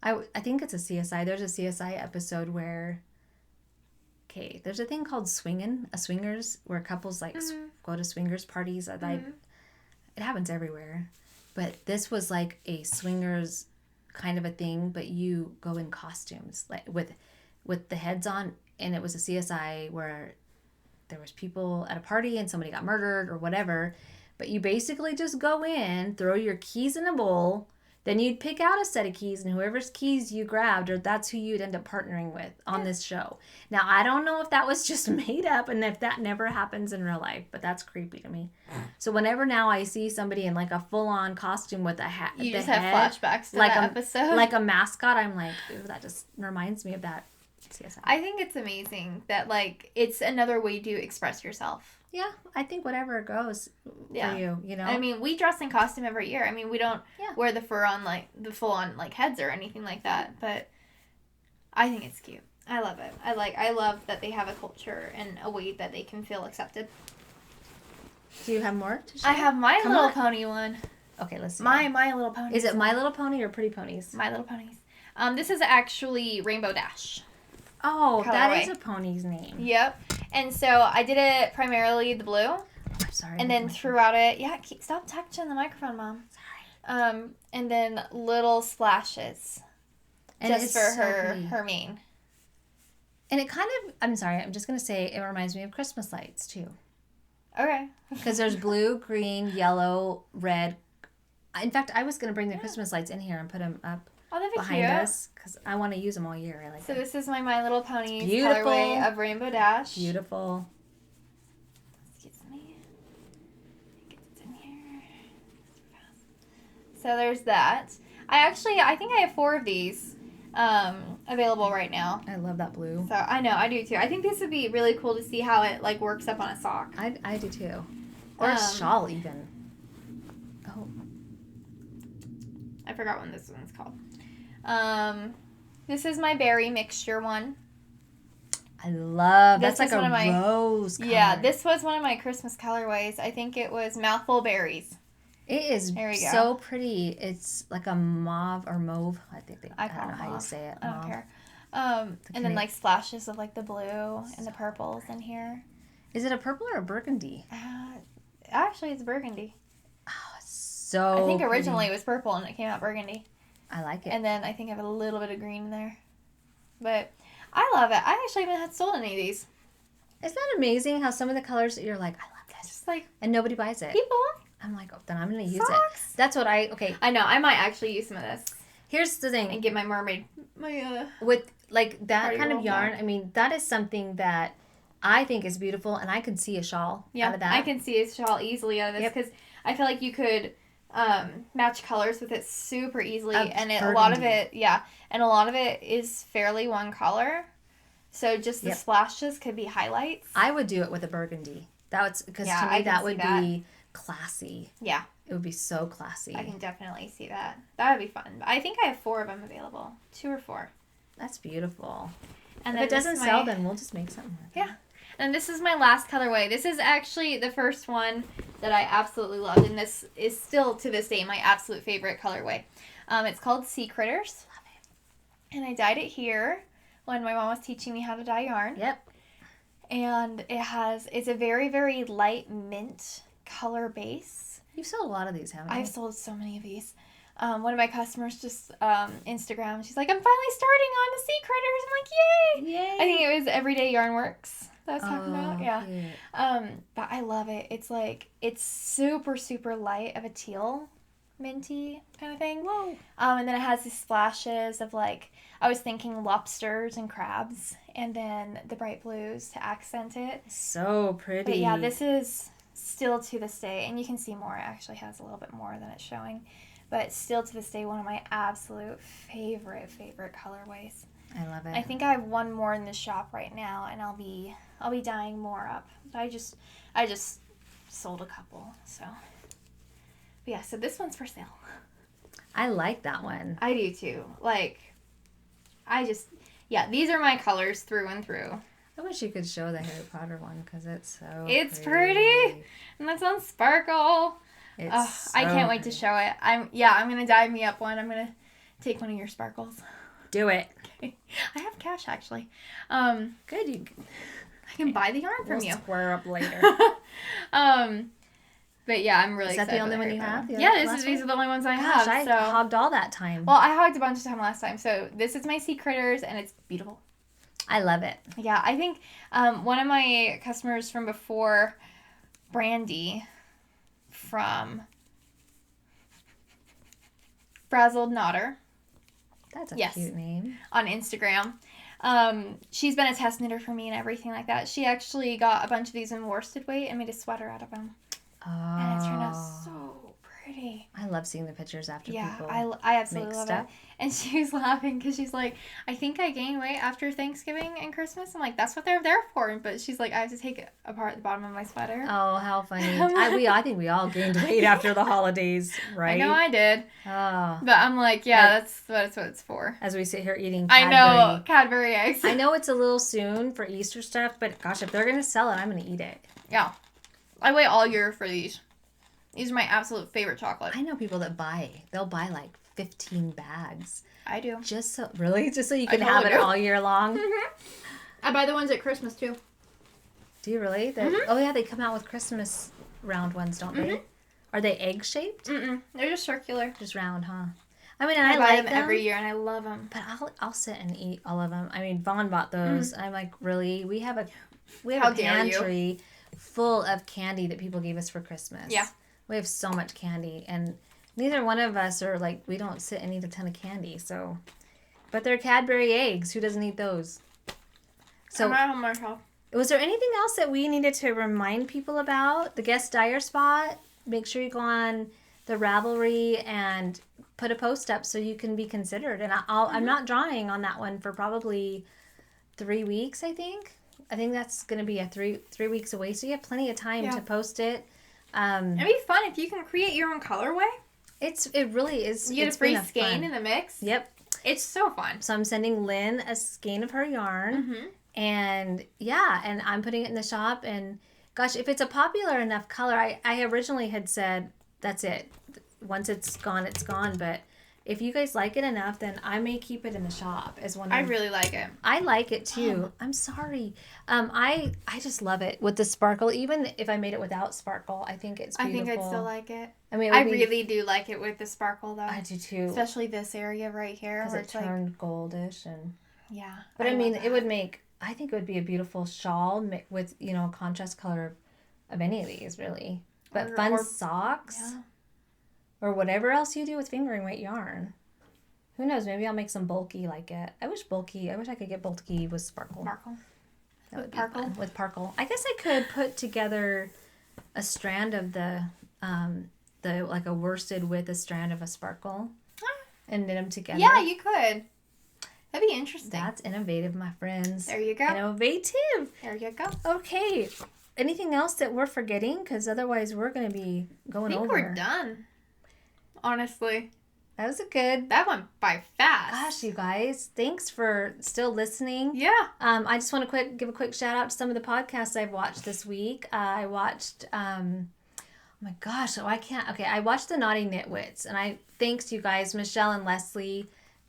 I think it's a CSI. There's a CSI episode where, there's a thing called swingers, where couples go to swingers parties. It happens everywhere, but this was a swingers kind of a thing, but you go in costumes with the heads on, and it was a CSI where there was people at a party and somebody got murdered or whatever, but you basically just go in, throw your keys in a bowl. Then you'd pick out a set of keys, and whoever's keys you grabbed, or that's who you'd end up partnering with on this show. Now, I don't know if that was just made up and if that never happens in real life, but that's creepy to me. So whenever now I see somebody in a full-on costume with a hat, you just have flashbacks to that episode. Like a mascot, I'm like, ooh, that just reminds me of that CSI. I think it's amazing that it's another way to express yourself. Yeah, I think whatever goes for you know? I mean, we dress in costume every year. I mean, we don't wear the fur on, the full-on, heads or anything like that. But I think it's cute. I love it. I love that they have a culture and a way that they can feel accepted. Do you have more to share? I have My Little Pony one. Okay, let's see. My Little Pony. Is it My Little Pony or Pretty Ponies? My Little Ponies. This is actually Rainbow Dash. Oh, colorway. That is a pony's name. Yep. And so I did it primarily the blue. Oh, I'm sorry. And then throughout it, stop touching the microphone, Mom. Sorry. And then little splashes. And just for her mane. And it kind of, I'm sorry, I'm just going to say it reminds me of Christmas lights too. Okay. Because there's blue, green, yellow, red. In fact, I was going to bring the Christmas lights in here and put them up behind us because I want to use them all year. I like So them. this is my Little Ponies Beautiful. colorway of Rainbow Dash. Beautiful. Excuse me. Get this in here. So there's that. I think I have 4 of these available right now. I love that blue. So I know, I do too. I think this would be really cool to see how it works up on a sock. I do too. Or a shawl even. Oh. I forgot what this one's called. This is my berry mixture one. I love This that's is like one a of my- rose color. Yeah, this was one of my Christmas colorways. I think it was Mouthful Berries. It is There we go. so pretty. It's like a mauve or mauve. I I don't call know it how you mauve. say it. I don't Mauve. care. And then splashes of the blue and the purples in here. Is it a purple or a burgundy? Actually, it's burgundy. Oh, it's so I think originally pretty. it was purple and it came out burgundy. I like it. And then I think I have a little bit of green in there. But I love it. I actually haven't had sold any of these. Isn't that amazing how some of the colors that you're like, I love this. Just And nobody buys it. people. I'm like, oh, then I'm going to use Socks. it. That's what okay. I know. I might actually use some of this Here's the thing. and get my mermaid. With that Party kind of roll yarn, back. I mean, that is something that I think is beautiful, and I could see a shawl out of that. I can see a shawl easily out of this because I feel like you could match colors with it super easily, and a lot of it is fairly one color. So just the splashes could be highlights. I would do it with a burgundy. Because to me that would be classy. Yeah. It would be so classy. I can definitely see that. That would be fun. I think I have 4 of them available. 2 or 4. That's beautiful. And if it doesn't sell, then we'll just make something. Yeah. And this is my last colorway. This is actually the first one that I absolutely loved, and this is still to this day my absolute favorite colorway. It's called Sea Critters. Love it. And I dyed it here when my mom was teaching me how to dye yarn. Yep. And it's a very, very light mint color base. You've sold a lot of these, haven't you? I've sold so many of these. One of my customers just Instagram. She's like, I'm finally starting on the Sea Critters. I'm like, yay! Yay! I think it was Everyday Yarn Works that I was talking about. Yeah. Cute. But I love it. It's super, super light of a teal, minty kind of thing. Whoa. And then it has these splashes of like, I was thinking lobsters and crabs, and then the bright blues to accent it. So pretty. But yeah, this is still to this day, and you can see more. It actually has a little bit more than it's showing. But still to this day, one of my absolute favorite colorways. I love it. I think I have one more in the shop right now, and I'll be dyeing more up. But I just sold a couple, so. But yeah, so this one's for sale. I like that one. I do too. Like, these are my colors through and through. I wish you could show the Harry Potter one because it's so It's pretty. And that's on Sparkle. It's I can't so wait to pretty. I'm gonna dye me up one. I'm gonna take one of your sparkles. Do it. Okay. I have cash actually. Good. You I can buy the yarn from we'll you. square up later. But yeah, I'm really Is that excited. the only for one Harry you Potter. have? The Yeah, last these one? are the only ones I Gosh, have. I So. hogged all that time. Well, I hogged a bunch of time last time. So this is my Sea Critters, and it's beautiful. I love it. Yeah, I think one of my customers from before, Brandy, from Frazzled Knotter. That's a Yes. cute name. On Instagram. She's been a test knitter for me and everything like that. She actually got a bunch of these in worsted weight and made a sweater out of them. Oh. And it turned out so pretty. I love seeing the pictures after people. I absolutely make love stuff. it. And she was laughing because she's like, I think I gained weight after Thanksgiving and Christmas. I'm like, that's what they're there for. But she's like, I have to take apart the bottom of my sweater. Oh, how funny. I think we all gained weight after the holidays, right? I know I did. Oh. But I'm like, yeah, that's what it's for. As we sit here eating I Cadbury. know, Cadbury eggs. I know it's a little soon for Easter stuff, but gosh, if they're going to sell it, I'm going to eat it. Yeah. I wait all year for these. These are my absolute favorite chocolate. I know people that they'll buy like 15 bags. I do. Just so you can I have it totally do. all year long. I buy the ones at Christmas too. Do you really? Oh yeah, they come out with Christmas round ones, don't they? Are they egg shaped? Mm-mm. They're just circular. Just round, huh? I mean, and I I buy like them every year and I love them. But I'll sit and eat all of them. I mean, Vaughn bought those. I'm like, really? We have a How a dare you. pantry full of candy that people gave us for Christmas. Yeah. We have so much candy, and neither one of us are like, we don't sit and eat a ton of candy. So, but they're Cadbury eggs. Who doesn't eat those? So, I'm not on myself. was there anything else that we needed to remind people about? The guest dyer spot. Make sure you go on the Ravelry and put a post up so you can be considered. And I'm not drawing on that one for probably 3 weeks. I think that's going to be a three weeks away. So you have plenty of time to post it. It'd be fun if you can create your own colorway. It really is. You get it's a free been skein fun. in the mix. Yep. It's so fun. So I'm sending Lynn a skein of her yarn, and and I'm putting it in the shop. And gosh, if it's a popular enough color, I originally had said that's it. Once it's gone, it's gone. But if you guys like it enough, then I may keep it in the shop as one. I really like it. I like it too. I'm sorry. I just love it with the sparkle. Even if I made it without sparkle, I think it's beautiful. I think I'd still like it. I mean, I really do like it with the sparkle though. I do too. Especially this area right here Because where it it's like, turned goldish and. yeah. But I mean, love it would make. I think it would be a beautiful shawl with a contrast color of any of these really. But fun socks. Yeah. Or whatever else you do with fingering weight yarn. Who knows? Maybe I'll make some bulky like it. I wish I could get bulky with sparkle. Sparkle. That would be fun. With sparkle. I guess I could put together a strand of the like a worsted with a strand of a sparkle and knit them together. Yeah, you could. That'd be interesting. That's innovative, my friends. There you go. Innovative. There you go. Okay. Anything else that we're forgetting? Because otherwise we're going to be going over. I think we're done. Honestly. That was a good. That went by fast. Gosh, you guys, thanks for still listening. Yeah. I just want to give a quick shout out to some of the podcasts I've watched this week. I watched, oh my gosh, I watched the Naughty Knitwits, and thanks you guys, Michelle and Leslie.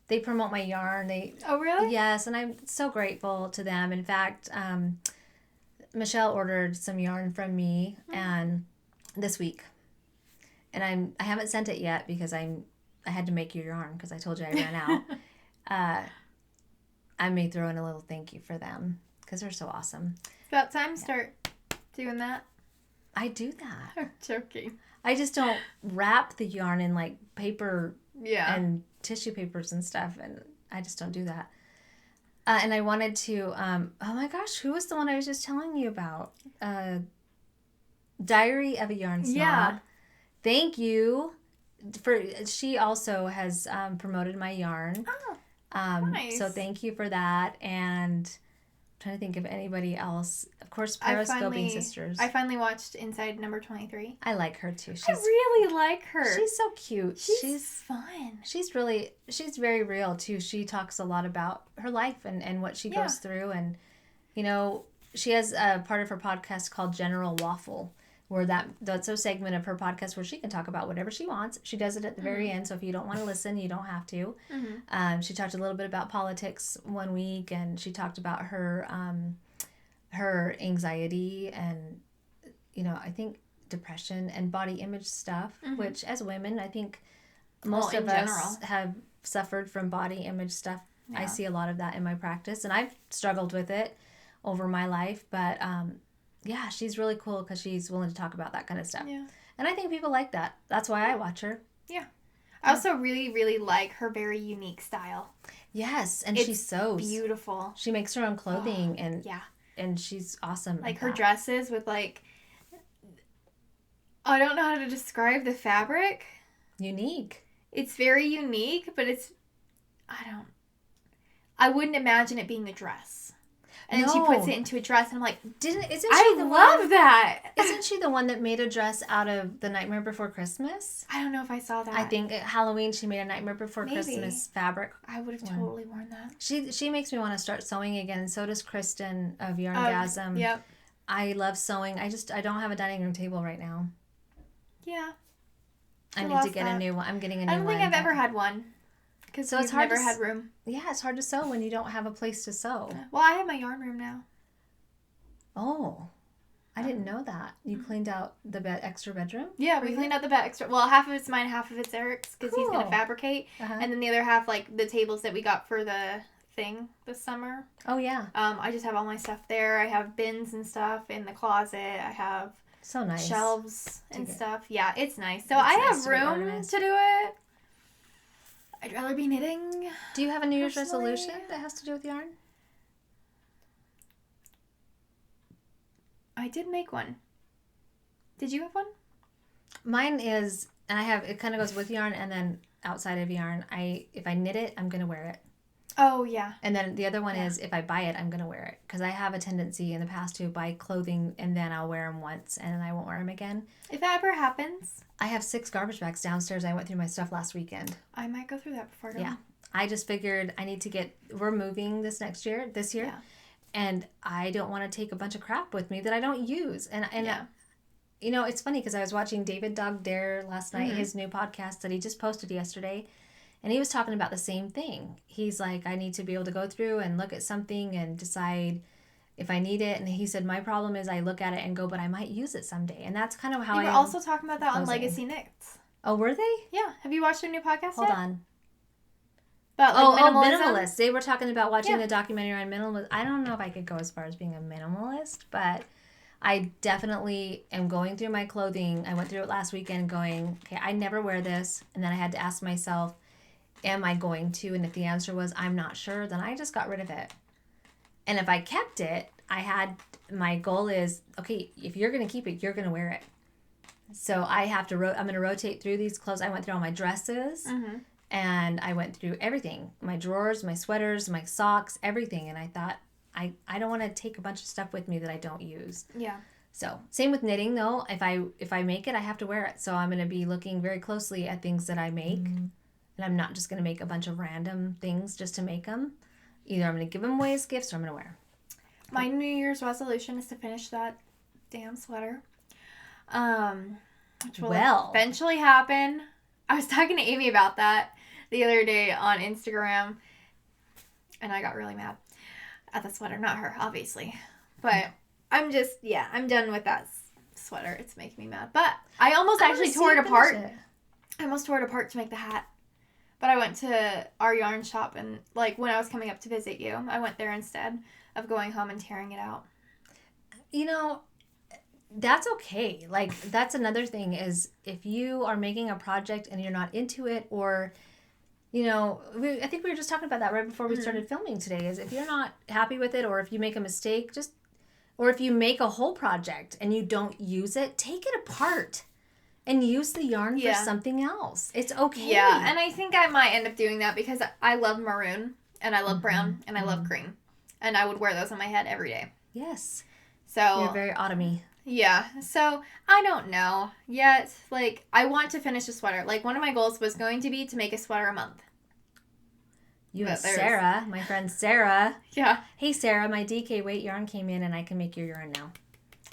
They promote my yarn. Oh, really? Yes, and I'm so grateful to them. In fact, Michelle ordered some yarn from me and this week, and I haven't sent it yet because I had to make your yarn because I told you I ran out. I may throw in a little thank you for them because they're so awesome. It's about time to start doing that. I do that. I'm joking. I just don't wrap the yarn in like paper and tissue papers and stuff, and I just don't do that. And I wanted to, oh my gosh, who was the one I was just telling you about? Diary of a Yarn Snob. Yeah. Thank you. She also has promoted my yarn. Oh, nice. So thank you for that. And I'm trying to think of anybody else. Of course, Periscoping Sisters. I finally watched Inside Number 23. I like her too. I really like her. She's so cute. She's fun. She's very real too. She talks a lot about her life and what she goes through. And, she has a part of her podcast called General Waffle, where that's a segment of her podcast where she can talk about whatever she wants. She does it at the very end, so if you don't want to listen, you don't have to. Mm-hmm. She talked a little bit about politics one week, and she talked about her anxiety and, I think depression and body image stuff, which as women, I think most of us have suffered from body image stuff. Yeah. I see a lot of that in my practice, and I've struggled with it over my life, but yeah, she's really cool because she's willing to talk about that kind of stuff. Yeah. And I think people like that. That's why I watch her. Yeah. I also really, really like her very unique style. Yes, and she sews. Beautiful. She makes her own clothing, and she's awesome. Like her dresses with I don't know how to describe the fabric. Unique. It's very unique, but I wouldn't imagine it being a dress. And then she puts it into a dress, and I'm like, love that. Isn't she the one that made a dress out of The Nightmare Before Christmas? I don't know if I saw that. I think at Halloween she made a Nightmare Before Christmas fabric. I would have totally worn that. She makes me want to start sewing again, and so does Trysten of Yarngasm. Yep. I love sewing. I don't have a dining room table right now. Yeah. I need to get a new one. I'm getting a new one. I don't think I've ever had one. Because it's hard never had room. Yeah, it's hard to sew when you don't have a place to sew. Well, I have my yarn room now. Oh, I didn't know that. You cleaned out the extra bedroom? Yeah, we cleaned out the extra. Well, half of it's mine, half of it's Eric's, because he's going to fabricate. And then the other half, the tables that we got for the thing this summer. Oh, yeah. I just have all my stuff there. I have bins and stuff in the closet. I have so nice shelves and stuff. Yeah, it's nice. So I have room to do it. I'd rather be knitting. Do you have a New Year's resolution that has to do with yarn? I did make one. Did you have one? Mine is, and it kind of goes with yarn and then outside of yarn. If I knit it, I'm going to wear it. Oh, yeah. And then the other one is, if I buy it, I'm going to wear it. Because I have a tendency in the past to buy clothing and then I'll wear them once and then I won't wear them again. If that ever happens. I have 6 garbage bags downstairs. I went through my stuff last weekend. I might go through that before going. Yeah. I just figured I need to we're moving this year. Yeah. And I don't want to take a bunch of crap with me that I don't use. And it's funny because I was watching David Dog Dare last night, his new podcast that he just posted yesterday. And he was talking about the same thing. He's like, I need to be able to go through and look at something and decide if I need it. And he said, my problem is I look at it and go, but I might use it someday. And that's kind of how They were also talking about that on Legacy Knits. Oh, were they? Yeah. Have you watched their new podcast Hold yet? on. About minimalists. They were talking about watching the documentary on minimalism. I don't know if I could go as far as being a minimalist, but I definitely am going through my clothing. I went through it last weekend going, okay, I never wear this. And then I had to ask myself, am I going to? And if the answer was, I'm not sure, then I just got rid of it. And if I kept it, my goal is, okay, if you're going to keep it, you're going to wear it. So I have to, I'm going to rotate through these clothes. I went through all my dresses and I went through everything, my drawers, my sweaters, my socks, everything. And I thought, I don't want to take a bunch of stuff with me that I don't use. Yeah. So same with knitting though. If I make it, I have to wear it. So I'm going to be looking very closely at things that I make. and I'm not just going to make a bunch of random things just to make them. Either I'm going to give them away as gifts or I'm going to wear. My New Year's resolution is to finish that damn sweater. Which will eventually happen. I was talking to Amy about that the other day on Instagram, and I got really mad at the sweater. Not her, obviously. But I'm done with that sweater. It's making me mad. But I almost actually tore it apart. I almost tore it apart to make the hat. But I went to our yarn shop, and like when I was coming up to visit you, I went there instead of going home and tearing it out. You know, that's okay. Like, that's another thing is if you are making a project and you're not into it, or, you know, I think we were just talking about that right before we started filming today, is if you're not happy with it, or if you make a mistake, or if you make a whole project and you don't use it, take it apart and use the yarn for something else. It's okay. Yeah, and I think I might end up doing that because I love maroon, and I love brown, and I love cream. And I would wear those on my head every day. Yes. So you're very autumny. Yeah. So I don't know yet. Like, I want to finish a sweater. Like, one of my goals was going to be to make a sweater a month. You and Sarah, my friend Sarah. Yeah. Hey, Sarah, my DK weight yarn came in, and I can make your yarn now.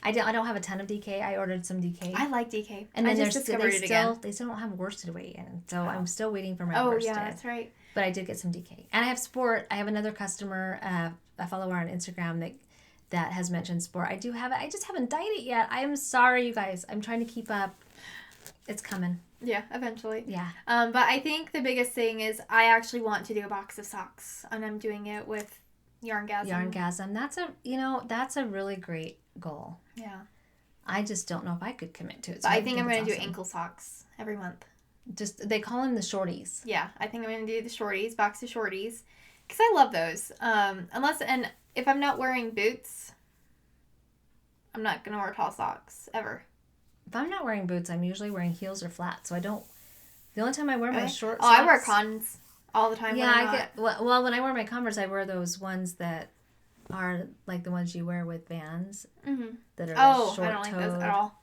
I don't have a ton of DK. I ordered some DK. I like DK. And then they still don't have worsted weight in. So I'm still waiting for my worsted. Oh, yeah, that's right. But I did get some DK. And I have Sport. I have another customer, a follower on Instagram that has mentioned Sport. I do have it. I just haven't dyed it yet. I am sorry, you guys. I'm trying to keep up. It's coming. Yeah, eventually. Yeah. But I think the biggest thing is I actually want to do a box of socks. And I'm doing it with Yarngasm. Yarngasm. That's a really great goal. Yeah. I just don't know if I could commit to it. So I think I'm going to do ankle socks every month. They call them the shorties. Yeah, I think I'm going to do the shorties, box of shorties. Because I love those. And if I'm not wearing boots, I'm not going to wear tall socks, ever. If I'm not wearing boots, I'm usually wearing heels or flats. So I don't... The only time I wear my short socks... I wear Cons all the time. Yeah, when I wear my Converse, I wear those ones that are like the ones you wear with Vans. Mm-hmm. That are short-toed. I don't like those at all.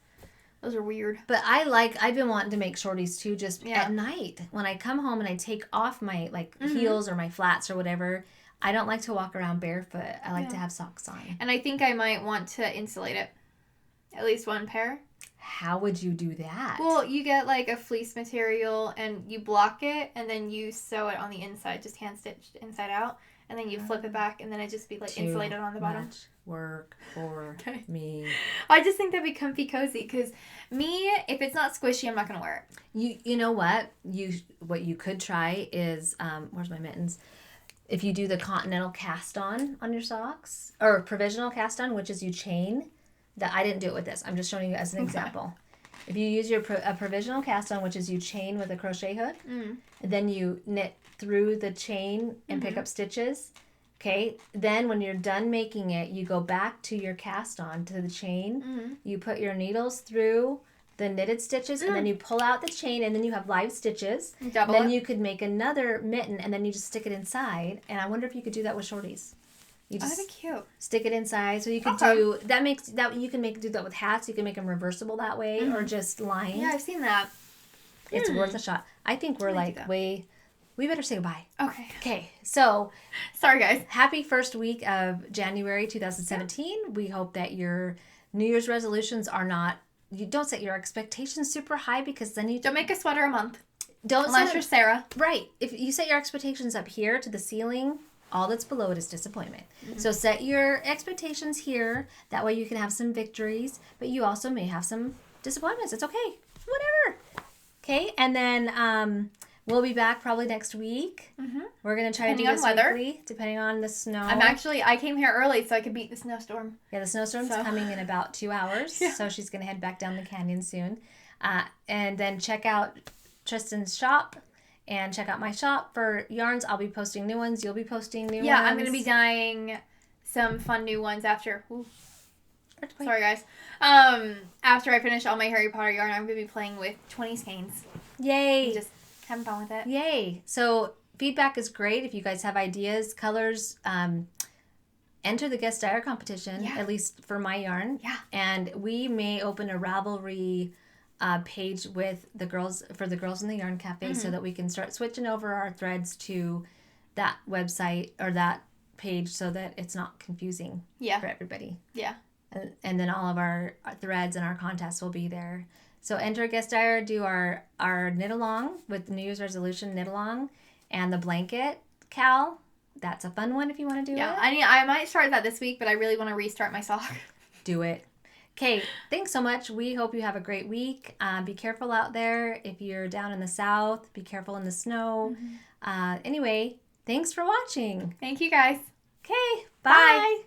Those are weird. But I've been wanting to make shorties too, just at night. When I come home and I take off my heels or my flats or whatever, I don't like to walk around barefoot. I like to have socks on. And I think I might want to insulate it. At least one pair. How would you do that? Well, you get like a fleece material and you block it and then you sew it on the inside, just hand stitched inside out. And then you flip it back and then it just be like insulated on the bottom. Much work for me. I just think that'd be comfy cozy because if it's not squishy, I'm not going to wear it. You know what? What you could try is, where's my mittens? If you do the continental cast on your socks, or provisional cast on, which is you chain, I didn't do it with this. I'm just showing you as an example. If you use a provisional cast on, which is you chain with a crochet hook, and then you knit through the chain and pick up stitches. Okay, then when you're done making it, you go back to your cast on to the chain. You put your needles through the knitted stitches, and then you pull out the chain, and then you have live stitches. You could make another mitten, and then you just stick it inside. And I wonder if you could do that with shorties. You just that'd be cute. Stick it inside, so you could do that. You can do that with hats. You can make them reversible that way, or just lined. Yeah, I've seen that. It's worth a shot. I think we're we better say goodbye. Okay. So, sorry guys. Happy first week of January 2017. Yeah. We hope that your New Year's resolutions are not. You don't set your expectations super high because then you don't make a sweater a month. Unless you're Sarah. Right. If you set your expectations up here to the ceiling, all that's below it is disappointment. So set your expectations here. That way you can have some victories, but you also may have some disappointments. It's okay. Whatever. Okay. And then we'll be back probably next week. We're going to try to do this weekly, depending on the snow. I came here early so I could beat the snowstorm. Yeah, the snowstorm's coming in about 2 hours. So she's going to head back down the canyon soon. And then check out Trysten's shop. And check out my shop for yarns. I'll be posting new ones. You'll be posting new ones. Yeah, I'm going to be dyeing some fun new ones after. Ooh. Sorry, guys. After I finish all my Harry Potter yarn, I'm going to be playing with 20 skeins. Yay. Just having fun with it. Yay. So feedback is great. If you guys have ideas, colors, enter the guest dyer competition, at least for my yarn. Yeah. And we may open a Ravelry page with the girls for the Girls in the Yarn Cafe so that we can start switching over our threads to that website or that page so that it's not confusing for everybody. Yeah. And then all of our threads and our contests will be there. So enter a guest dyer, do our knit along with the New Year's resolution knit along, and the blanket Cal. That's a fun one if you want to do it. Yeah, I might start that this week, but I really want to restart my sock. Do it. Okay, thanks so much. We hope you have a great week. Be careful out there. If you're down in the south, be careful in the snow. Anyway, thanks for watching. Thank you, guys. Okay, bye.